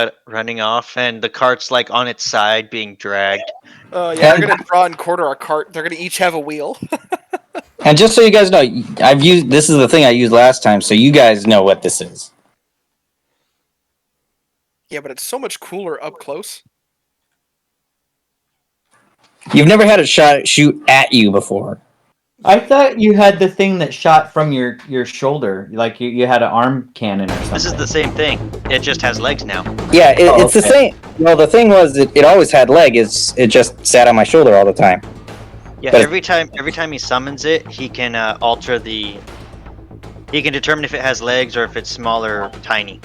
off, and the cart's like on its side being dragged. Yeah, they're gonna draw and quarter our cart. They're gonna each have a wheel. And just so you guys know, this is the thing I used last time, so you guys know what this is. Yeah, but it's so much cooler up close. You've never had a shot shoot at you before. I thought you had the thing that shot from your shoulder, like you had an arm cannon or something. This is the same thing. It just has legs now. Yeah, it's the same. Well, the thing was, it always had leg. It just sat on my shoulder all the time. Yeah, But- every time he summons it, he can alter the. He can determine if it has legs or if it's small or tiny.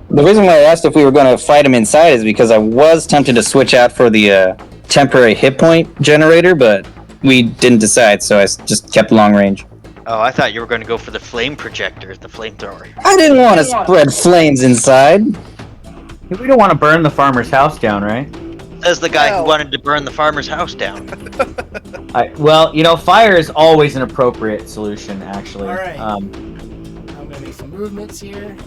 The reason why I asked if we were going to fight him inside is because I was tempted to switch out for the temporary hit point generator, but we didn't decide, so I just kept long range. Oh, I thought you were going to go for the flame projector, the flamethrower. I didn't want to spread flames inside. We don't want to burn the farmer's house down, right? Says the guy Well- who wanted to burn the farmer's house down. Well, fire is always an appropriate solution, actually. All right. I'm gonna make some movements here.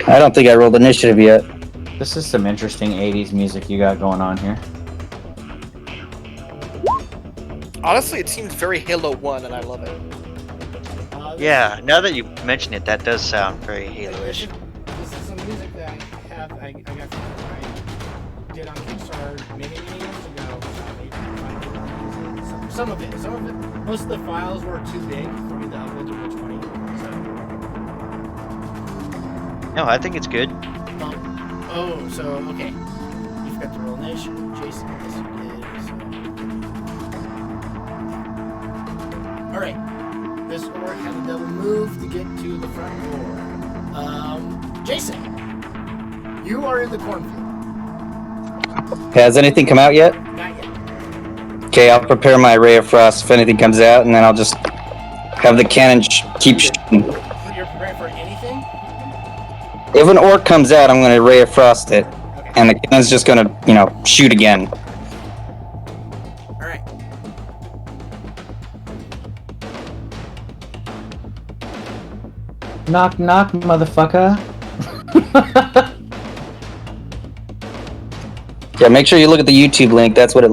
I don't think I rolled initiative yet. This is some interesting 80s music you got going on here. Honestly, it seems very Halo 1, and I love it. Yeah, now that you mention it, that does sound very Halo-ish. This is some music that I got from I did on Kickstarter many years ago. Some of it. Most of the files were too big for me to upload to Roll20. No, I think it's good. Okay. You forgot to roll nation, Jason. Yes, you did. All right. This orc had a double move to get to the front door. Jason, you are in the cornfield. Has anything come out yet? Not yet. Okay, I'll prepare my ray of frost if anything comes out, and then I'll just have the cannon keep shooting. You're preparing for anything? If an orc comes out, I'm gonna ray of frost it, Okay. and the cannon's just gonna, shoot again. All right. Knock, knock, motherfucker. Yeah, make sure you look at the YouTube link. That's what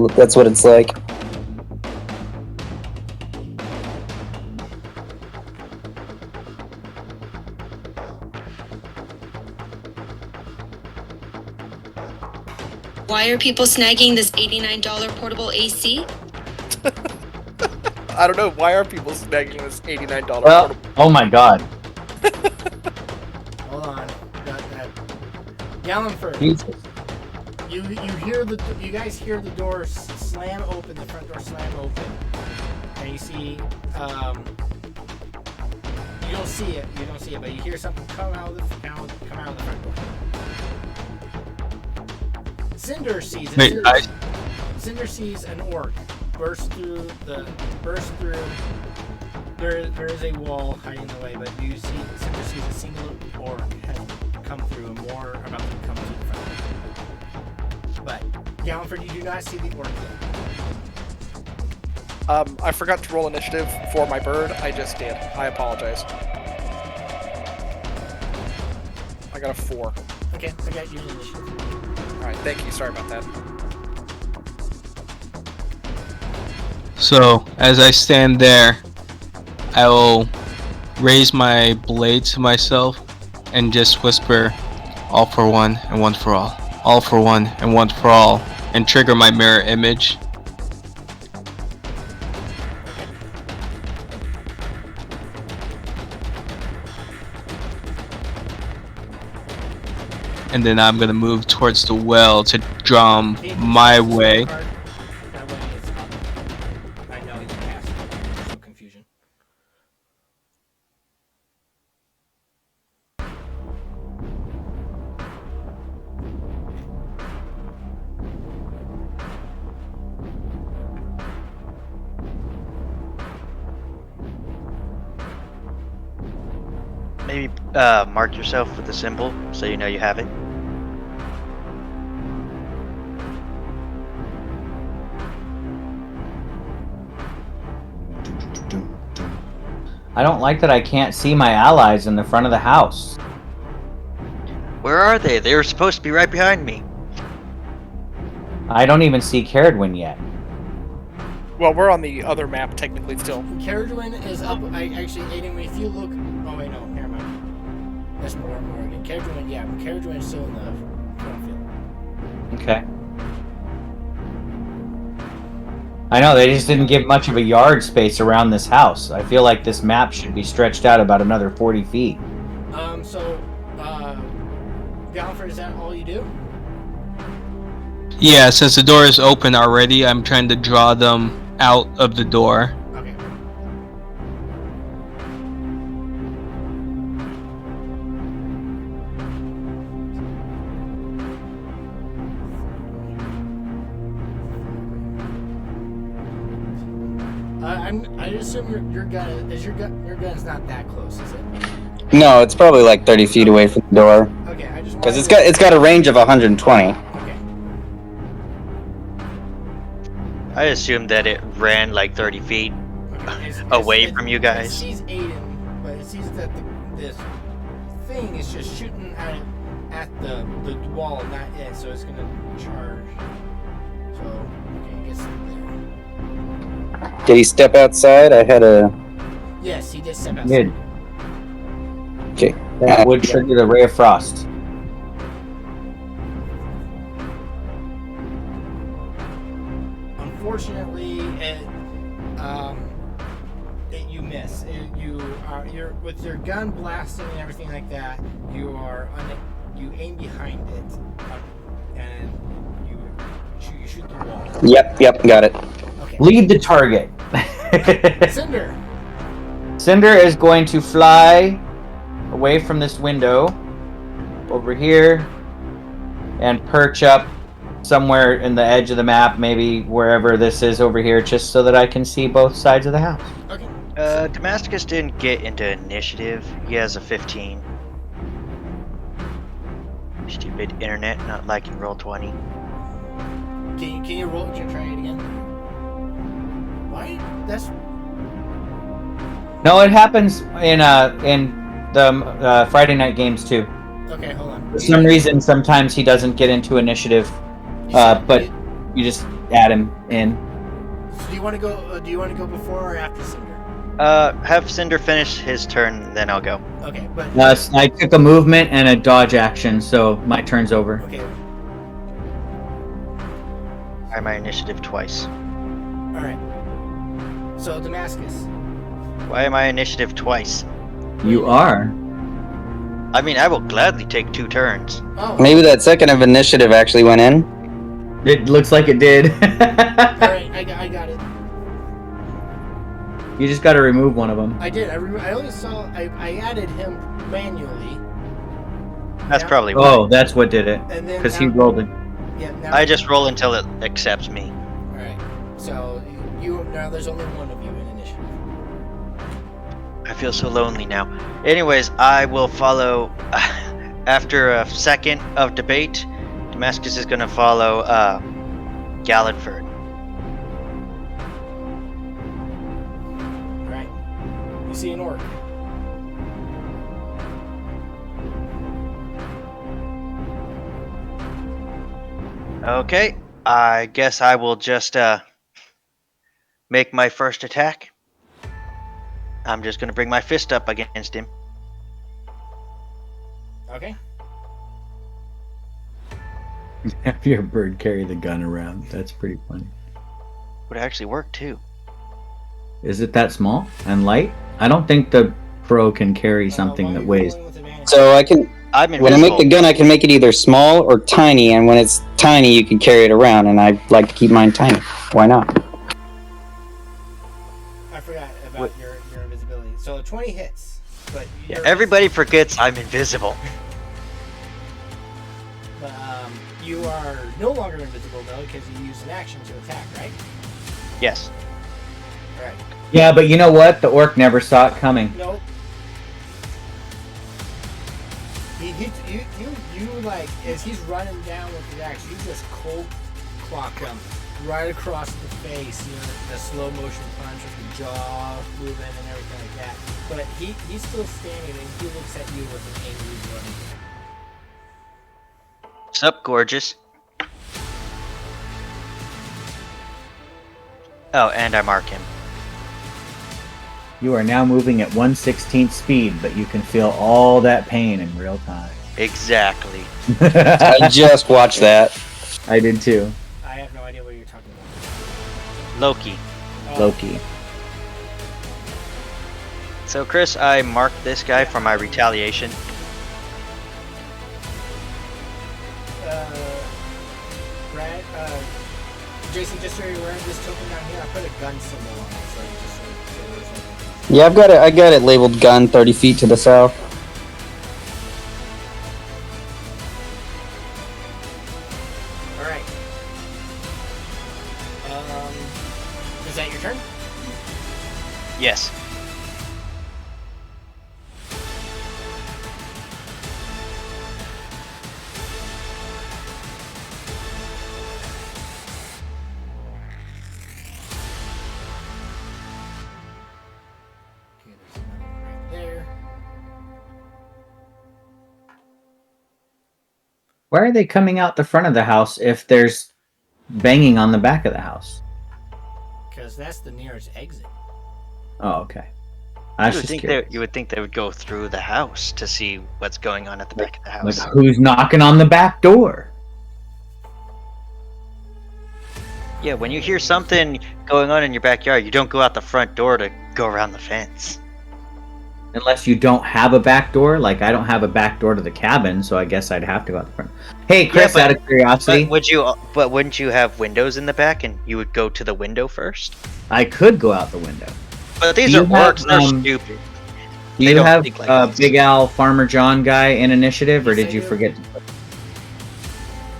it's like. Why are people snagging this $89 portable AC? I don't know. Why are people snagging this $89 Well, portable? oh my god. Hold on. Got that. Gallenford, Jesus. you guys hear the door slam open, the front door slam open, and you see you don't see it, but you hear something come out of the front door. Cinder sees it. Wait, Cinder sees an orc burst through. There is a wall hiding the way, but Cinder sees a single orc has come through, and more about to come through the front. But Gallenford, you do not see the orc yet. I forgot to roll initiative for my bird. I just did. I apologize. I got a 4. Okay, I got your initiative. Alright, thank you. Sorry about that. So, as I stand there, I will raise my blade to myself and just whisper, all for one and one for all for one and one for all, and trigger my mirror image. And then I'm gonna move towards the well to drum my way. That way it's up. I know you passed it. There's no confusion. Maybe mark yourself with a symbol so you know you have it. I don't like that I can't see my allies in the front of the house. Where are they? They were supposed to be right behind me. I don't even see Caradwin yet. Well, we're on the other map technically still. Caradwin is up. Actually, Aiden, if you look. Oh, wait, no, never mind. That's more again. Caradwin is still in the cornfield. Okay. I know, they just didn't give much of a yard space around this house. I feel like this map should be stretched out about another 40 feet. Gallenford, is that all you do? Yeah, since the door is open already, I'm trying to draw them out of the door. Okay. I assume your gun's not that close, is it? No, it's probably like 30 feet away from the door. Okay, I just Because it's got a range of 120. Okay. I assumed that it ran like 30 feet away from you It guys. sees Aiden, but it sees that this thing is just shooting at the wall, not it, so it's gonna charge. So, okay, I guess there. Did he step outside? I had a... Yes, he did step outside. Good. Okay. That would trigger the Ray of Frost. Unfortunately, you miss. You're with your gun blasting and everything like that. You aim behind it, and you shoot the wall. Yep, got it. Okay. Lead the target. Cinder. Cinder is going to fly away from this window over here and perch up somewhere in the edge of the map, maybe wherever this is over here, just so that I can see both sides of the house. Okay. Damascus didn't get into initiative. He has a 15. Stupid internet not liking roll 20. Can you roll? Can you try it again? Why? That's No, it happens in the Friday night games too. okay. Hold on. For some reason, sometimes he doesn't get into initiative, but you just add him in. So do you want to go? Do you want to go before or after Cinder? Have Cinder finish his turn, then I'll go. Okay, but I took a movement and a dodge action, so my turn's over. okay. I my initiative twice. All right. So Damascus. Why am I initiative twice? You are. I mean, I will gladly take 2 turns. Oh. Maybe that second of initiative actually went in. It looks like it did. All right. I got it. You just got to remove one of them. I did. I only saw. I added him manually. That's Now- probably why. Oh, that's what did it. And then Because he now- rolled it. Yeah. Now, I just roll until it accepts me. All right. So you now there's only one of you in initiative. I feel so lonely now. Anyways, I will follow. After a second of debate, Damascus is going to follow Galliford. All right. You see an orc. Okay, I guess I will just make my first attack. I'm just going to bring my fist up against him. Okay. Have your bird carry the gun around. That's pretty funny. Would actually work too. Is it that small and light? I don't think the pro can carry something that weighs. So I can, I'm when I invisible. make the gun, I can make it either small or tiny, and when it's tiny, you can carry it around, and I like to keep mine tiny. Why not? I forgot about your invisibility. So 20 hits, but Yeah, you're- everybody forgets I'm invisible. But, you are no longer invisible though, because you used an action to attack, right? Yes. All right. Yeah, but you know what? The orc never saw it coming. Nope. You like as he's running down with his axe, you just cold clock him right across the face. You know the slow motion punch with the jaw moving and everything like that. But he's still standing and he looks at you with an angry look. Sup, gorgeous? Oh, and I mark him. You are now moving at 1/16 speed, but you can feel all that pain in real time. Exactly. I just watched that. I did too. I have no idea what you're talking about. Loki. Oh, Loki. So, Chris, I marked this guy for my retaliation. Brad, Jason, just so you're aware, this token down here, I put a gun symbol on it, so you just so there's like Yeah, I got it labeled gun 30 feet to the south. all right. Is that your turn? Yes. Okay, there's another one right there. Why are they coming out the front of the house if there's banging on the back of the house? Because that's the nearest exit. Oh, okay. I was just curious. You would think they would go through the house to see what's going on at the back of the house. Like, who's knocking on the back door? Yeah, when you hear something going on in your backyard, you don't go out the front door to go around the fence. Unless you don't have a back door. Like, I don't have a back door to the cabin, so I guess I'd have to go out the front. Hey, Chris, but- out of curiosity, But wouldn't you have windows in the back, and you would go to the window first? I could go out the window. But these Do are you have, orcs. They're Do stupid. They you don't have think like us. Big Al Farmer John guy in initiative, or Yes, did I you do. forget to put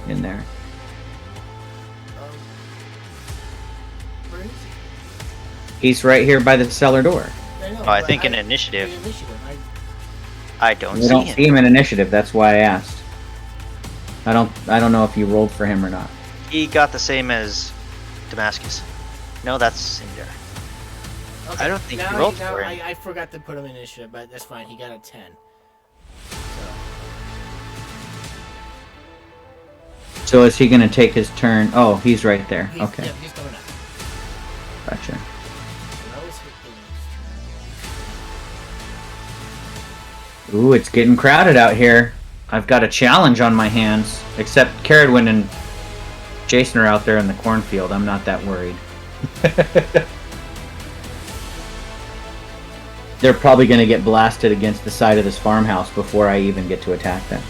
in there? Where is he? He's right here by the cellar door. I know, Oh, I but think in initiative. I don't You see don't him. see him in initiative. That's why I asked. I don't know if you rolled for him or not. He got the same as Damascus. No, that's Cinder. Okay, I don't think he now rolled now for him. I forgot to put him in initiative, but that's fine. He got a 10. So is he going to take his turn? Oh, he's right there. He's, Okay, Yep, he's coming up. gotcha. So that was his turn. Ooh, it's getting crowded out here. I've got a challenge on my hands. Except Caradwin and Jason are out there in the cornfield. I'm not that worried. They're probably going to get blasted against the side of this farmhouse before I even get to attack them.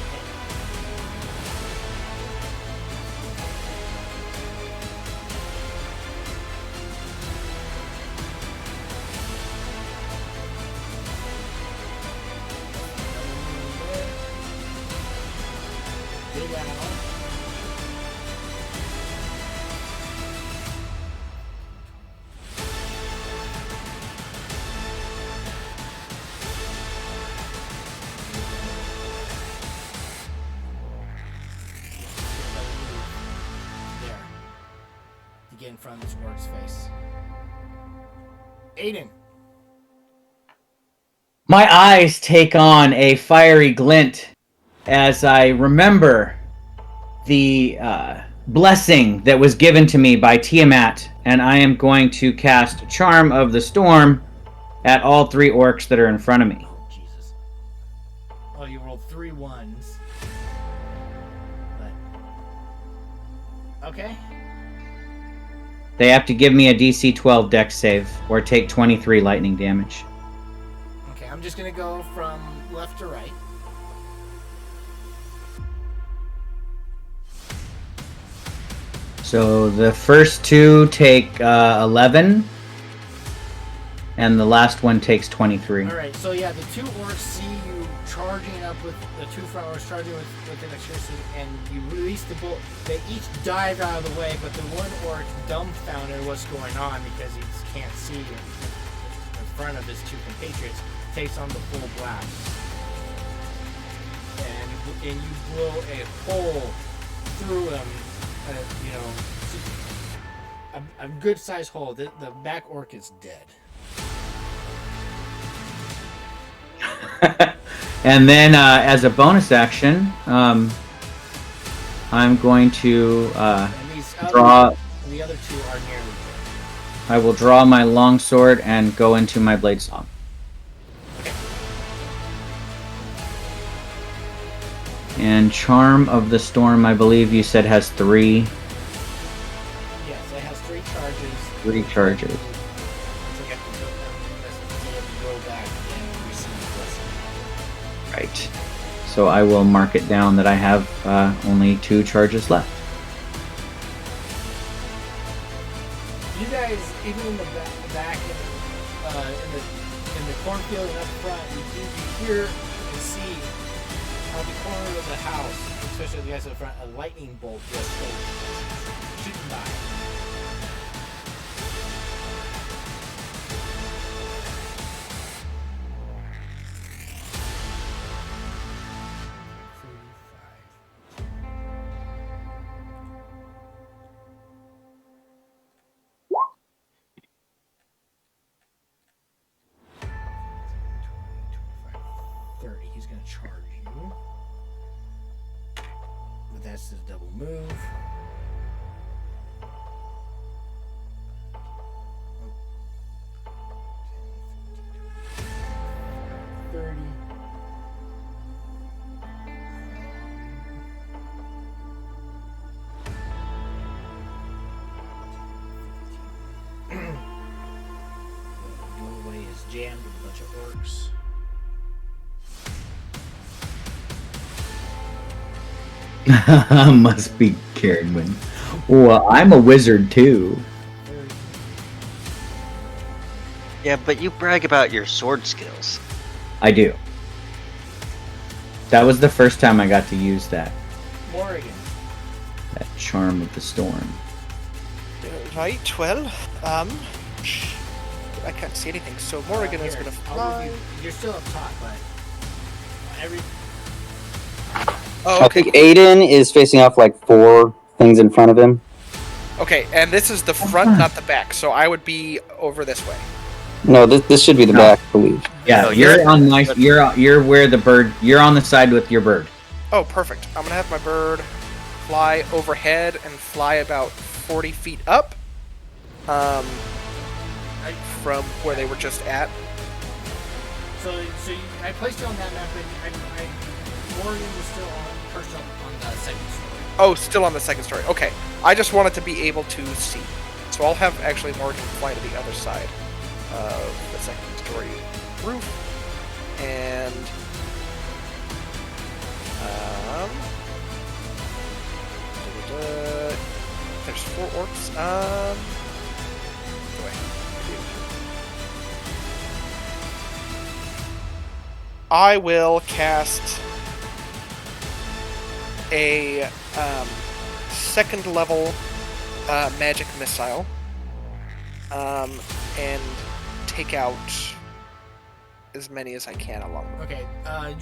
Big Al. There. To get in front of this orc's face. Aiden. My eyes take on a fiery glint as I remember the blessing that was given to me by Tiamat, and I am going to cast Charm of the Storm at all 3 orcs that are in front of me. Oh, Jesus. Oh, you rolled 3 ones. But... Okay. They have to give me a DC 12 dex save or take 23 lightning damage. Okay, I'm just gonna go from left to right. So the first 2 take 11, and the last one takes 23. Alright, so yeah, the 2 orcs see you charging up with the 2 front orcs charging with electricity, and you release the bolt. They each dive out of the way, but the one orc dumbfounded what's going on because he can't see in front of his 2 compatriots, takes on the full blast. And you blow a hole through him, a good sized hole. The back orc is dead. And then, as a bonus action, I'm going to And these draw. the other 2 are nearly dead. I will draw my longsword and go into my blade saw. And Charm of the Storm, I believe you said has 3. Yes, it has 3 charges. 3 charges. So you have to go back and receive the blessing. Right. So I will mark it down that I have only 2 charges left. You guys, even in the back in the cornfield and up front, you hear and see on the corner of the house, especially the guys in the front, a lightning bolt just goes shooting by. He's gonna charge you. But that's his double move. Oh. 30. Doorway is jammed with a bunch of orcs. Must be Caradwin. Well, I'm a wizard too. Yeah, but you brag about your sword skills. I do. That was the first time I got to use that. Morrigan. That Charm of the Storm. Right, well, I can't see anything, so Morrigan is Here, gonna I'll fly. move you. You're still up top, but every Oh, I okay. think Aiden is facing off like 4 things in front of him. Okay, and this is the front, not the back, so I would be over this way. No, this should be the No. back, I believe. Yeah, No, you're on my. You're where the bird. You're on the side with your bird. Oh, perfect. I'm gonna have my bird fly overhead and fly about 40 feet up, from where they were just at. so I placed you on that map, but Morgan was still perched on the second story. Oh, still on the second story. Okay, I just wanted to be able to see. So I'll have actually Morgan fly to the other side of the second story roof, and there's 4 orcs. Wait. I will cast a second level magic missile, and take out as many as I can along. Okay,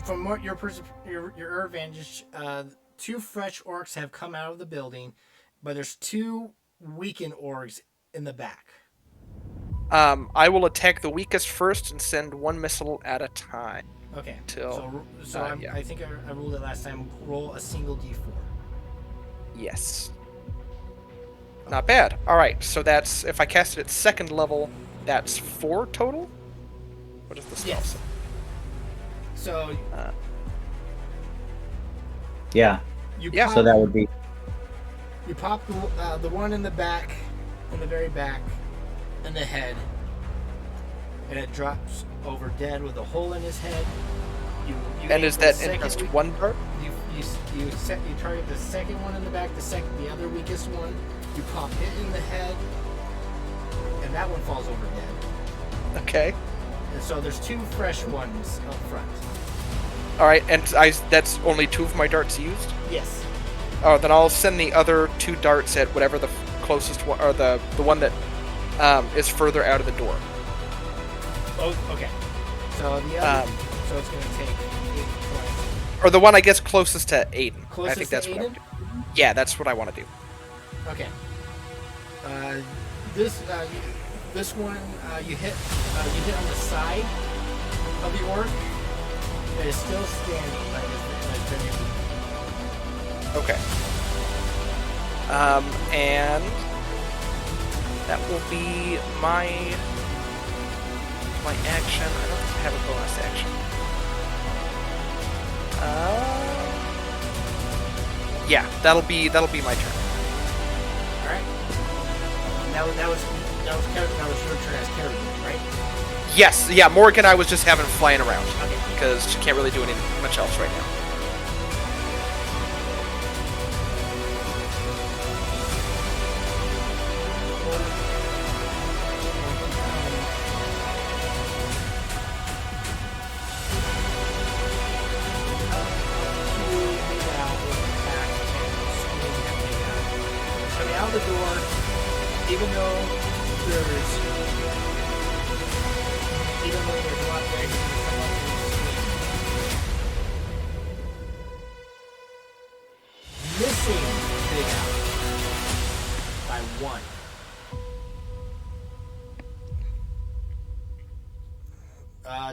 from what your advantage, 2 fresh orcs have come out of the building, but there's 2 weakened orcs in the back. I will attack the weakest first and send 1 missile at a time. Okay, Till yeah. I think I ruled it last time. Roll a single d4. Yes. Not bad. All right, so that's if I cast it at second level, that's 4 total. What does the spell Yes. say? So Yeah. you Yeah. pop, So that would be. you pop the one in the back, in the very back, in the head, and it drops over dead with a hole in his head. You And aim is for that the in second just weak- 1 dart? You target the second one in the back, the other weakest one. You pop it in the head, and that one falls over dead. Okay. And so there's 2 fresh ones up front. All right, and that's only 2 of my darts used. Yes. Oh, then I'll send the other 2 darts at whatever the closest one, or the one that is further out of the door. Oh, okay. So the other, so it's going to take 8 points. Or the one I guess closest to Aiden. I Closest think to that's what I Aiden? would do. Yeah, that's what I want to do. Okay. This one you hit on the side of the orc. It is still standing, but it's very weak. Okay. And that will be my action. I don't have a bonus action. Yeah, that'll be my turn. All right. That was your turn as carry, right? Yes, yeah. Morgan, I was just having flying around Okay. because she can't really do much else right now. Coming out the door, even though there's a lot there, you can come up and swing. Missing Big Al by 1.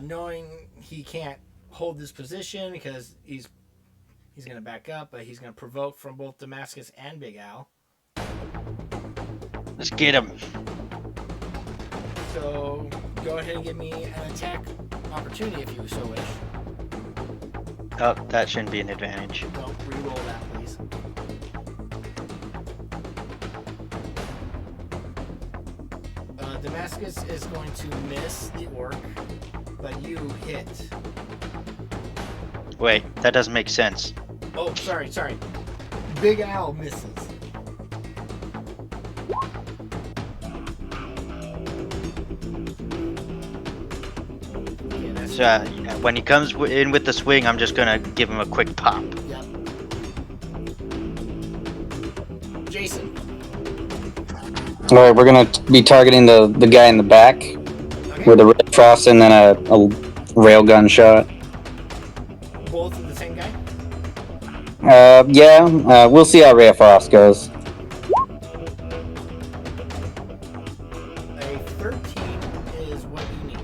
Knowing he can't hold this position because he's going to back up, but he's going to provoke from both Damascus and Big Al. Let's get him. So go ahead and give me an attack opportunity if you so wish. Oh, that shouldn't be an advantage. No, re-roll that, please. Damascus is going to miss the orc, but you hit. Wait, that doesn't make sense. Oh, sorry. Big Al misses. Okay, that's So when he comes in with the swing, I'm just gonna give him a quick pop. Yep. Jason. All right, we're gonna be targeting the guy in the back with a red frost and then a railgun shot. Both of the same guy? Yeah, we'll see how Ray of Frost goes. A 13 is what you need.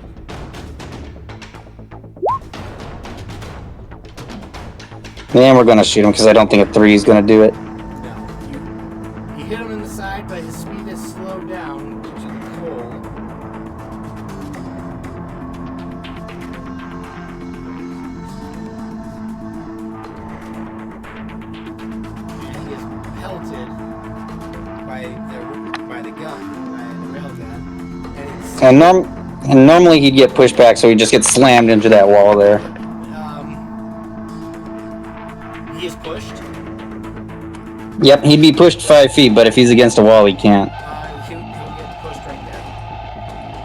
And we're gonna shoot him because I don't think a 3 is gonna do it. No. You hit him in the side, but his speed is slowed down due to the cold. And he is pelted by the gun, by the railgun. And it's And normally he'd get pushed back, so he just gets slammed into that wall there. he is pushed. Yep, he'd be pushed 5 feet, but if he's against a wall, he can't. He'll get pushed right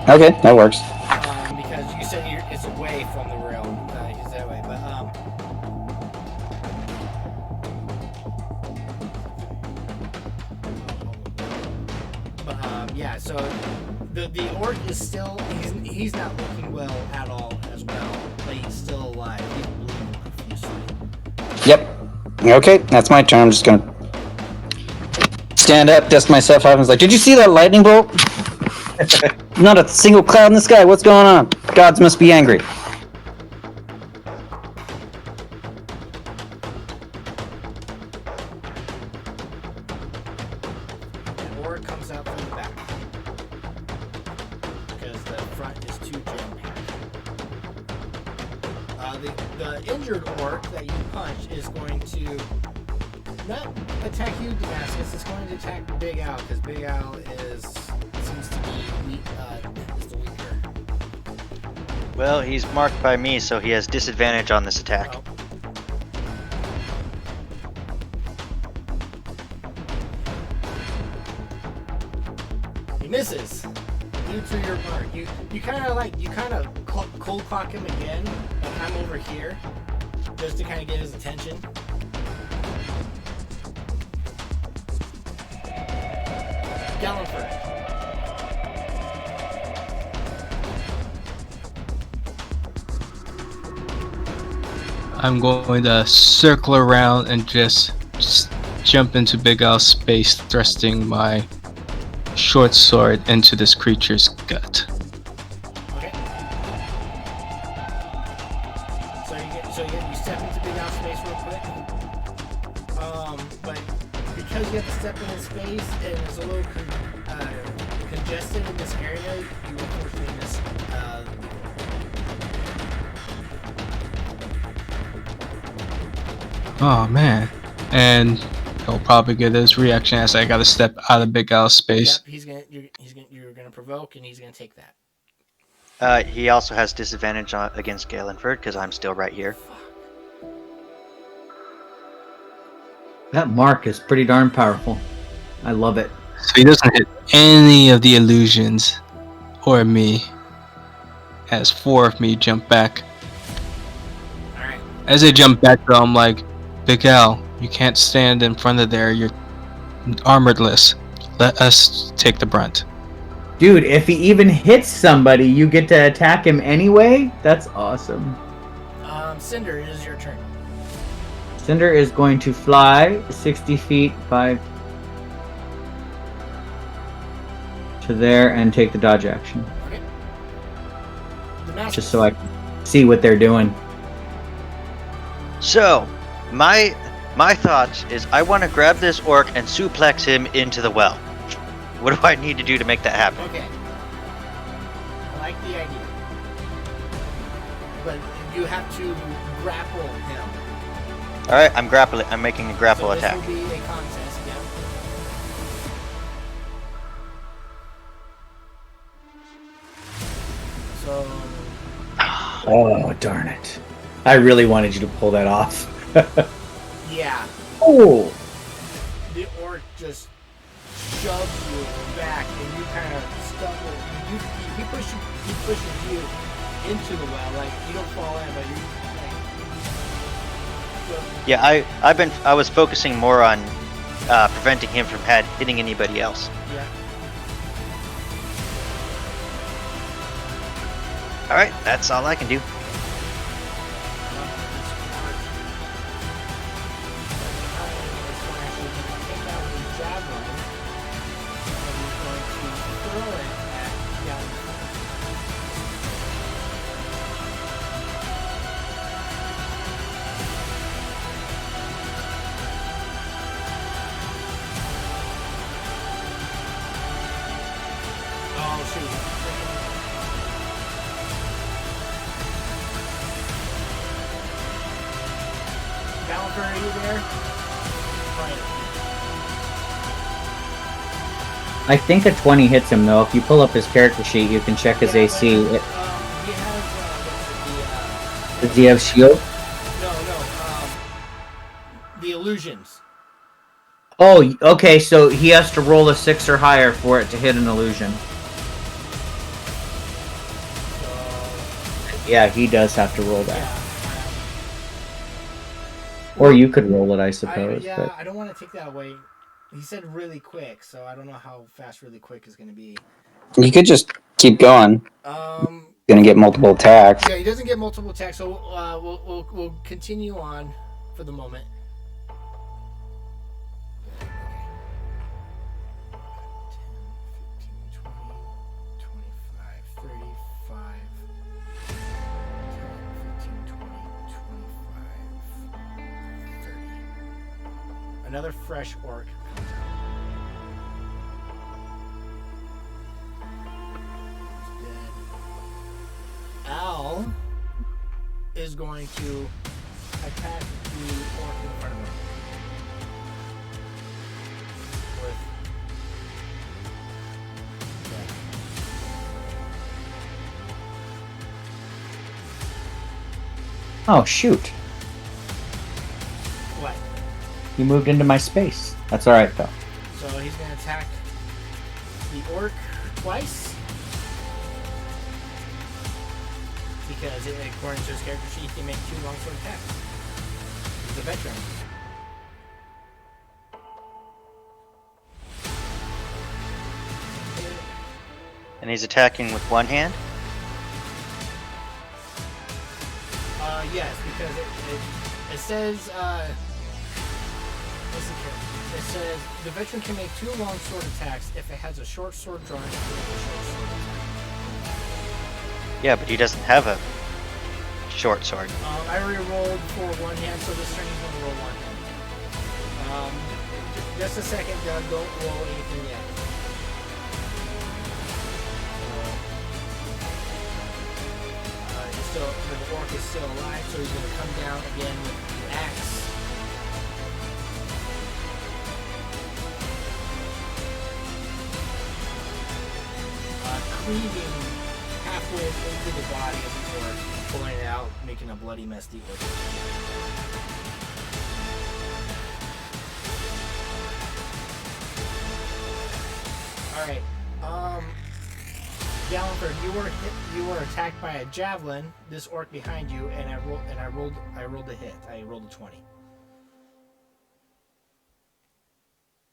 there. Okay, that works. Because you said it's away from the rail. He's that way, yeah. So the orc is still he's not looking well at all as well, but he's still alive. He's bleeding profusely. Yep. Okay, that's my turn. I'm just gonna stand up, dust myself off, and was like, "Did you see that lightning bolt? Not a single cloud in the sky. What's going on? Gods must be angry." The orc comes out from the back because the front is too jam-packed. The injured orc that you punch is going to not attack you, Damascus. It's going to attack Big Al because Big Al seems to be is the weaker. Well, he's marked by me, so he has disadvantage on this attack. Oh. He misses. Due to your mark, you kind of cold clock him again, and I'm over here just to kind of get his attention. Gallenford. I'm going to circle around and just jump into Big Al's space, thrusting my short sword into this creature's gut. Okay. So you step into Big Al's space real quick. But because you have to step in his space and it's a little congested in this area, you unfortunately miss. Oh man. And he'll probably get his reaction as I gotta step out of Big Al's space. Yep, you're gonna provoke and he's gonna take that. He also has disadvantage against Galenford because I'm still right here. That mark is pretty darn powerful. I love it. So he doesn't hit any of the illusions or me. As 4 of me jump back. Alright. As I jump back though, I'm like, Big Al, you can't stand in front of there, you're armoredless. Let us take the brunt. Dude, if he even hits somebody, you get to attack him anyway? That's awesome. Cinder, it is your turn. Cinder is going to fly 60 feet, 5 to there, and take the dodge action. Okay. Just so I can see what they're doing. So, my thoughts is I want to grab this orc and suplex him into the well. What do I need to do to make that happen? Okay. I like the idea. But you have to grapple him. Alright, I'm grappling. I'm making a grapple so attack. This will be a contest, yeah. So... Oh, darn it. I really wanted you to pull that off. yeah. Oh! The orc just shoves you back and you kind of stumble. He pushes you into the well, like you don't fall in, but you're like. Yeah, I was focusing more on preventing him from hitting anybody else. Yeah. All right, that's all I can do. Oh shoot. Gallagher, are you there? Right. I think a 20 hits him though. If you pull up his character sheet, you can check his Yeah, AC. but, he has, Does he have shield? no, the illusions. Oh, okay. So he has to roll a 6 or higher for it to hit an illusion. Yeah, he does have to roll that. Yeah. Or you could roll it, I suppose. But I don't want to take that away. He said really quick, so I don't know how fast really quick is going to be. You could just keep going. Gonna get multiple attacks. Yeah, he doesn't get multiple attacks, so we'll continue on for the moment. Another fresh orc comes out. He's dead. Al is going to attack the orc in front of him. With oh shoot, what? you moved into my space. That's all right though. So he's going to attack the orc twice. Because according to his character sheet, he can make 2 longsword attacks. He's a veteran. And he's attacking with one hand. Yes, because it says it says the veteran can make 2 longsword attacks if it has a short sword drawn. Yeah, but he doesn't have a short sword. I already rolled for one hand, so this turn he's going to roll one hand. Just a second, Doug. Don't roll anything yet. The orc is still alive, so he's going to come down again with the axe. Cleaving halfway into the body of the orc, pulling it out, making a bloody mess the orc. Alright, Gallagher, you were attacked by a javelin, this orc behind you, and I rolled a hit. I rolled a 20.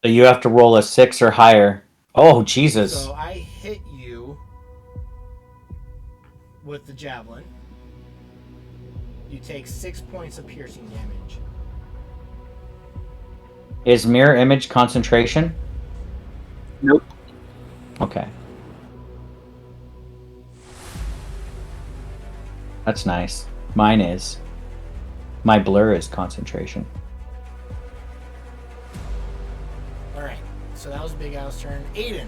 So you have to roll a 6 or higher. Oh Jesus! So I hit you with the javelin. You take 6 points of piercing damage. Is mirror image concentration? Nope. Okay. That's nice. Mine is. My blur is concentration. Alright, so that was Big Al's turn. Aiden!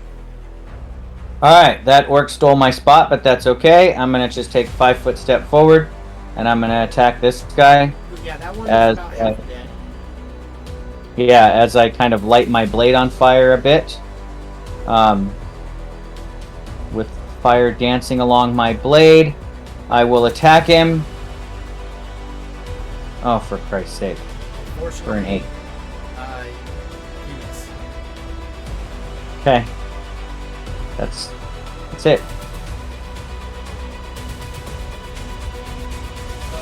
Alright, that orc stole my spot, but that's okay. I'm gonna just take a 5-foot step forward, and I'm gonna attack this guy. Yeah, that one As, is about half dead. Yeah, as I kind of light my blade on fire a bit. With fire dancing along my blade, I will attack him. Oh, for Christ's sake. For an 8. You miss. Okay. That's it.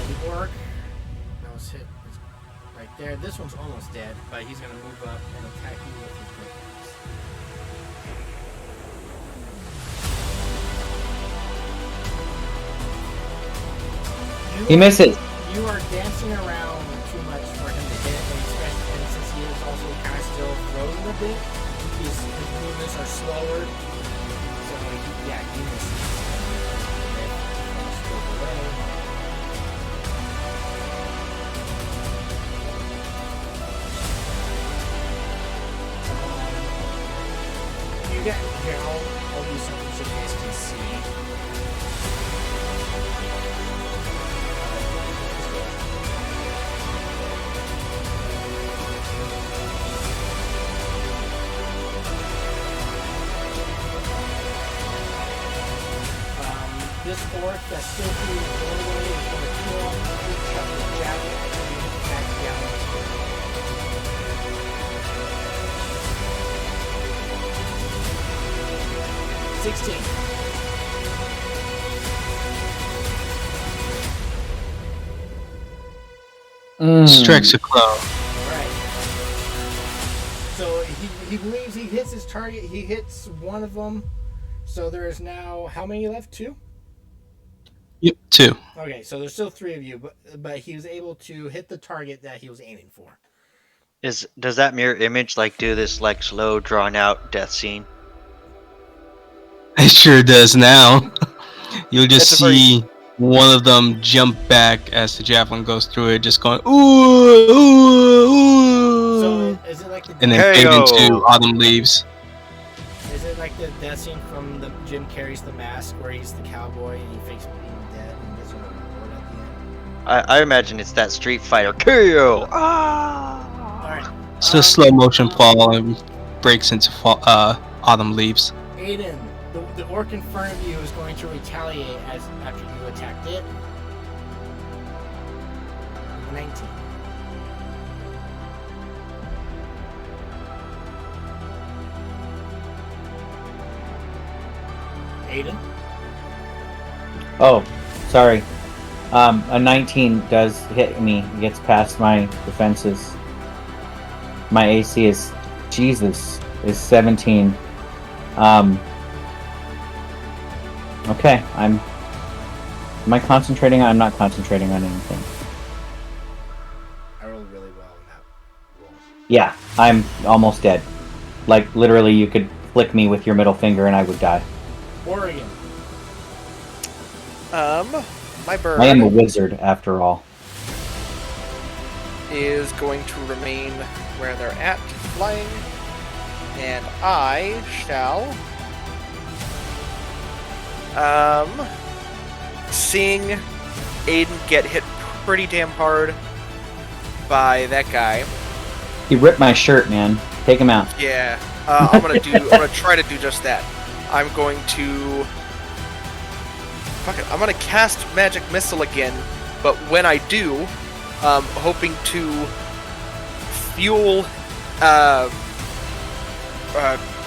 The orc that was hit is right there. This one's almost dead, but he's gonna move up and attack you with his great axe. He misses. You are dancing around too much for him to hit, and since he is also kind of still frozen a bit, his movements are slower. So, yeah, he misses. Stroke away. You get here. I'll do something so you guys can see. This orc that's still through the doorway is going to kill off the chuck the javelin and you hit back down. 16. Strikes a claw. Alright. So he believes he hits his target. He hits one of them. So there is now, how many left? 2? Yep, 2. Okay, so there's still 3 of you, but he was able to hit the target that he was aiming for. Does that mirror image like do this like slow drawn out death scene? It sure does now. You'll just That's a very- see one of them jump back as the javelin goes through it, just going ooh, ooh, ooh, So is it like the and then Hey, fade yo. into autumn leaves. Is it like the death scene from the Jim Carrey's The Mask, where he's the cowboy and he fakes being dead and gets a reward at the end? I imagine it's that Street Fighter KO. Ah! All right, It's a slow motion fall and breaks into autumn leaves. Aiden, the orc in front of you is going to retaliate after you attacked it. 19. Aiden? Oh, sorry. A 19 does hit me. It gets past my defenses. My AC is 17. Okay, am I concentrating? I'm not concentrating on anything. I rolled really well in that roll. Yeah, I'm almost dead. Like, literally, you could flick me with your middle finger and I would die. Oregon. My bird I am a wizard, after all. is going to remain where they're at, flying, and I shall, seeing Aiden get hit pretty damn hard by that guy. He ripped my shirt, man. Take him out. Yeah, I'm gonna try to do just that. I'm going to, I'm gonna cast Magic Missile again, but when I do, hoping to fuel,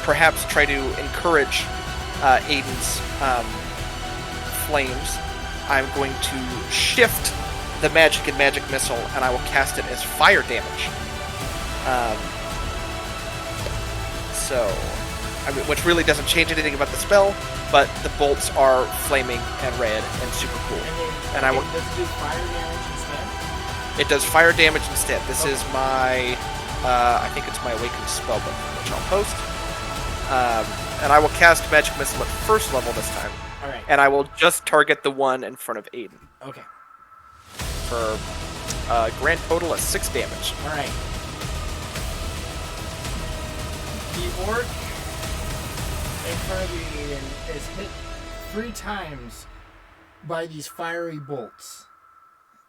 perhaps try to encourage Aiden's flames. I'm going to shift the magic and Magic Missile, and I will cast it as fire damage. Which really doesn't change anything about the spell, but the bolts are flaming and red and super cool. And I will. Does it do fire damage instead? It does fire damage instead. This is my, I think it's my Awakened Spellbook, which I'll post. And I will cast Magic Missile at first level this time. Alright. And I will just target the one in front of Aiden Okay. for a grand total of 6 damage. Alright. The orc in front of you, Aiden, is hit 3 times by these fiery bolts.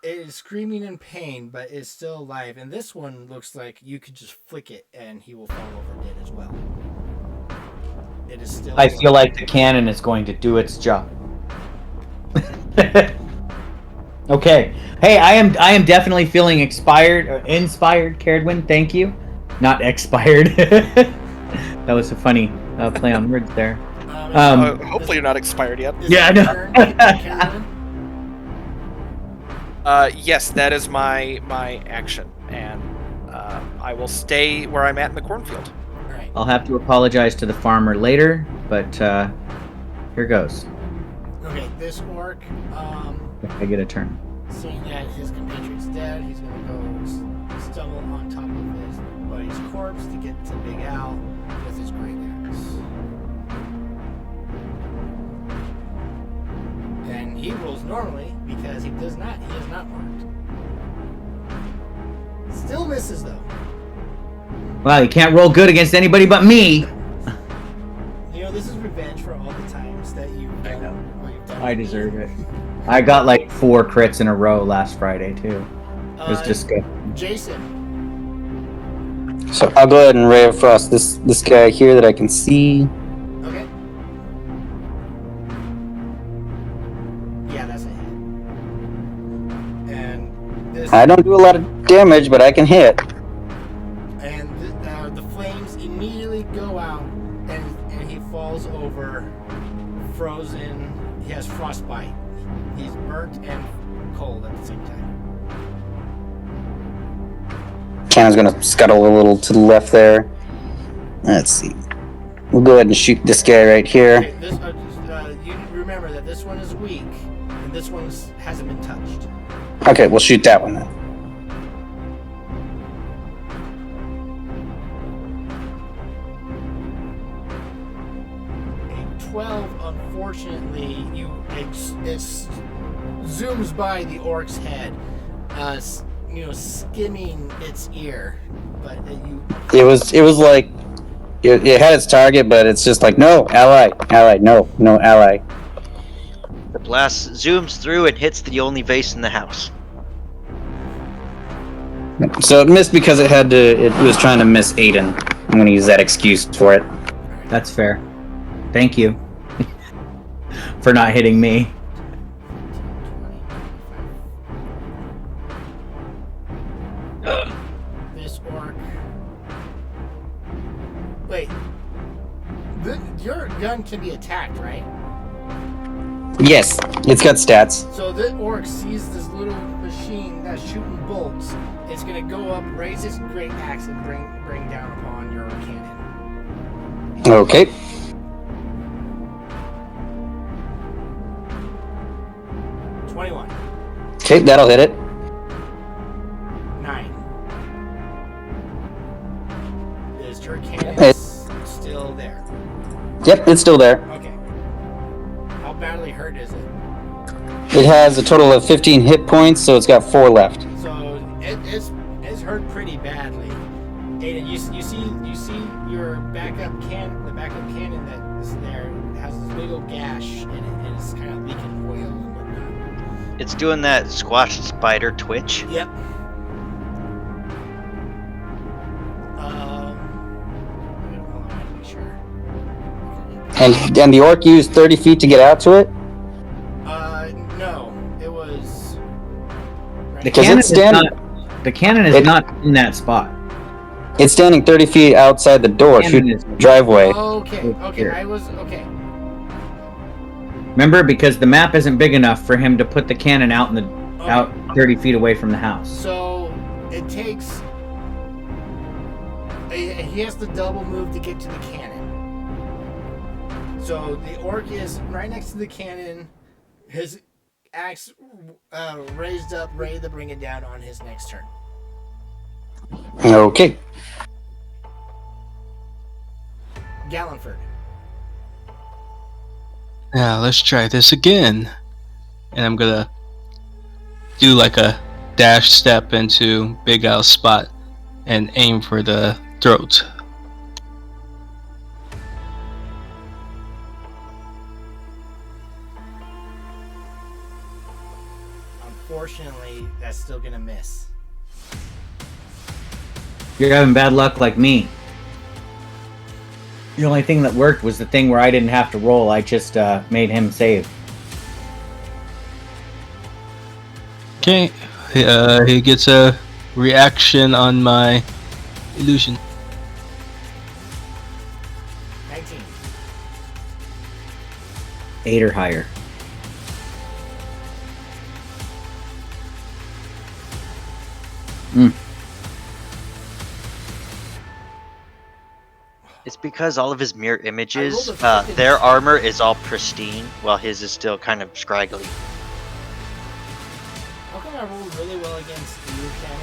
It is screaming in pain, but is still alive. And this one looks like you could just flick it and he will fall over dead as well. It is still. I feel like the cannon is going to do its job. Okay. Hey, I am definitely feeling inspired, Caradwin. Thank you. Not expired. That was a funny play on words there. Hopefully you're not expired yet. Is Yeah, it I your know. turn, Caradwin? Yes, that is my action, and I will stay where I'm at in the cornfield. Alright. I'll have to apologize to the farmer later, but here goes. Okay, this orc, If I get a turn. Seeing that his compatriot's dead, he's gonna go stumble on top of his buddy's corpse to get to Big Al with his great axe. And he rolls normally because he is not marked. Still misses though. Wow, you can't roll good against anybody but me. You know, this is revenge for all the times that you've done what you've done. I deserve it. I got like 4 crits in a row last Friday too. It was disgusting. Jason. So I'll go ahead and Ray of Frost this guy here that I can see. Okay. Yeah, that's a hit. And this. I don't do a lot of damage, but I can hit. And the flames immediately go out, and he falls over, frozen. He has frostbite. He's burnt and cold at the same time. Cannon's gonna scuttle a little to the left there. Let's see. We'll go ahead and shoot this guy right here. Okay, this, you remember that this one is weak, and this one hasn't been touched. Okay, we'll shoot that one then. A 12, unfortunately, it zooms by the orc's head, skimming its ear, but It was like it had its target, but it's just like no ally, no ally. The blast zooms through and hits the only vase in the house. So it missed because it was trying to miss Aiden. I'm gonna use that excuse for it. That's fair. Thank you for not hitting me. this orc. Wait, your gun can be attacked, right? Yes, it's got stats. So the orc sees this little machine that's shooting bolts. It's gonna go up, raise its great axe, and bring down upon your cannon. Okay. Okay, that'll hit it. 9. Is your cannon still there? Yep, it's still there. Okay. How badly hurt is it? It has a total of 15 hit points, so it's got 4 left. So it's hurt pretty badly. Aiden, you see your the backup cannon that is there has this big old gash in it, and it's kind of leaking oil and whatnot. It's doing that squash spider twitch. Yep. Hold on, I gotta be sure. And the orc used 30 feet to get out to it? No, it was. The Because cannon it's is standing. not. The cannon is not in that spot. It's standing 30 feet outside the door, Cannon shooting is- the driveway. Okay. I was okay. Remember, because the map isn't big enough for him to put the cannon out out 30 feet away from the house. So it takes. He has to double move to get to the cannon. So the orc is right next to the cannon. His axe raised up, ready to bring it down on his next turn. Okay. Gallenford. Now let's try this again. And I'm gonna do like a dash step into Big Al's spot and aim for the throat. Unfortunately, that's still gonna miss. You're having bad luck like me. The only thing that worked was the thing where I didn't have to roll. I just made him save. Okay, he gets a reaction on my illusion. 19. 8 or higher. It's because all of his mirror images, I rolled a their armor is all pristine, while his is still kind of scraggly. Okay. I rolled really well against you, Ken.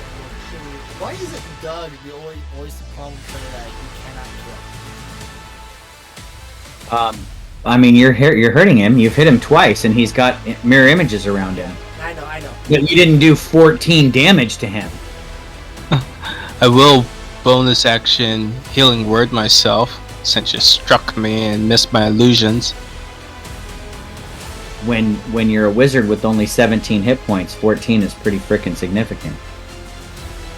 Why is it Doug always the problem player that you cannot kill? I mean, you're hurting him. You've hit him twice, and he's got mirror images around him. I know. But you didn't do 14 damage to him. I will bonus action healing word myself since you struck me and missed my illusions. When you're a wizard with only 17 hit points, 14 is pretty frickin' significant.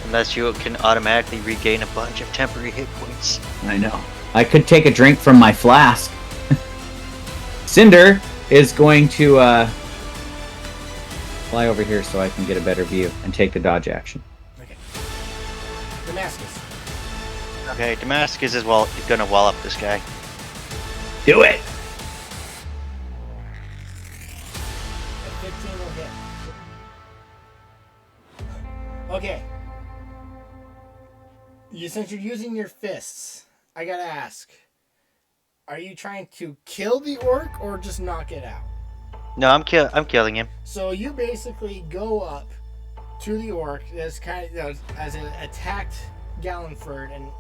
Unless you can automatically regain a bunch of temporary hit points. I know. I could take a drink from my flask. Cinder is going to fly over here so I can get a better view and take the dodge action. Okay. Damascus. Okay, Damascus is gonna wall up this guy. Do it! A 15 will hit. Okay. Since you're using your fists, I gotta ask. Are you trying to kill the orc or just knock it out? No, I'm killing him. So you basically go up to the orc that's as it attacked Gallenford and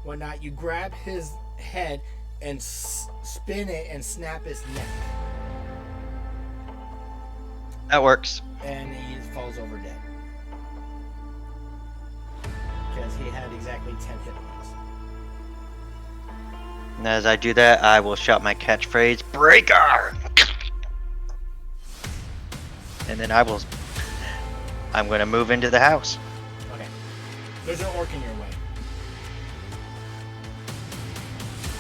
whatnot. You grab his head and spin it and snap his neck, That works. and he falls over dead because he had exactly 10 hit points. And as I do that, I will shout my catchphrase, Breaker! And then I'm gonna move into the house. Okay. There's an orc in your way.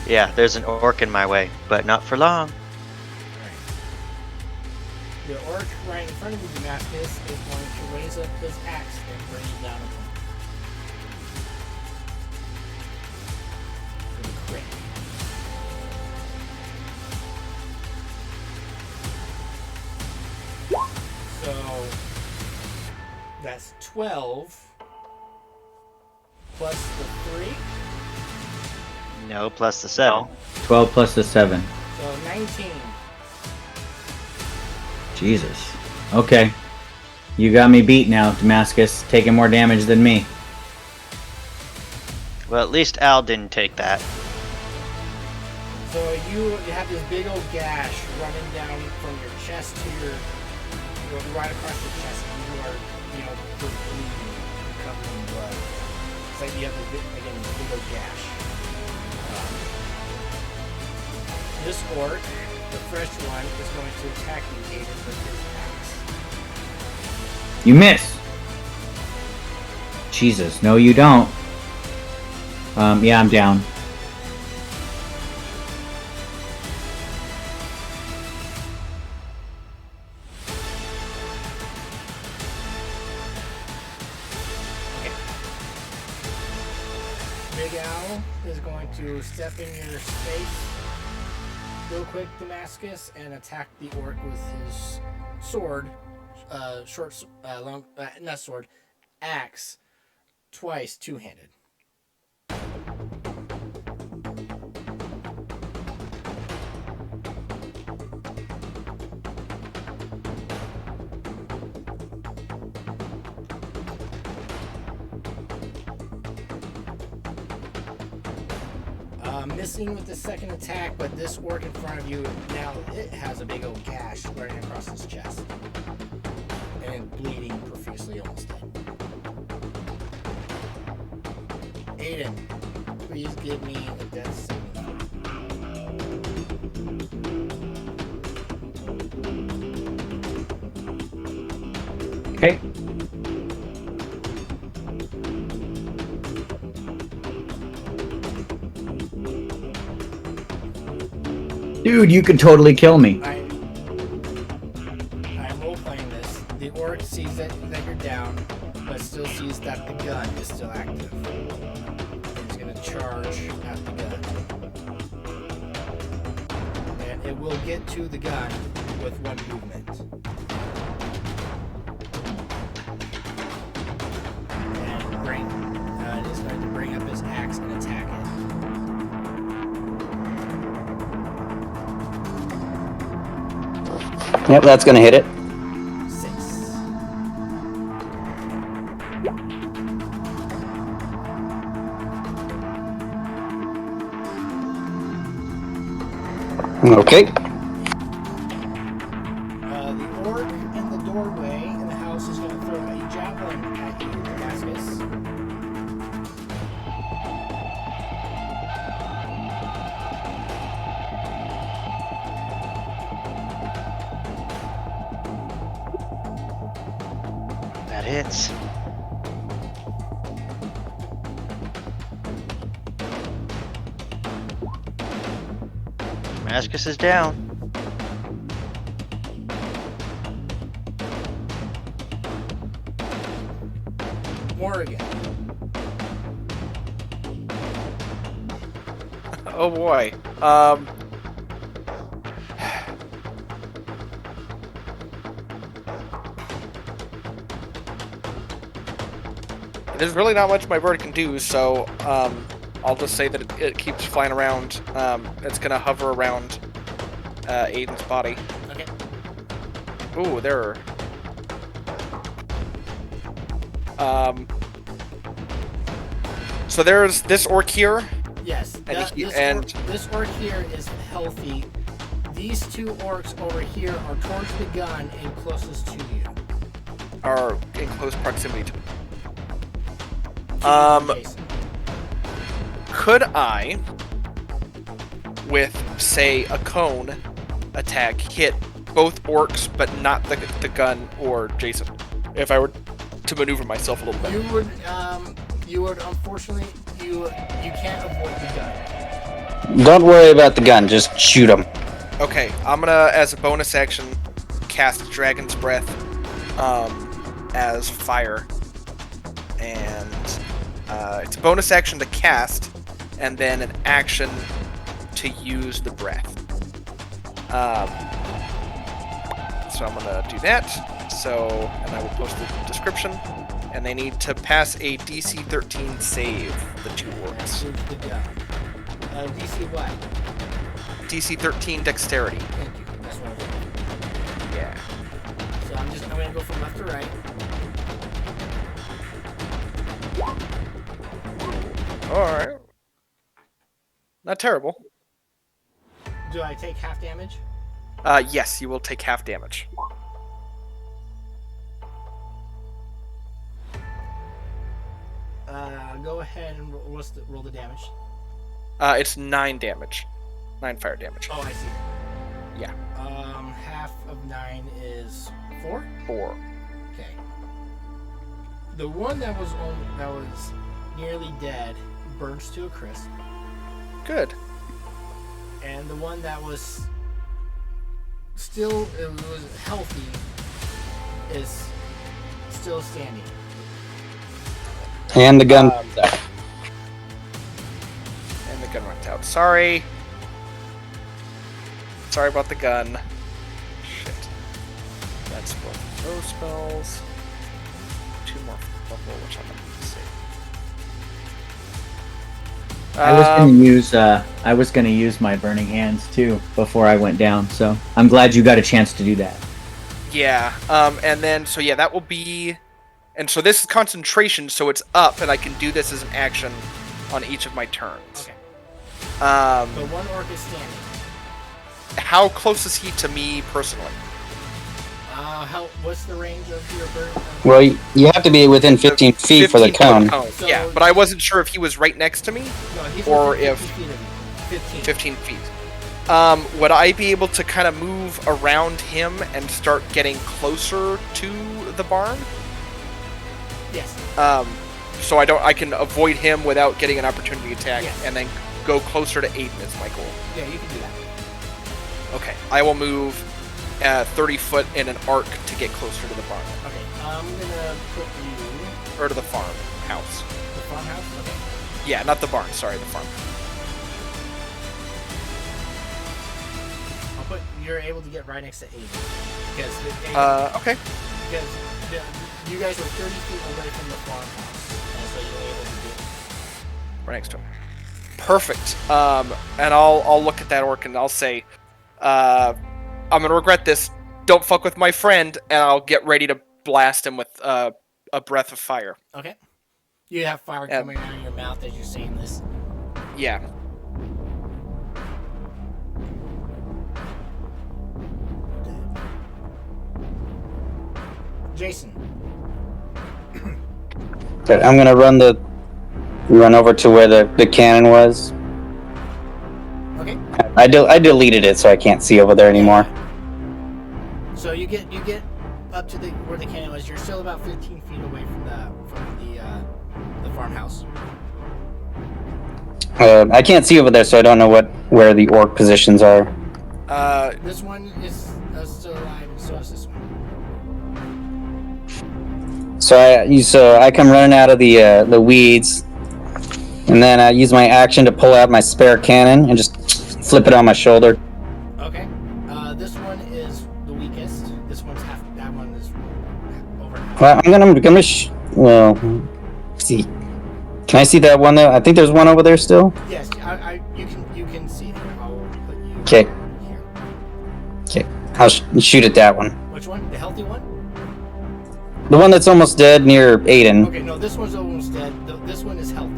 Yeah, there's an orc in my way, but not for long. Alright. The orc right in front of you, Damascus, is going to raise up his axe and bring it down upon you. For the crit. So that's 12 plus the 3, No, plus the 7. 12 plus the 7. so 19. Jesus. Okay. You got me beat now, Damascus. Taking more damage than me. Well, at least Al didn't take that. So you have this big old gash running down from your chest to your right across your chest, and you are, bleeding, covered in blood. It's like you have this big old gash. This orc, the fresh one, is going to attack you, Aiden, with his axe. You miss! Jesus, no you don't. Yeah, I'm down. Big Owl is going to step in your space real quick, Damascus, and attack the orc with his sword, not sword, axe, twice, two-handed. Missing with the second attack, but this orc in front of you, now it has a big old gash running across his chest. And bleeding profusely, almost dead. Aiden, please give me a death saving. Okay. Dude, you could totally kill me. I'm role-playing this. The orc sees that you're down, but still sees that the gun is still active. He's going to charge at the gun. And it will get to the gun with one movement. And it is going to bring up his axe and attack it. Yep, that's gonna hit it. 6. Okay. The orc in the doorway in the house is going to throw a javelin at you, Damascus. That hits. Damascus is down. Morrigan. Oh boy. There's really not much my bird can do, so I'll just say that it keeps flying around. It's gonna hover around Aiden's body. Okay. Ooh, there are. So there's this orc here. Yes. This orc here is healthy. These two orcs over here are towards the gun and closest to you. Are in close proximity to. Jason. Could I, with say a cone attack, hit both orcs but not the gun or Jason? If I were to maneuver myself a little bit. You would unfortunately you can't avoid the gun. Don't worry about the gun. Just shoot him. Okay, I'm gonna, as a bonus action, cast Dragon's Breath as fire. And it's a bonus action to cast, and then an action to use the breath. So I'm gonna do that. So, and I will post the description. And they need to pass a DC 13 save, the two orcs. The gun. DC what? DC 13 Dexterity. Thank you. That's what I was. Yeah. So I'm gonna go from left to right. Alright. Not terrible. Do I take half damage? Yes, you will take half damage. Go ahead and roll the damage. It's 9 damage. 9 fire damage. Oh, I see. Yeah. Half of 9 is 4? 4. Okay. The one that was nearly dead burns to a crisp. Good. And the one that was still healthy is still standing. And the gun. And the gun went out. Sorry. Sorry about the gun. Shit. That's both those spells. 2 more level, which I'm gonna save. I was gonna use my burning hands too before I went down, so I'm glad you got a chance to do that. Yeah. And then so yeah, that will be. And so this is concentration, so it's up, and I can do this as an action on each of my turns. Okay. Um, But one orc is standing. How close is he to me personally? What's the range of your burn? Well, you have to be within 15 feet for the 15 cone. foot So- yeah, but I wasn't sure if he was right next to me, No, he's or within if- 50 feet of you. 15. 15 feet. Would I be able to kind of move around him and start getting closer to the barn? Yes. So I can avoid him without getting an opportunity attack, Yes. and then go closer to Aiden is my goal. Yeah, you can do that. Okay, I will move 30 foot in an arc to get closer to the barn, Okay. I'm gonna put you or to the farm house. the farmhouse. Okay. Yeah, not the barn. Sorry, the farm. You're able to get right next to Aiden because Okay. you guys were 30 feet away from the farmhouse, and so you're able to get. Right next to him. Perfect. And I'll look at that orc and I'll say, I'm gonna regret this. Don't fuck with my friend, and I'll get ready to blast him with a breath of fire. Okay. You have fire coming out of your mouth as you're saying this. Yeah. Jason. But I'm gonna run over to where the cannon was. Okay. I deleted it, so I can't see over there anymore. So you get up to where the cannon was. You're still about 15 feet away from the farmhouse. I can't see over there, so I don't know where the orc positions are. This one is still alive, and so is this one. So I come running out of the weeds, and then I use my action to pull out my spare cannon and just flip it on my shoulder. Okay. This one is the weakest. This one's half. That one is over half. Well, I'm gonna see. Can I see that one though? I think there's one over there still. Yes, you can see there. I'll put you Okay. here. Okay, I'll shoot at that one. Which one? The healthy one? The one that's almost dead near Aiden. Okay, no, this one's almost dead. This one is healthy.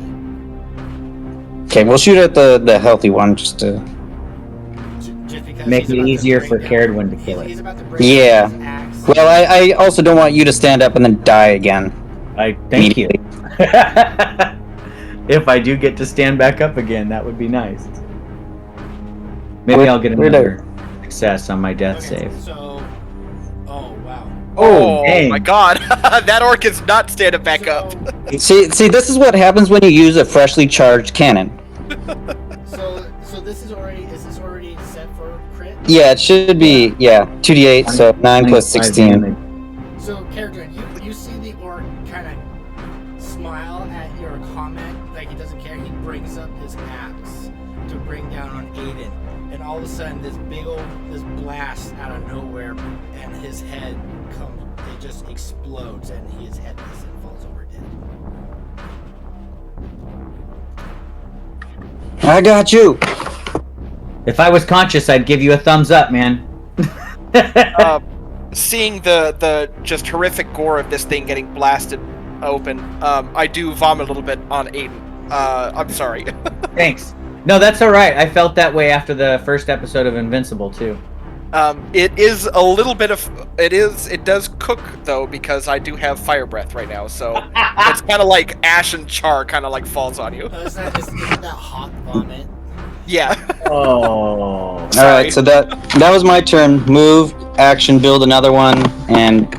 Okay, we'll shoot at the healthy one just to. Just because Make he's it about to easier bring for down- Caradwin to kill He's it. about to bring Yeah. down his axe. Well, I also don't want you to stand up and then die again. I thank you. If I do get to stand back up again, that would be nice. Maybe I'll get another success on my death Okay, save. so, oh wow. Oh dang. my god, that orc is not standing back up. So, See, this is what happens when you use a freshly charged cannon. so this is already set for crit. Yeah, it should be 2d8, so 9 plus 16. So, character, you see the orc kind of smile at your comment, like he doesn't care. He brings up his axe to bring down on Aiden, and all of a sudden, this blast out of nowhere, and his head it just explodes, and he is headless and falls over dead. I got you. If I was conscious, I'd give you a thumbs up, man. Seeing the just horrific gore of this thing getting blasted open, I do vomit a little bit on Aiden. I'm sorry. Thanks. No, that's all right. I felt that way after the first episode of Invincible too. It is a little bit of it does cook though, because I do have fire breath right now, so it's kind of like ash and char kind of like falls on you. Isn't that hot vomit? Yeah. Oh. All right, so that was my turn. Move, action, build another one, and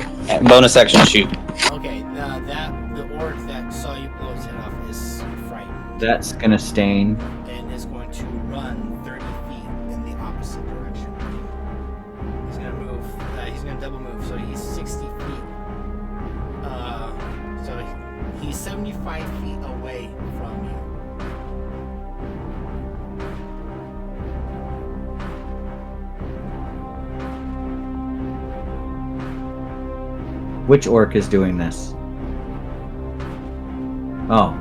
bonus action shoot. Okay, the orc that saw you blow his head off is frightened That's gonna stain. and is going to run 30 feet in the opposite direction. He's gonna move. He's gonna double move, so he's 60 feet. So he's 75 feet away from you. Which orc is doing this? Oh.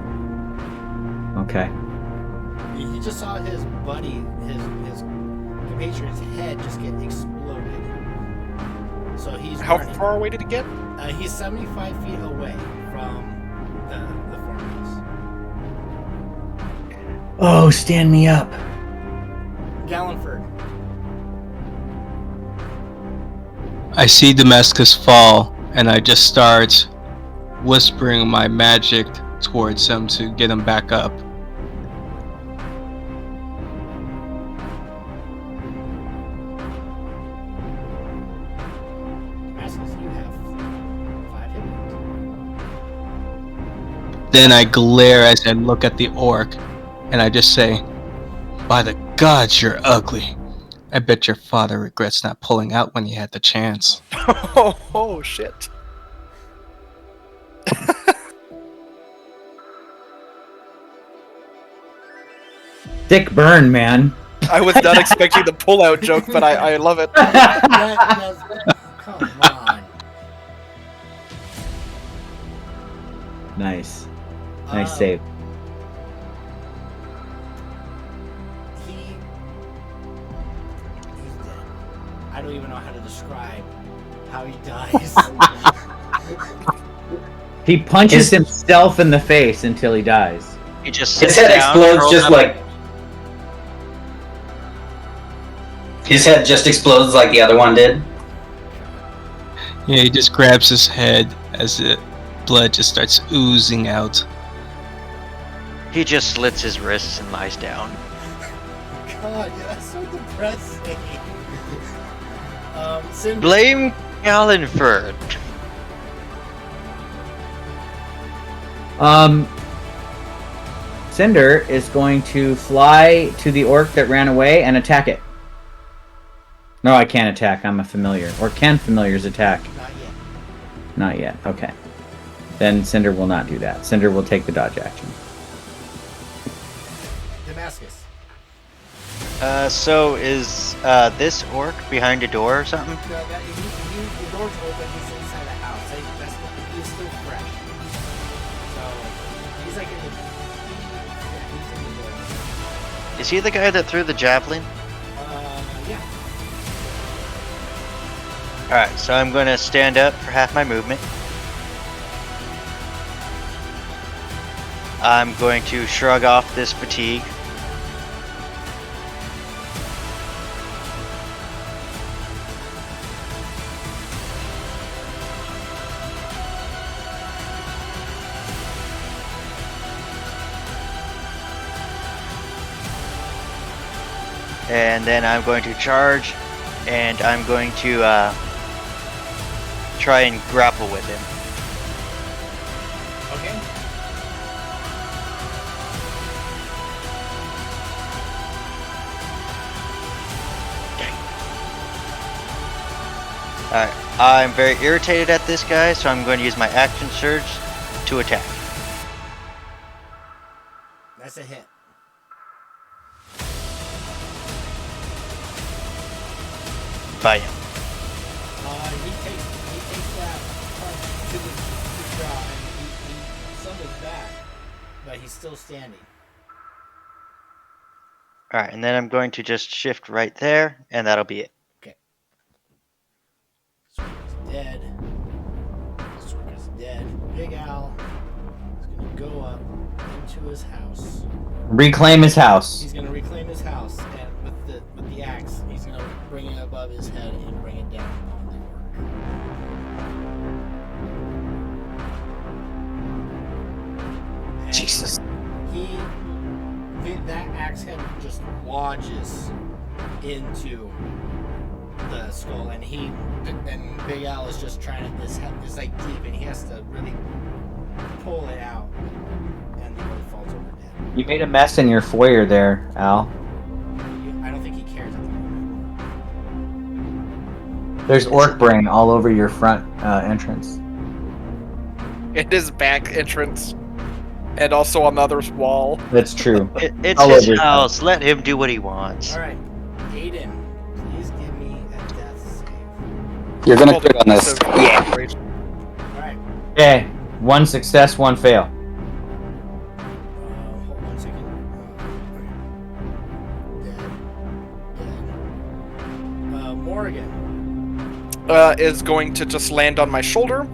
Okay. He just saw his buddy, his compatrion's head just get exploded. So he's How running. far away did he get? He's 75 feet away from the farmhouse. Oh, stand me up. Gallenford. I see Damascus fall, and I just start whispering my magic towards him to get him back up. Damascus, you have 5 hit points. Then I glare as I look at the orc, and I just say, "By the gods, you're ugly. I bet your father regrets not pulling out when he had the chance." Oh shit. Thick burn, man. I was not expecting the pull-out joke, but I love it. Come on. Nice. Nice Um, save. He's dead. I don't even know how to describe how he dies. He punches himself in the face until he dies. He just His sits head down, explodes curls just up. like. His head just explodes like the other one did. Yeah, he just grabs his head as the blood just starts oozing out. He just slits his wrists and lies down. God, yeah, that's so depressing. Cinder. Blame Gallenford. Cinder is going to fly to the orc that ran away and attack it. No, I can't attack. I'm a familiar. Or can familiars attack? Not yet. Not yet. Okay. Then Cinder will not do that. Cinder will take the dodge action. Damascus. So is this orc behind a door or something? No, the door's open. He's inside the house. He's still fresh. So he's like in the. Yeah, he's in the door. Is he the guy that threw the javelin? Yeah. Alright, so I'm going to stand up for half my movement. I'm going to shrug off this fatigue. And then I'm going to charge, and I'm going to try and grapple with him. Okay. Alright, I'm very irritated at this guy, so I'm going to use my action surge to attack. That's a hit. By him. He takes that punch to the jaw and he stumbles back, but he's still standing. Alright, and then I'm going to just shift right there, and that'll be it. Okay. Sorcerer's dead. Sorcerer's dead. Big Al is gonna go up into his house. Reclaim his house. He's gonna reclaim his house, and with the axe, he's gonna bring it above his head and bring it down on the orc. And Jesus. That axe head just lodges into the skull, and Big Al is just trying to. This head is like deep, and he has to really pull it out, and the orc falls over dead. You made a mess in your foyer there, Al. I don't think he cares at the moment. There's orc brain all over your front entrance. In his back entrance. And also on the other's wall. That's true. It's All his over. house. Let him do what he wants. All right, Aiden, please give me a death save. You're gonna crit on this. Yeah. All right. Okay. 1 success, 1 fail. Hold on a second. Dead. Morgan. Is going to just land on my shoulder.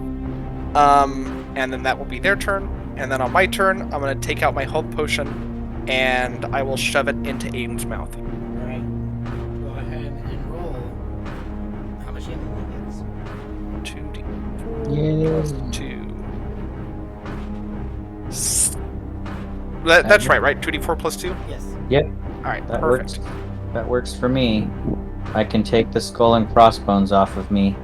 And then that will be their turn. And then on my turn, I'm going to take out my health potion, and I will shove it into Aiden's mouth. Alright. Go ahead and roll. How much damage he gets? 2d4 plus 2. That's right? 2d4 plus 2? Yes. Yep. Alright, That perfect. works. That works for me. I can take the skull and crossbones off of me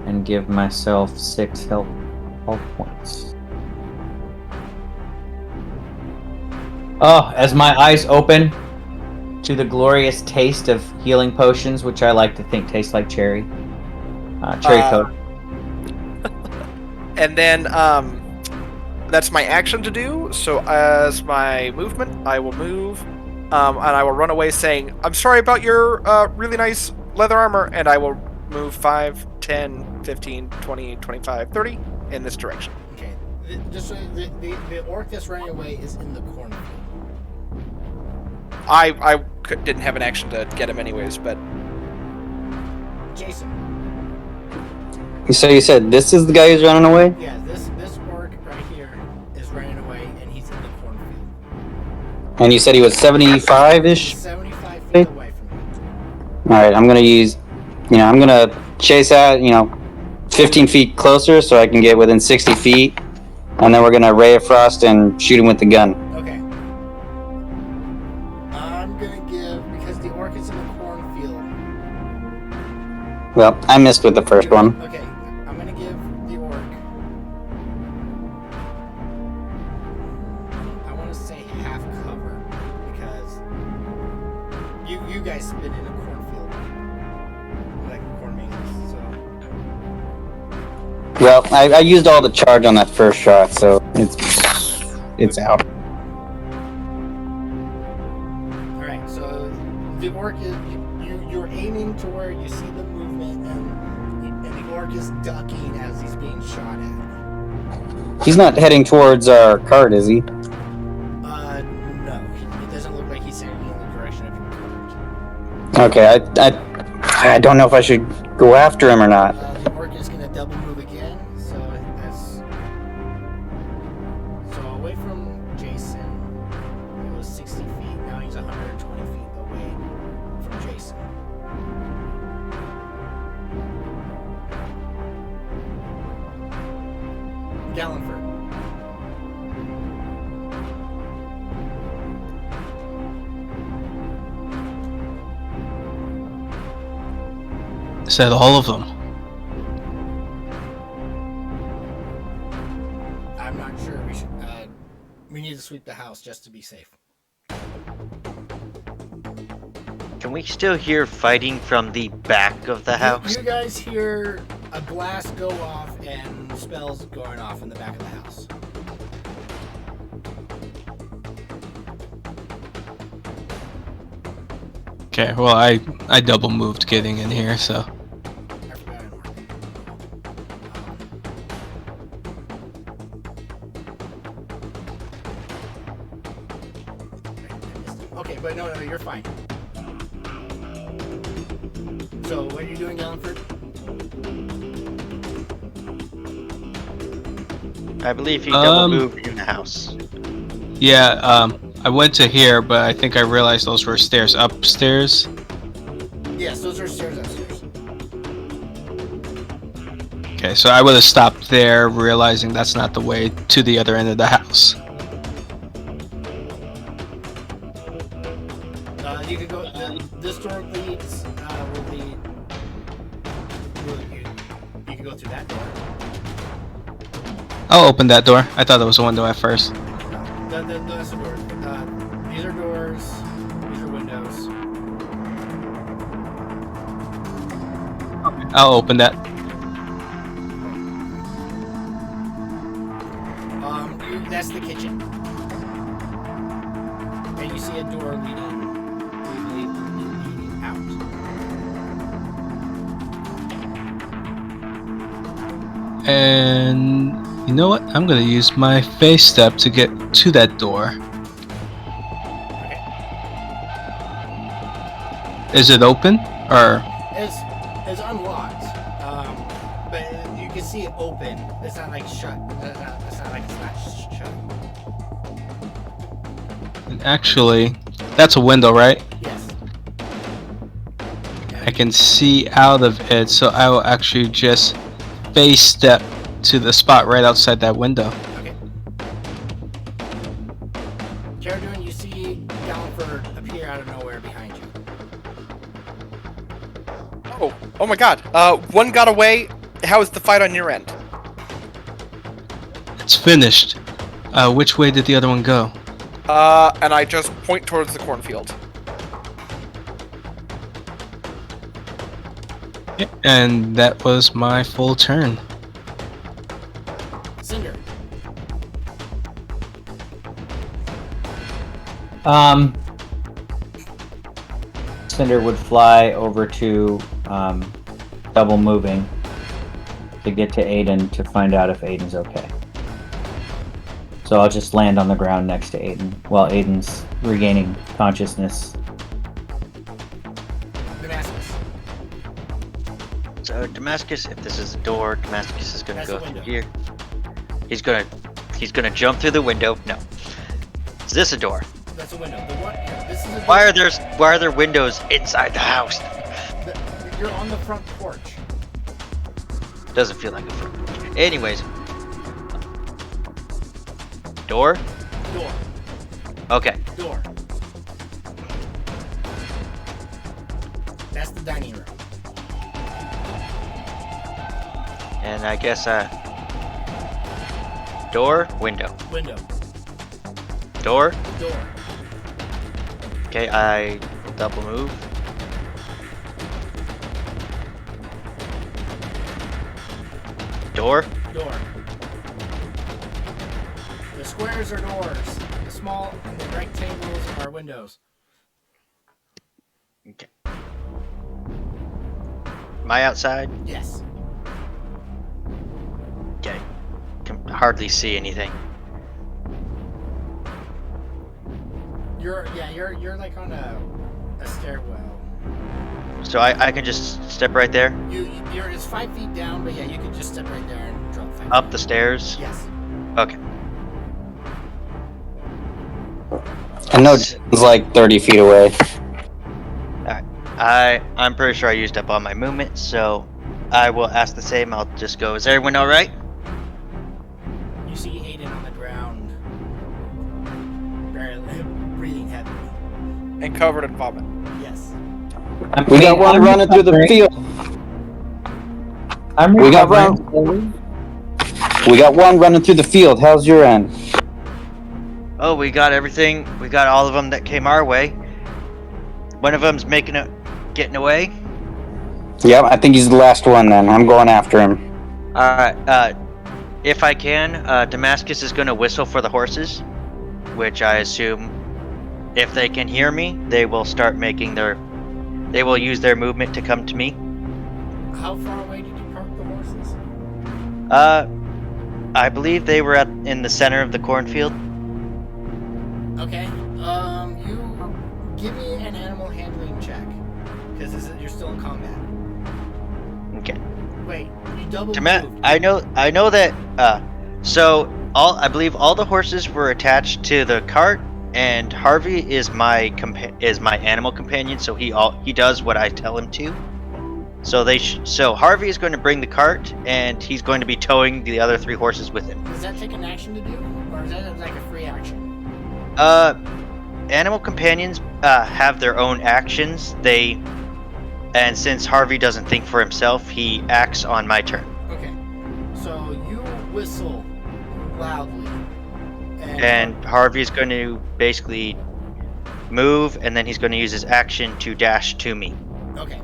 and give myself 6 health points. Oh, as my eyes open to the glorious taste of healing potions, which I like to think taste like cherry. Cherry coke. And then, that's my action to do. So as my movement, I will move, and I will run away saying, I'm sorry about your really nice leather armor, and I will move 5, 10, 15, 20, 25, 30 in this direction. Okay. The orc that's running away is in the corner. I didn't have an action to get him anyways, but Jason. So you said this is the guy who's running away? Yeah, this orc right here is running away, and he's in the cornfield. And you said he was 75-ish? He's 75 feet away from you. Alright, I'm gonna use, I'm gonna chase out, 15 feet closer so I can get within 60 feet. And then we're gonna Ray of Frost and shoot him with the gun. Okay. I'm gonna give, because the orc is in the cornfield. Well, I missed with the first one. Okay, I'm gonna give the orc. I want to say half cover because you guys have been in a cornfield, like corn mazes. So Well, I used all the charge on that first shot, so it's out. all right, so the orc is you're aiming to where you see the movement, and the orc is ducking as he's being shot at. He's not heading towards our cart, is he? No, it doesn't look like he's heading in the direction of your cart. Okay, I don't know if I should go after him or not. The orc is gonna double move again, so away from Jason. It was 60 feet. Now he's 120 feet away from Jason. Gallenford. Is that all of them? I'm not sure. We need to sweep the house just to be safe. Can we still hear fighting from the back of the house? You guys hear a glass go off and spells going off in the back of the house. Okay, well I double moved getting in here, so I forgot it. Okay, but no, you're fine. So, what are you doing, Gallenford? I believe he double moved in the house. yeah, I went to here, but I think I realized those were stairs upstairs. Yes, those are stairs upstairs. Okay, so I would have stopped there, realizing that's not the way to the other end of the house. You could go. This door leads. Will lead. You can go through that door. I'll open that door. I thought it was a window at first. That's a door. These are doors. These are windows. I'll open that. That's the kitchen. And you see a door leading out. And you know what? I'm gonna use my face step to get to that door. Okay. Is it open? Or It's unlocked. But you can see it open. It's not like shut. It's not like it's not shut. actually, that's a window, right? Yes. I can see out of it, so I will actually just face step to the spot right outside that window. Okay. Caradun, you see Gallenford appear out of nowhere behind you. Oh my god. One got away. How is the fight on your end? It's finished. Which way did the other one go? And I just point towards the cornfield. Yeah, and that was my full turn. Cinder. Cinder would fly over to double moving to get to Aiden to find out if Aiden's okay. So I'll just land on the ground next to Aiden while Aiden's regaining consciousness. Damascus. So Damascus, if this is a door, Damascus is gonna That's go the through window. here. He's gonna jump through the window. No. Is this a door? That's a window. The one. This is a door. Why are there windows inside the house? You're on the front porch. Doesn't feel like a front porch. Anyways. Door? Door. Okay. Door. That's the dining room. And I guess, door, window. Window. Door? Door. Okay, I double move. Door? Door. The squares are doors. The small and the rectangles are windows. Okay. Am I outside? Yes. Okay. Can hardly see anything. You're like on a stairwell. So I can just step right there? You're it's 5 feet down, but yeah, you can just step right there and drop 5 Up feet. the stairs? Yes. Okay. I know it's like 30 feet away. I'm pretty sure I used up all my movement, so I will ask the same. I'll just go, is everyone alright? You see Aiden on the ground, barely breathing heavily. And covered in vomit. Yes. We got one running through the field. We got one running through the field. How's your end? Oh, we got everything. We got all of them that came our way. One of them's getting away. Yep, I think he's the last one then. I'm going after him. Alright, if I can, Damascus is going to whistle for the horses, which I assume if they can hear me, they will start they will use their movement to come to me. How far away did you park the horses? I believe they were in the center of the cornfield. Okay. You give me an animal handling check, because you're still in combat. Okay. Wait, you double Dema- moved. I know that. So I believe all the horses were attached to the cart, and Harvey is my animal companion. So he does what I tell him to. So so Harvey is going to bring the cart, and he's going to be towing the other 3 horses with him. Does that take an action to do, or is that like a free action? Animal companions have their own actions. And since Harvey doesn't think for himself, he acts on my turn. Okay. So you whistle loudly. And Harvey's going to basically move, and then he's going to use his action to dash to me. Okay.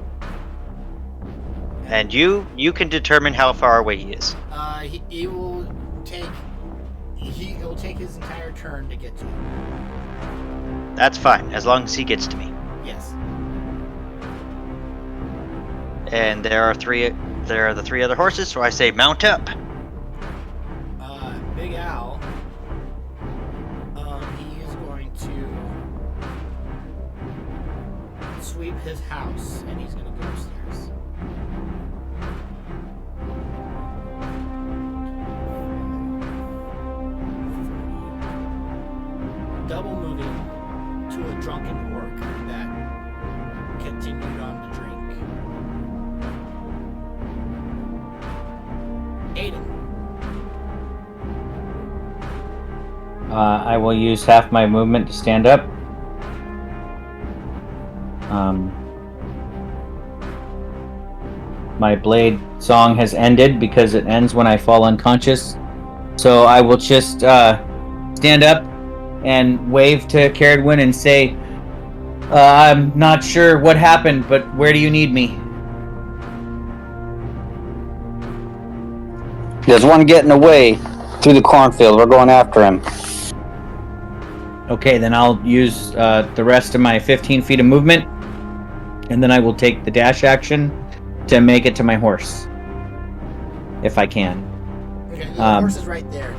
And you can determine how far away he is. He will take his entire turn to get to you. That's fine, as long as he gets to me. Yes. And there are the 3 other horses, so I say mount up. Big Al. He is going to sweep his house, and he's going to go upstairs. Double moving to a drunken orc that continued on to drink. Aiden. I will use half my movement to stand up. My blade song has ended because it ends when I fall unconscious. So I will just stand up and wave to Caradwin and say, I'm not sure what happened, but where do you need me? There's one getting away through the cornfield. We're going after him. Okay, then I'll use the rest of my 15 feet of movement, and then I will take the dash action to make it to my horse, if I can. Okay, the horse is right there.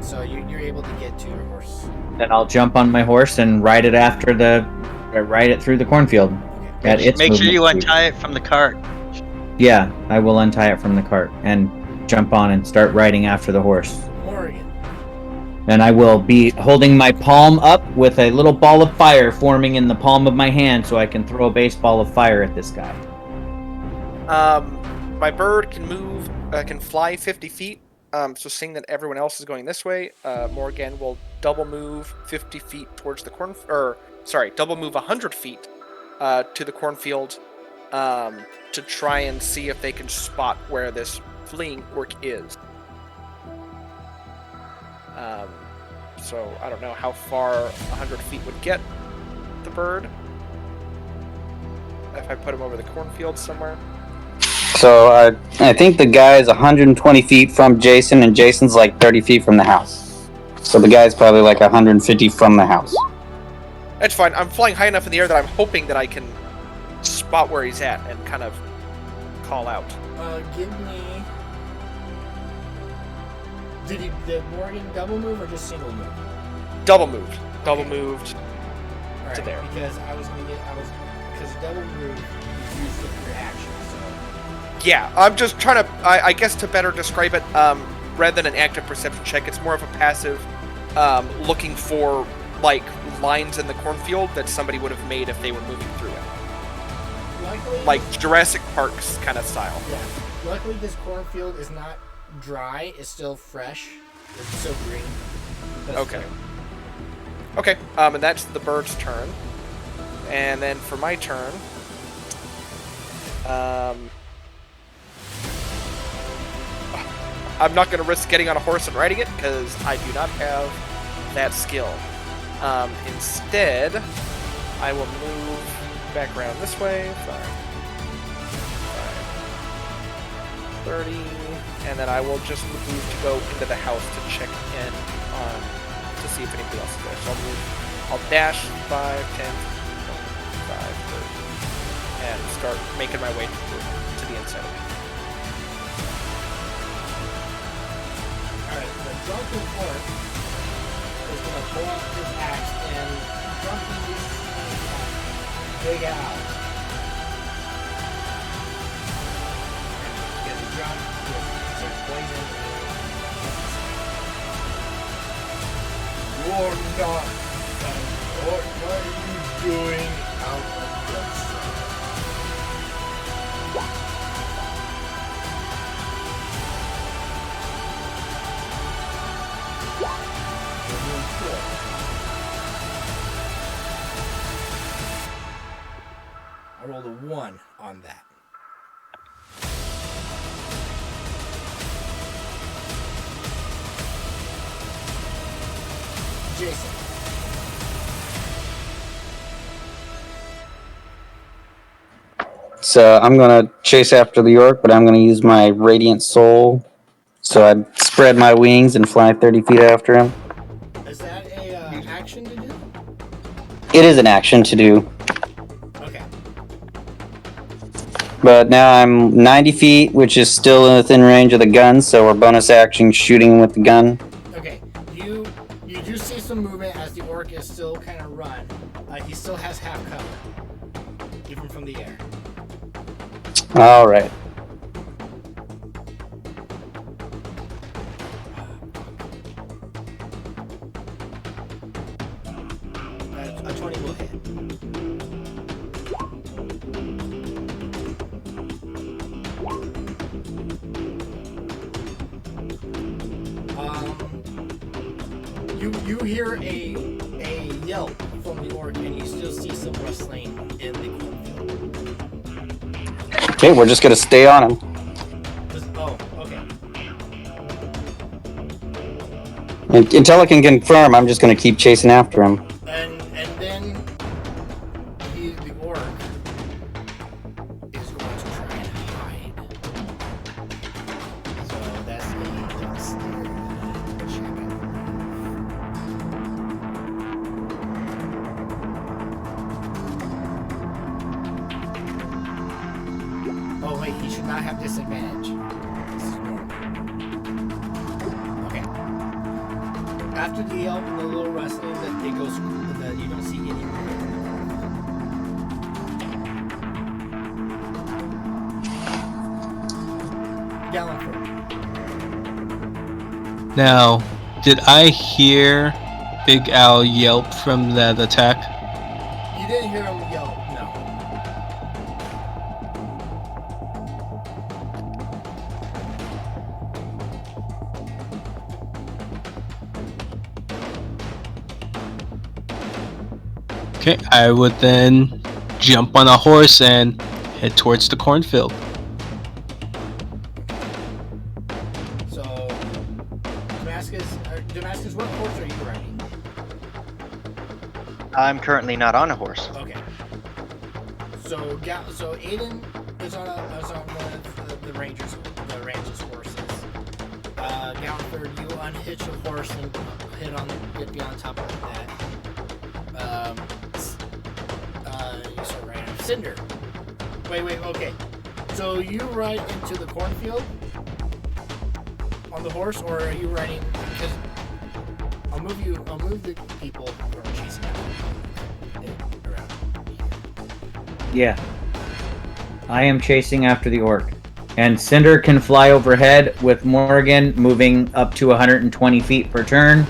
So you're able to get to your horse. Then I'll jump on my horse and ride it ride it through the cornfield. Okay. At its Make sure movement you speed. untie it from the cart. Yeah, I will untie it from the cart and jump on and start riding after the horse. Morgan. And I will be holding my palm up with a little ball of fire forming in the palm of my hand so I can throw a baseball of fire at this guy. my bird can move, can fly 50 feet. So seeing that everyone else is going this way, Morgan will double move 50 feet towards the double move 100 feet to the cornfield to try and see if they can spot where this fleeing orc is. So I don't know how far 100 feet would get the bird. If I put him over the cornfield somewhere. So I think the guy is 120 feet from Jason, and Jason's like 30 feet from the house. So the guy's probably like 150 from the house. That's fine. I'm flying high enough in the air that I'm hoping that I can spot where he's at and kind of call out. Give me. Did Morgan double move or just single move? Double moved. Double moved All to right, there. Because because double move is used with your action. So Yeah, I'm just trying to. I guess to better describe it, rather than an active perception check, it's more of a passive, looking for like lines in the cornfield that somebody would have made if they were moving through it, luckily, like Jurassic Park's kind of style. yeah. Luckily, this cornfield is not dry. It's still fresh. It's still green. That's Okay. Okay, and that's the bird's turn. And then for my turn, I'm not going to risk getting on a horse and riding it because I do not have that skill. Instead, I will move back around this way. 30, and then I will just move to go into the house to check in on to see if anybody else is there. So I'll dash 5, 10, 5, 30, and start making my way to the inside of it. Alright, the drunken orc is going to pull out his axe and drunkenly dig out. Get the drunk, starts blazing. You're not an orc. What are you doing out of the sun? I rolled a 1 on that. Jason. So I'm gonna chase after the orc, but I'm gonna use my radiant soul. So I spread my wings and fly 30 feet after him. Is that a action to do? It is an action to do, Okay. but now I'm 90 feet, which is still within range of the gun. So we're bonus action shooting with the gun. Okay. You do see some movement as the orc is still kind of run. He still has half cover, even from the air. All right. A 20 will hit. You hear a yelp from the orc, and you still see some rustling in the cornfield. Okay, we're just gonna stay on him. Oh, okay. Until I can confirm, I'm just gonna keep chasing after him. And then the orc is going to try and hide. So that's a dexterity check. Oh wait, he should not have disadvantage. This is normal. Okay. After the yelp and the little rustling, that it goes. You don't see any movement. Gallantford. Now, did I hear Big Al yelp from that attack? You didn't hear him yelp, no. Okay, I would then jump on a horse and head towards the cornfield. So, Damascus, what horse are you riding? I'm currently not on a horse. Okay. So Aiden is on one of the ranch's horses. Galliford, you unhitch a horse and get be on top of that. You start riding. Cinder. Wait, okay. So you ride into the cornfield on the horse, or are you riding? Because I'll move the people who are chasing after around. Yeah. I am chasing after the orc. And Cinder can fly overhead with Morgan moving up to 120 feet per turn,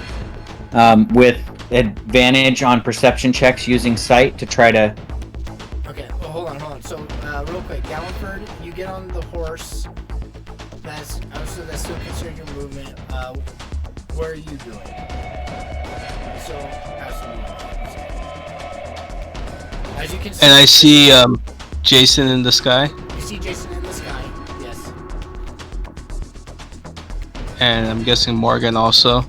with advantage on perception checks using sight to try to... Okay, well, hold on. So, real quick, Galliford, you get on the horse. That's still considered your movement. What are you doing? So, as you can see, And I see Jason in the sky, you see Jason in the sky. Yes. and I'm guessing Morgan also.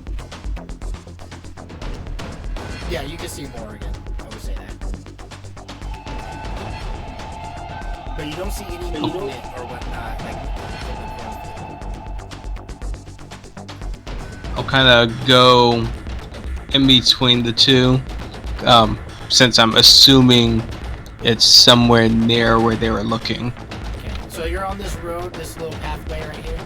Yeah, you can see Morgan. I would say that. But you don't see any movement or whatnot. I'll kind of go in between the two, since I'm assuming it's somewhere near where they were looking. Okay, so you're on this road, this little pathway right here.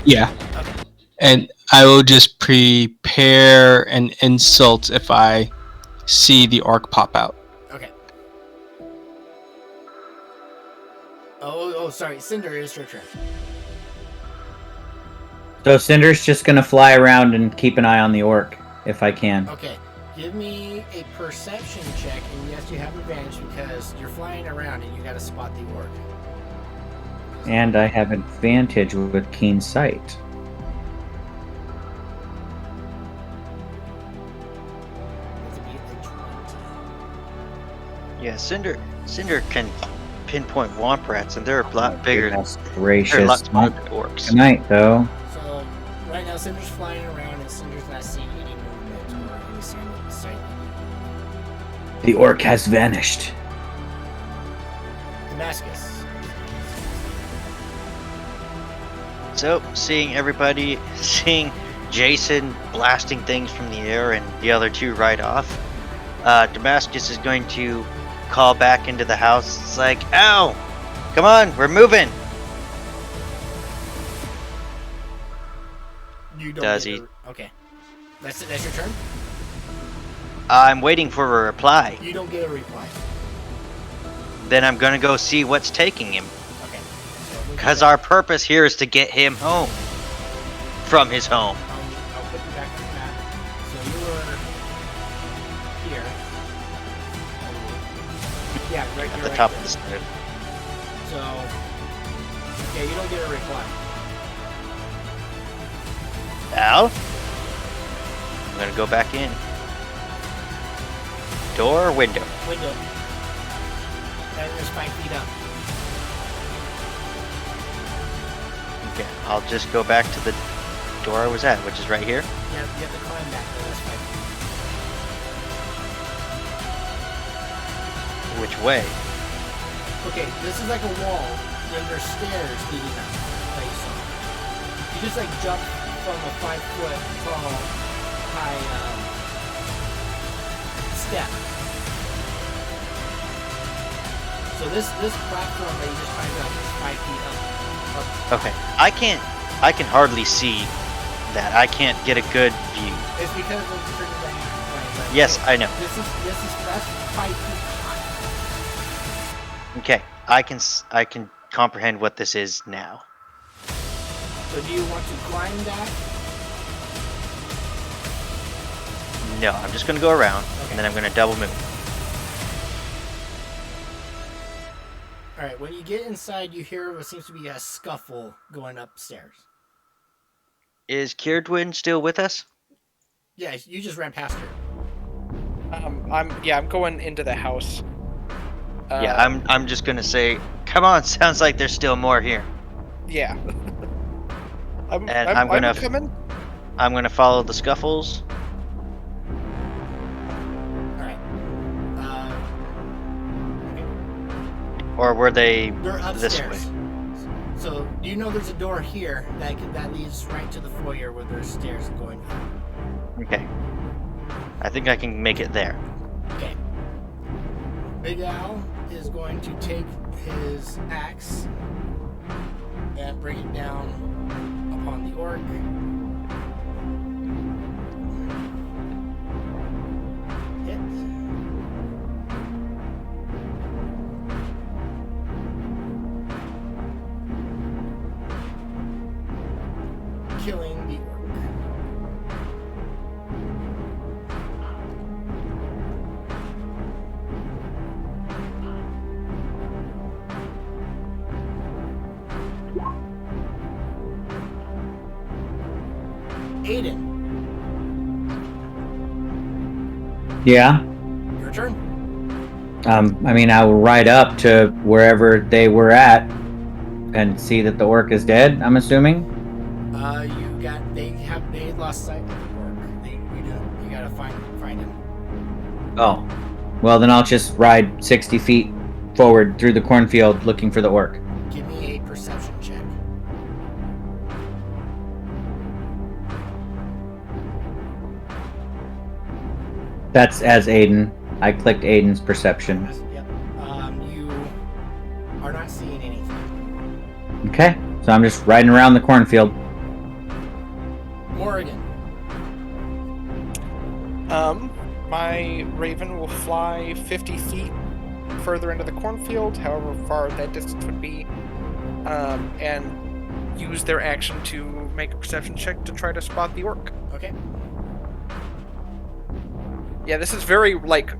Yeah. Okay. And I will just prepare an insult if I see the orc pop out. Okay. Oh, sorry. Cinder, it's your turn. So Cinder's just going to fly around and keep an eye on the orc, if I can. Okay. Give me a perception check, and yes, you have advantage because you're flying around and you gotta spot the orc. And I have advantage with keen sight. That's a beat like 20. Yeah, Cinder can pinpoint womp rats, and they're a lot bigger than Goodness they're a gracious. lot smaller than orcs. Good night, though. So, right now, Cinder's flying around, and Cinder's not seeing any movement or any sight. The orc has vanished. Damascus. So, seeing Jason blasting things from the air and the other two ride off, Damascus is going to call back into the house. It's like, ow! Come on, we're moving! You don't Does get he? Okay. That's your turn? I'm waiting for a reply. You don't get a reply. Then I'm gonna go see what's taking him. Okay. Because our purpose here is to get him home. From his home. I'll put you back on the map. So you were here. Yeah, right At you're the right top there. of the stairs. So, yeah, you don't get a reply. Al? I'm gonna go back in. Door or window? Window. That is 5 feet up. Okay, I'll just go back to the door I was at, which is right here. Yeah, you have to climb back. That's 5 feet. Which way? Okay, this is like a wall, and there's stairs leading up. That you saw. You just like jump from a 5-foot tall, high step. So this platform that you just climbed up is 5 feet up. Okay, I can hardly see that. I can't get a good view. It's because of the pretty dynamic. Yes, I know. This is that's 5 feet high. Okay, I can comprehend what this is now. So do you want to climb that? No, I'm just gonna go around, Okay. and then I'm gonna double move. All right. When you get inside, you hear what seems to be a scuffle going upstairs. Is Kierdwin still with us? Yeah, you just ran past her. I'm going into the house. Yeah, I'm just gonna say, come on. Sounds like there's still more here. Yeah. I'm coming. I'm gonna follow the scuffles. Alright. Or were they They're this upstairs. way? So you know there's a door here that leads right to the foyer where there's stairs going up. Okay. I think I can make it there. Okay. Big Al is going to take his axe and bring it down upon the orc. Hit. Killing the orc. Aiden, Yeah. your turn. I mean, I will ride up to wherever they were at and see that the orc is dead. I'm assuming. They lost sight of the orc. You gotta find him. Oh, well then I'll just ride 60 feet forward through the cornfield looking for the orc. Give me a perception check. That's as Aiden. I clicked Aiden's perception. Yep. You are not seeing anything. Okay, so I'm just riding around the cornfield. Morrigan. My raven will fly 50 feet further into the cornfield, however far that distance would be, and use their action to make a perception check to try to spot the orc. Okay. Yeah, this is very like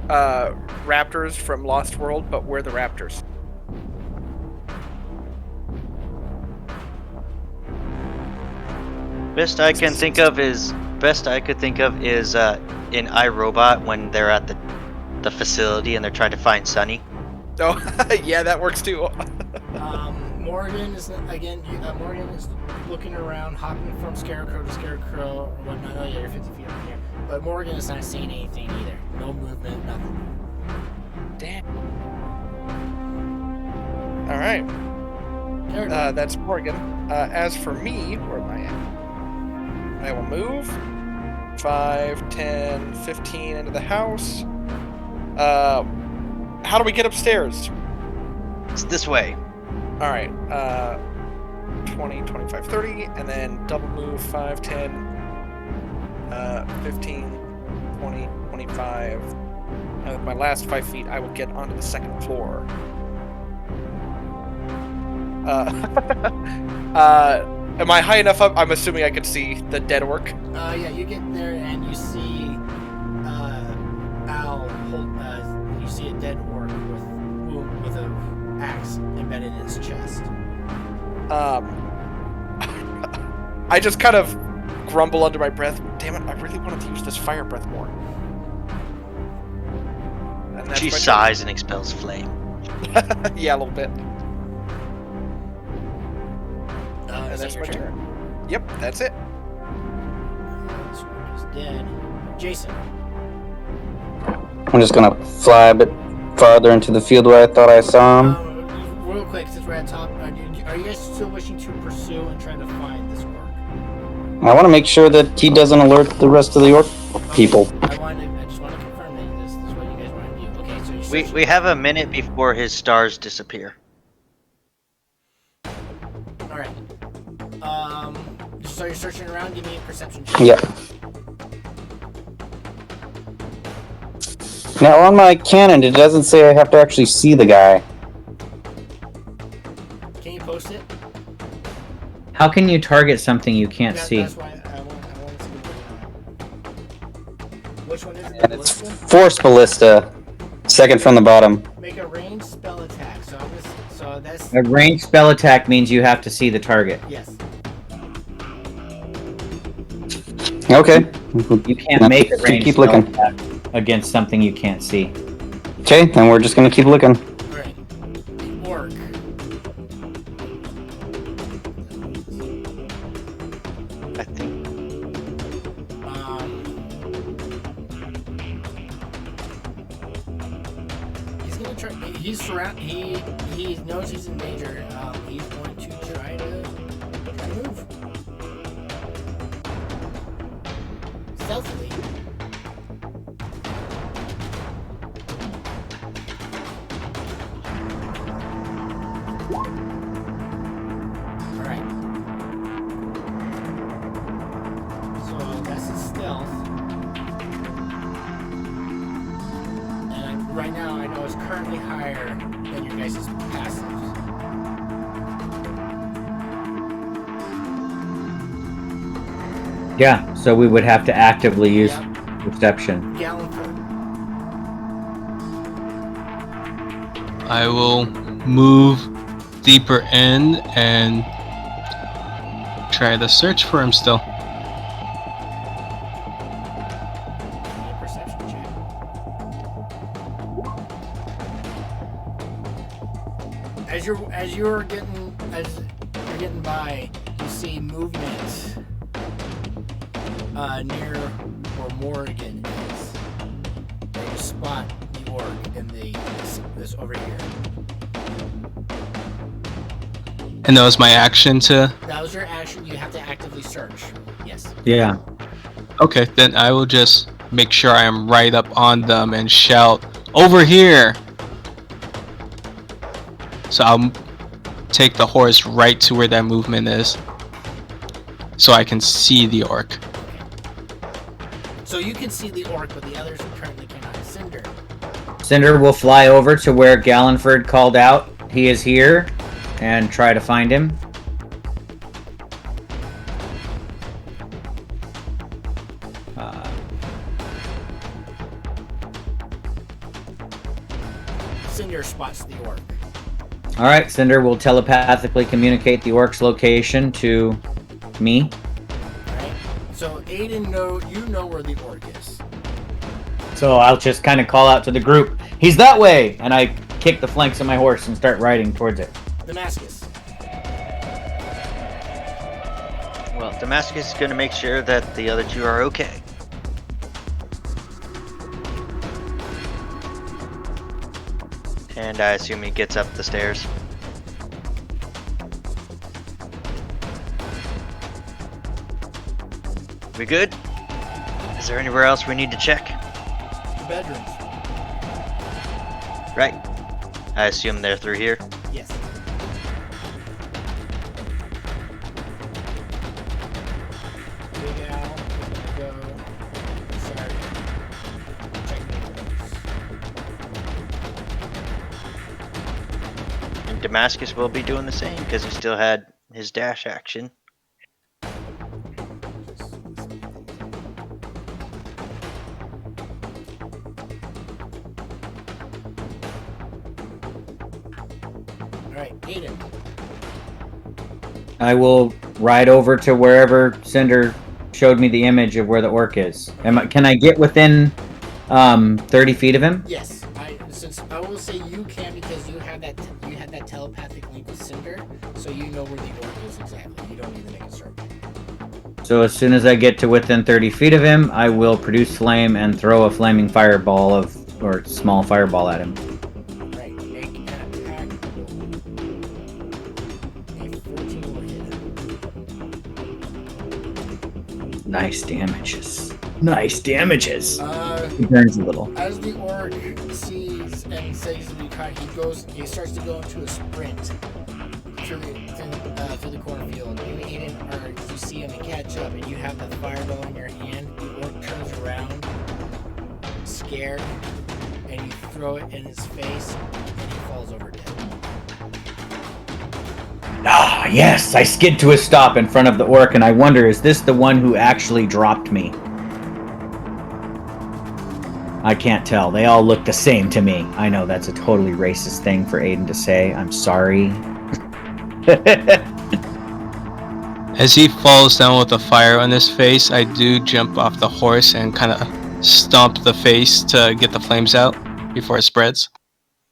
raptors from Lost World, but we're the raptors. Best I could think of is in iRobot when they're at the facility and they're trying to find Sunny. Oh, yeah, that works too. Morgan is Morgan is looking around, hopping from scarecrow to scarecrow or whatnot. Oh yeah, you're 50 feet over here. But Morgan is not seeing anything either. No movement, nothing. Damn. All right. That's Morgan. As for me, where am I at? I will move 5, 10, 15 into the house. How do we get upstairs? It's this way. All right. 20, 25, 30, and then double move 5, 10, 15, 20, 25. And with my last 5 feet, I will get onto the second floor. Am I high enough up? I'm assuming I could see the dead orc. Yeah, you get there and you see Al hold. You see a dead orc with an axe embedded in his chest. I just kind of grumble under my breath. Damn it! I really wanted to use this fire breath more. And that's She my turn. sighs and expels flame. Yeah, a little bit. And That's my turn. Yep, that's it. This orc is dead. Jason. I'm just gonna fly a bit farther into the field where I thought I saw him. Real quick, since we're at top, are you guys still wishing to pursue and try to find this orc? I want to make sure that he doesn't alert the rest of the orc people. I just want to confirm that this is what you guys want to do. Okay, so you're searching. We have a minute before his stars disappear. All right. So you're searching around. Give me a perception check. Yeah. Now on my cannon, it doesn't say I have to actually see the guy. Can you post it? How can you target something you can't see? That's why I want to see the Which one is it? And it's Ballista? Force Ballista, second from the bottom. Make a ranged spell attack. So that's A ranged spell attack means you have to see the target. yes. Okay. You can't make a ranged Keep spell looking. attack. against something you can't see. Okay, then we're just gonna keep looking. Alright. The orc. I think. He's gonna try. He's surround. He knows he's in danger. He's going to try to move stealthily. All right. So that's his stealth. And right now, I know it's currently higher than your guys' passives. Yeah, so we would have to actively use Yep. perception. Gallonford. I will move deeper in and try to search for him still. Make a perception check. As you're getting by, you see movement near where Morrigan is. And you spot the orc in this over here. And that was my action to... That was your action. You have to actively search. Yes. Yeah. Okay, then I will just make sure I am right up on them and shout, "Over here!" So I'll take the horse right to where that movement is, so I can see the orc. So you can see the orc, but the others currently cannot. Cinder. Cinder will fly over to where Gallenford called out. He is here, and try to find him. Cinder spots the orc. All right, Cinder will telepathically communicate the orc's location to me. Right? So Aiden, you know where the orc is. So I'll just kind of call out to the group, "He's that way!" And I kick the flanks of my horse and start riding towards it. Damascus. Well, Damascus is going to make sure that the other two are okay. And I assume he gets up the stairs. We good? Is there anywhere else we need to check? The bedrooms. Right. I assume they're through here. Yes. Big Al, go. Sorry. Check the bedrooms. And Damascus will be doing the same because he still had his dash action. Alright, Aiden. I will ride over to wherever Cinder showed me the image of where the orc is. Can I get within 30 feet of him? Yes. Since I will say you can because you had that telepathic link with Cinder, so you know where the orc is exactly. You don't need to make a circle. So as soon as I get to within 30 feet of him, I will produce flame and throw a flaming fireball or small fireball at him. Right, make an attack. A 14 will hit him. Nice damages. Nice damages. Uh, He burns a little. As the orc sees and says to be caught, he starts to go into a sprint through the cornfield. You, Aiden, you see him and catch up, and you have the fireball in your hand. The orc turns around, scared, and you throw it in his face, and he falls over dead. Ah, yes! I skid to a stop in front of the orc, and I wonder, is this the one who actually dropped me? I can't tell. They all look the same to me. I know that's a totally racist thing for Aiden to say. I'm sorry. As he falls down with the fire on his face, I do jump off the horse and kind of stomp the face to get the flames out before it spreads.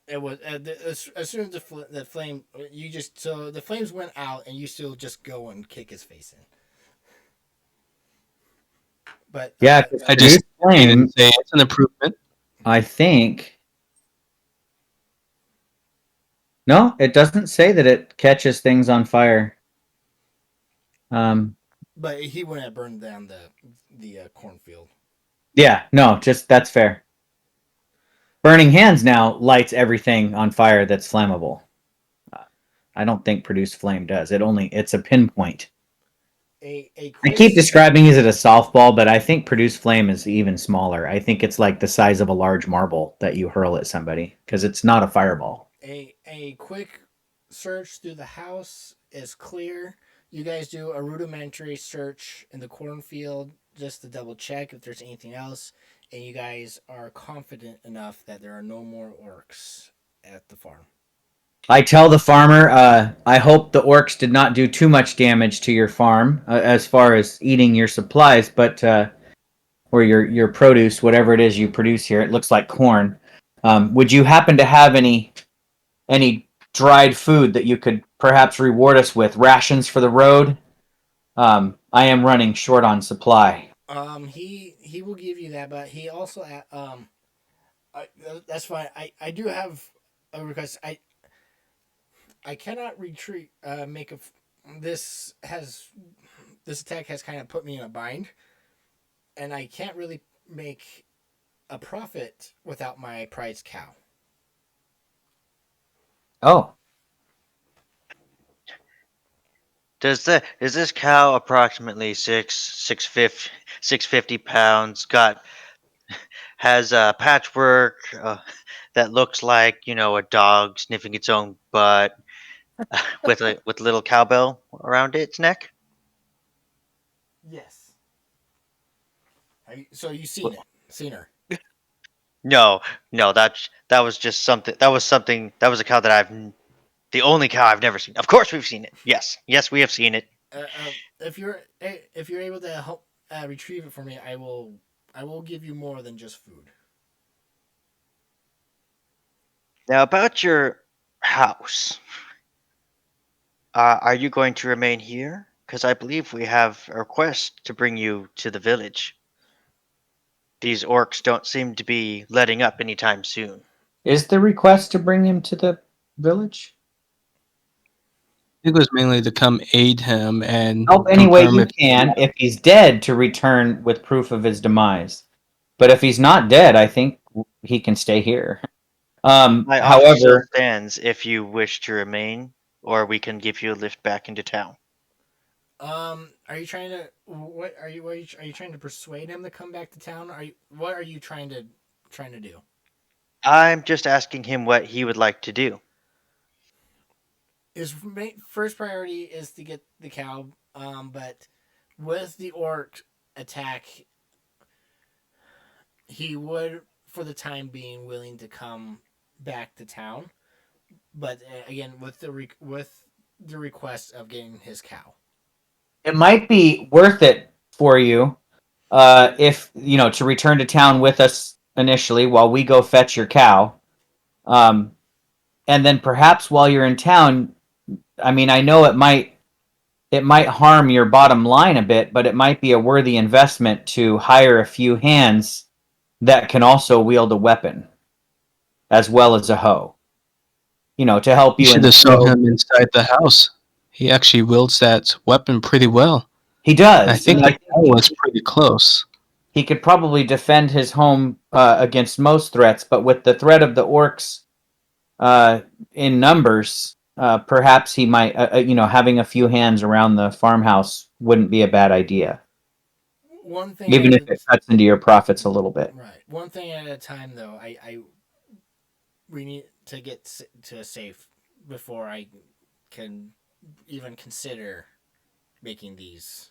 It was as soon as the flame, you just so the flames went out, and you still just go and kick his face in. But Yeah, 'cause I produce just didn't flame. say it's an improvement. I think. No, it doesn't say that it catches things on fire. but he wouldn't have burned down the cornfield. Yeah, no, just that's fair. Burning hands now lights everything on fire that's flammable. I don't think produce flame does. It's a pinpoint. A I quick keep describing it as a softball, but I think produce flame is even smaller. I think it's like the size of a large marble that you hurl at somebody because it's not a fireball. a quick search through the house is clear. You guys do a rudimentary search in the cornfield just to double check if there's anything else, and you guys are confident enough that there are no more orcs at the farm. I tell the farmer, I hope the orcs did not do too much damage to your farm as far as eating your supplies, but or your produce, whatever it is you produce here. It looks like corn. Would you happen to have any dried food that you could perhaps reward us with? Rations for the road? I am running short on supply. He will give you that, but he also I, that's fine. I do have a request. I cannot retreat. Make a this has this attack has kind of put me in a bind, and I can't really make a profit without my prized cow. Oh, Is this cow approximately 650 pounds? Has patchwork that looks like a dog sniffing its own butt with a little cowbell around its neck. Yes. So you seen her? No, no, that was just something. That was a cow that the only cow I've never seen. Of course, we've seen it. Yes, yes, we have seen it. If you're able to help retrieve it for me, I will give you more than just food. Now about your house, are you going to remain here? Because I believe we have a request to bring you to the village. These orcs don't seem to be letting up anytime soon. is the request to bring him to the village? I think it was mainly to come aid him and Help any way confirm you if can. If he's dead, to return with proof of his demise. But if he's not dead, I think he can stay here. My offer still However, stands if you wish to remain, or we can give you a lift back into town. Are you trying to are you trying to persuade him to come back to town? What are you trying to do? I'm just asking him what he would like to do. His first priority is to get the cow. But with the orc attack, he would, for the time being, willing to come back to town. But again, with the request of getting his cow. it might be worth it for you if to return to town with us initially while we go fetch your cow. Um, and then perhaps while you're in town, I mean, I know it might harm your bottom line a bit, but it might be a worthy investment to hire a few hands that can also wield a weapon as well as a hoe. To help you you in should the have shown field. him inside the house. He actually wields that weapon pretty well. He I does. think the cow was pretty close. He could probably defend his home against most threats, but with the threat of the orcs uh, in numbers, perhaps he might, having a few hands around the farmhouse wouldn't be a bad idea, One thing even if it cuts into your profits a little bit. right. One thing at a time, though. We need to get to safe before I can even consider making these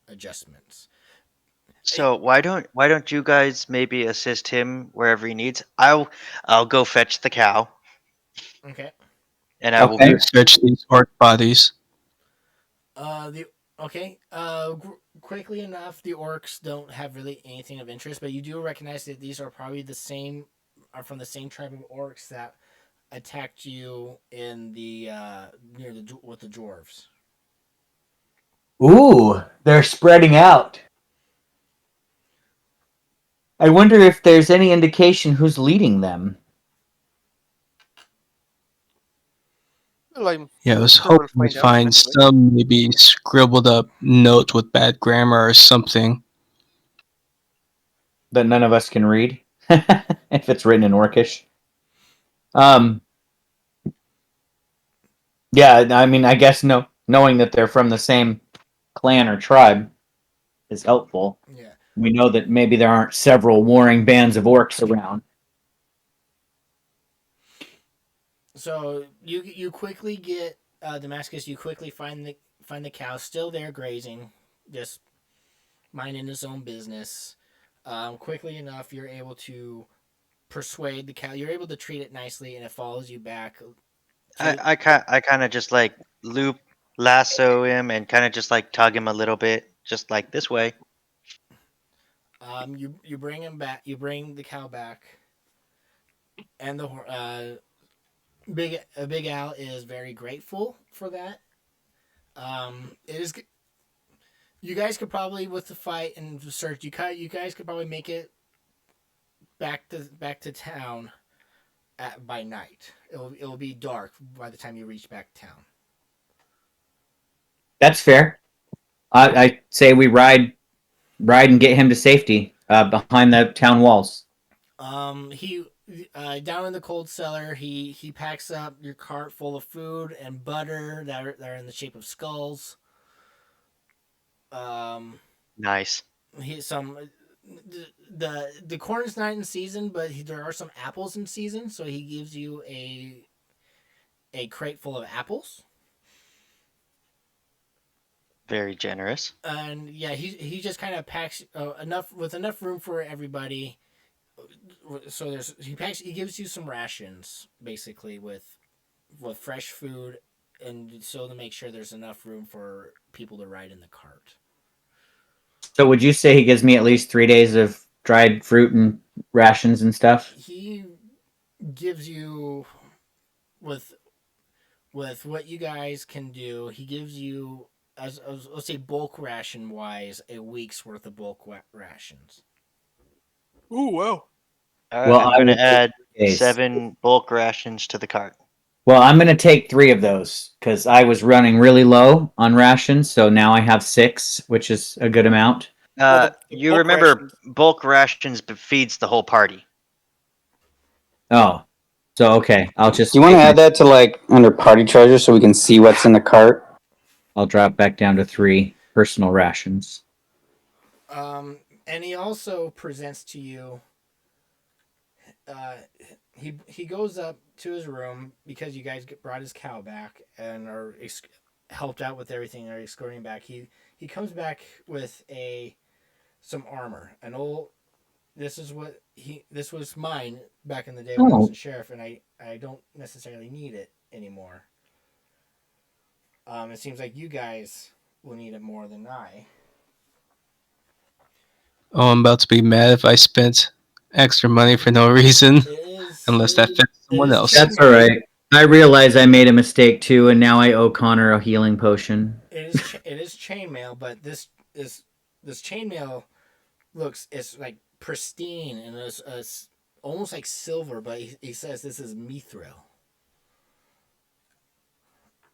adjustments. So why don't you guys maybe assist him wherever he needs? I'll go fetch the cow, Okay. and I will Okay. be. You search these orc bodies. The okay. quickly enough, the orcs don't have really anything of interest, but you do recognize that these are probably are from the same tribe of orcs that attacked you in the with the dwarves. Ooh, they're spreading out. I wonder if there's any indication who's leading them. Well, I'm Yeah, I was sure we'll hoping we'd find out find eventually. some maybe scribbled up note with bad grammar or something. That none of us can read. If it's written in Orcish. Yeah, I mean, I guess knowing that they're from the same clan or tribe is helpful. Yeah. We know that maybe there aren't several warring bands of orcs around. So you quickly get Damascus. You quickly find the cow still there grazing, just minding its own business. Quickly enough, you're able to persuade the cow. You're able to treat it nicely, and it follows you back. I kind of just like lasso him and kind of just like tug him a little bit, just like this way. You bring him back. You bring the cow back, and the Big Al is very grateful for that. It is. You guys could probably, with the fight and the search, you guys could probably make it back to town by night. It'll be dark by the time you reach back town. That's fair. I say we ride and get him to safety behind the town walls. He down in the cold cellar. He packs up your cart full of food and butter that are in the shape of skulls. Nice. The corn is not in season, but there are some apples in season, so he gives you a crate full of apples. Very generous. And yeah, he just kind of packs enough room for everybody. So he gives you some rations basically with fresh food, and so to make sure there's enough room for people to ride in the cart. So would you say he gives me at least 3 days of dried fruit and rations and stuff? He gives you with what you guys can do. He gives you as let's say bulk ration wise a week's worth of bulk rations. Ooh, wow. All right, Well, I'm I going will to add take days. 7 bulk rations to the cart. Well, I'm going to take 3 of those because I was running really low on rations, so now I have 6, which is a good amount. Well, the You bulk remember rations- bulk rations feeds the whole party. Oh, so okay, I'll just. Do you want to add that to like under party treasure so we can see what's in the cart? I'll drop back down to 3 personal rations. And he also presents to you. He goes up to his room because you guys brought his cow back and are helped out with everything. Are escorting back. He comes back with some armor. This was mine back in the day when I was a sheriff, and I don't necessarily need it anymore. It seems like you guys will need it more than I. Oh, I'm about to be mad if I spent extra money for no reason. Unless that fits someone else. That's all right. I realize I made a mistake too, and now I owe Connor a healing potion. It is chainmail, but this chainmail it's like pristine and it's almost like silver, but he says this is mithril.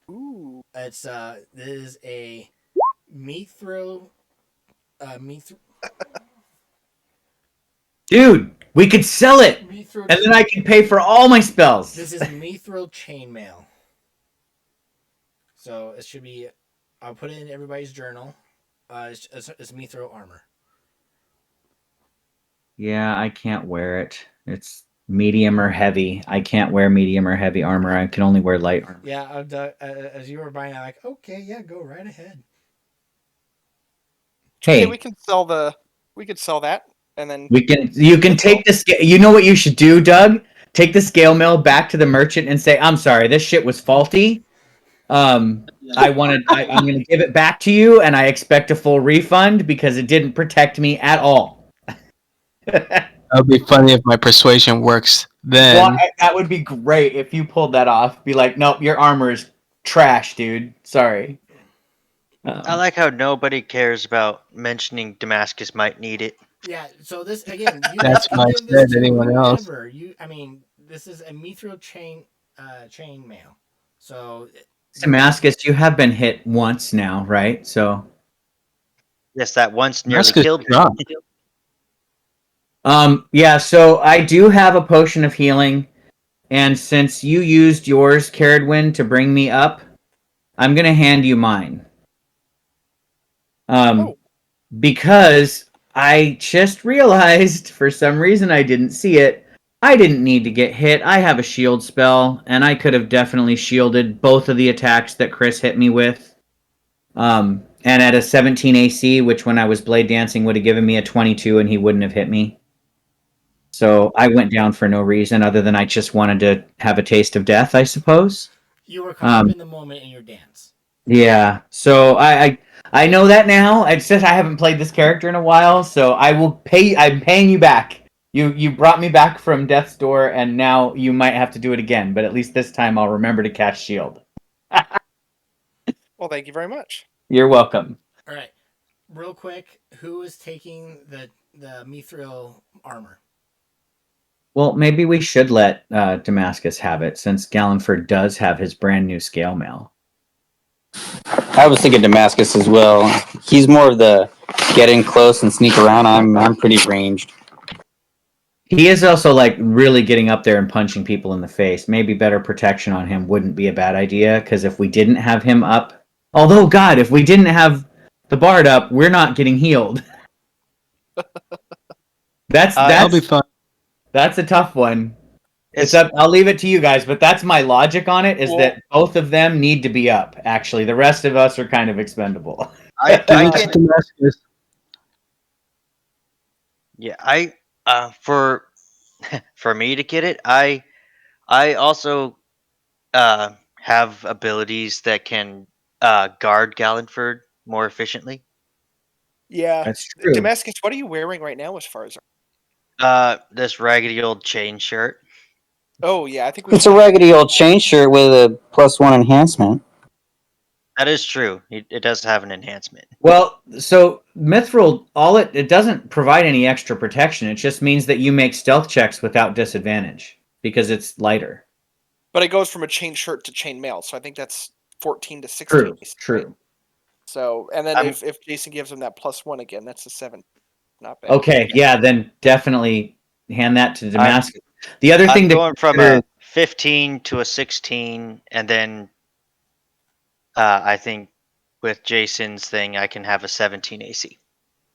Ooh. This is a mithril. Dude, we could sell it, Mithril and then I can pay for all my spells. This is mithril chainmail. So it should be. I'll put it in everybody's journal. It's mithril armor. Yeah, I can't wear it. It's medium or heavy. I can't wear medium or heavy armor. I can only wear light armor. Yeah, as you were buying, I'm like, okay, yeah, go right ahead. Hey, Yeah, we could sell that, and then you can take the scale. You know what you should do, Doug? Take the scale mill back to the merchant and say, "I'm sorry, this shit was faulty. I'm going to give it back to you, and I expect a full refund because it didn't protect me at all. That would be funny if my persuasion works then. Well, that would be great if you pulled that off. Be like, nope, your armor is trash, dude. Sorry. I like how nobody cares about mentioning Damascus might need it. Yeah. So this again, you That's can why I give this said to anyone else. whoever. This is a mithril chain mail. So Damascus, you have been hit once now, right? So, Yes, that once nearly Damascus killed me. dropped. yeah. So I do have a potion of healing, and since you used yours, Caradwin, to bring me up, I'm gonna hand you mine. Oh. Because I just realized, for some reason I didn't see it, I didn't need to get hit. I have a shield spell, and I could have definitely shielded both of the attacks that Chris hit me with. And at a 17 AC, which when I was blade dancing would have given me a 22, and he wouldn't have hit me. So I went down for no reason other than I just wanted to have a taste of death, I suppose. you were caught up in the moment in your dance. Yeah. So I know that now. It's just I haven't played this character in a while, so I will pay. I'm paying you back. You brought me back from death's door, and now you might have to do it again. But at least this time I'll remember to cast shield. Well, thank you very much. You're welcome. All right. Real quick, who is taking the mithril armor? Well, maybe we should let Damascus have it, since Gallenford does have his brand new scale mail. I was thinking Damascus as well. He's more of the get in close and sneak around. I'm pretty ranged. He is also like really getting up there and punching people in the face. Maybe better protection on him wouldn't be a bad idea, because if we didn't have him up, although God, if we didn't have the bard up, we're not getting healed. That'll be fun. That's a tough one. It's up. I'll leave it to you guys, but that's my logic on it. Is that both of them need to be up? Actually, the rest of us are kind of expendable. I can, Damascus. yeah, for me to get it, I also have abilities that can guard Gallenford more efficiently. Yeah. That's true. Damascus, what are you wearing right now as far as... This raggedy old chain shirt. Oh, yeah, I think we It's a raggedy old chain shirt with a +1 enhancement. That is true. It does have an enhancement. Well, so Mithril, it doesn't provide any extra protection. It just means that you make stealth checks without disadvantage because it's lighter. But it goes from a chain shirt to chain mail, so I think that's 14 to 16. True. So, and then if Jason gives him that +1 again, that's a 7. Not bad. Okay, yeah, then definitely hand that to Damascus. The other thing I'm going from a 15 to a 16, and then I think with Jason's thing, I can have a 17 AC.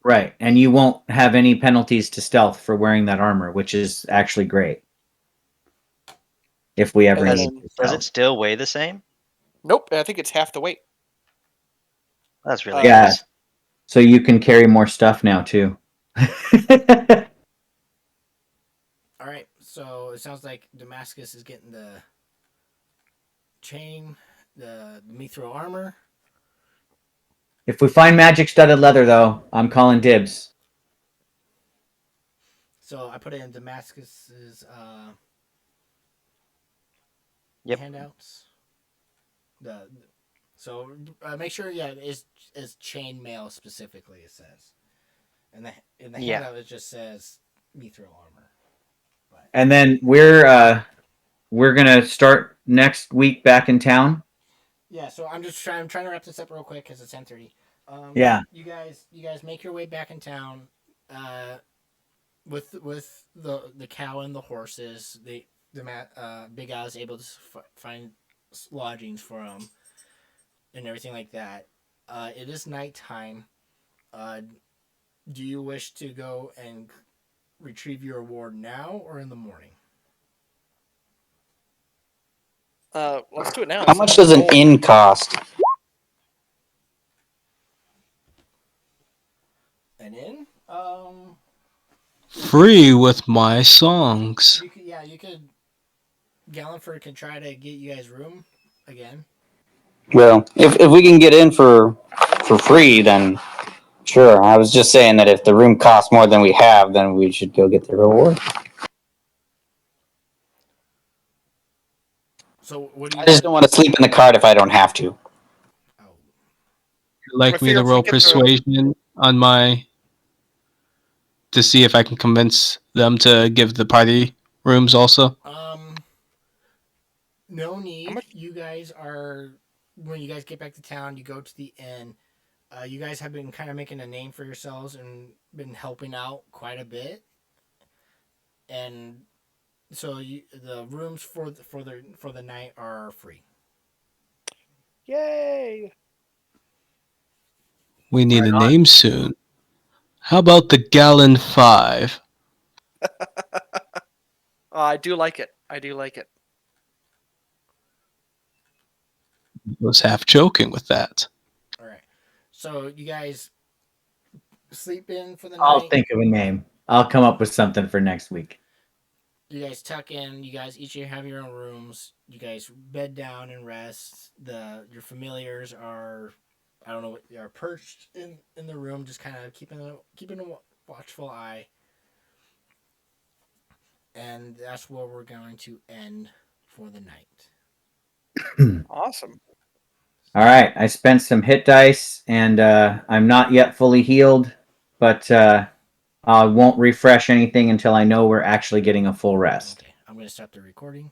Right, and you won't have any penalties to stealth for wearing that armor, which is actually great. If we ever need to does it still weigh the same? Nope, I think it's half the weight. That's really nice. So you can carry more stuff now too. All right, so it sounds like Damascus is getting the chain, the mithril armor. If we find magic studded leather, though, I'm calling dibs. So I put it in Damascus's handouts. So make sure, it's chain mail specifically. It says, and in the handout it just says mithril armor. And then we're gonna start next week back in town. Yeah, so I'm trying to wrap this up real quick because it's 10:30. Yeah. You guys make your way back in town. With the cow and the horses, Big Al is able to find lodgings for them and everything like that. It is nighttime. Do you wish to go and retrieve your reward now or in the morning? Let's do it now. How much does an inn cost? An inn? Free with my songs. You could. Gallenford can try to get you guys room again. Well, if we can get in for free, then sure. I was just saying that if the room costs more than we have, then we should go get the reward. So what do you? I just don't want to sleep in the cart if I don't have to. Oh, Like me figure to if we roll get the- persuasion on my to see if I can convince them to give the party rooms also. no need. much- You guys are when you guys get back to town, you go to the inn. You guys have been kind of making a name for yourselves and been helping out quite a bit, and so the rooms for the night are free. Yay! We need Right a on. name soon. How about the Gallon 5? I do like it. I do like it. I was half joking with that. All right. So you guys sleep in for the I'll night. think of a name. I'll come up with something for next week. You guys tuck in. You guys each have your own rooms. You guys bed down and rest. Your familiars are, I don't know what they are, perched in the room, just kind of keeping a watchful eye. And that's where we're going to end for the night. Awesome. All right, I spent some hit dice, and I'm not yet fully healed, but I won't refresh anything until I know we're actually getting a full rest. Okay, I'm going to stop the recording.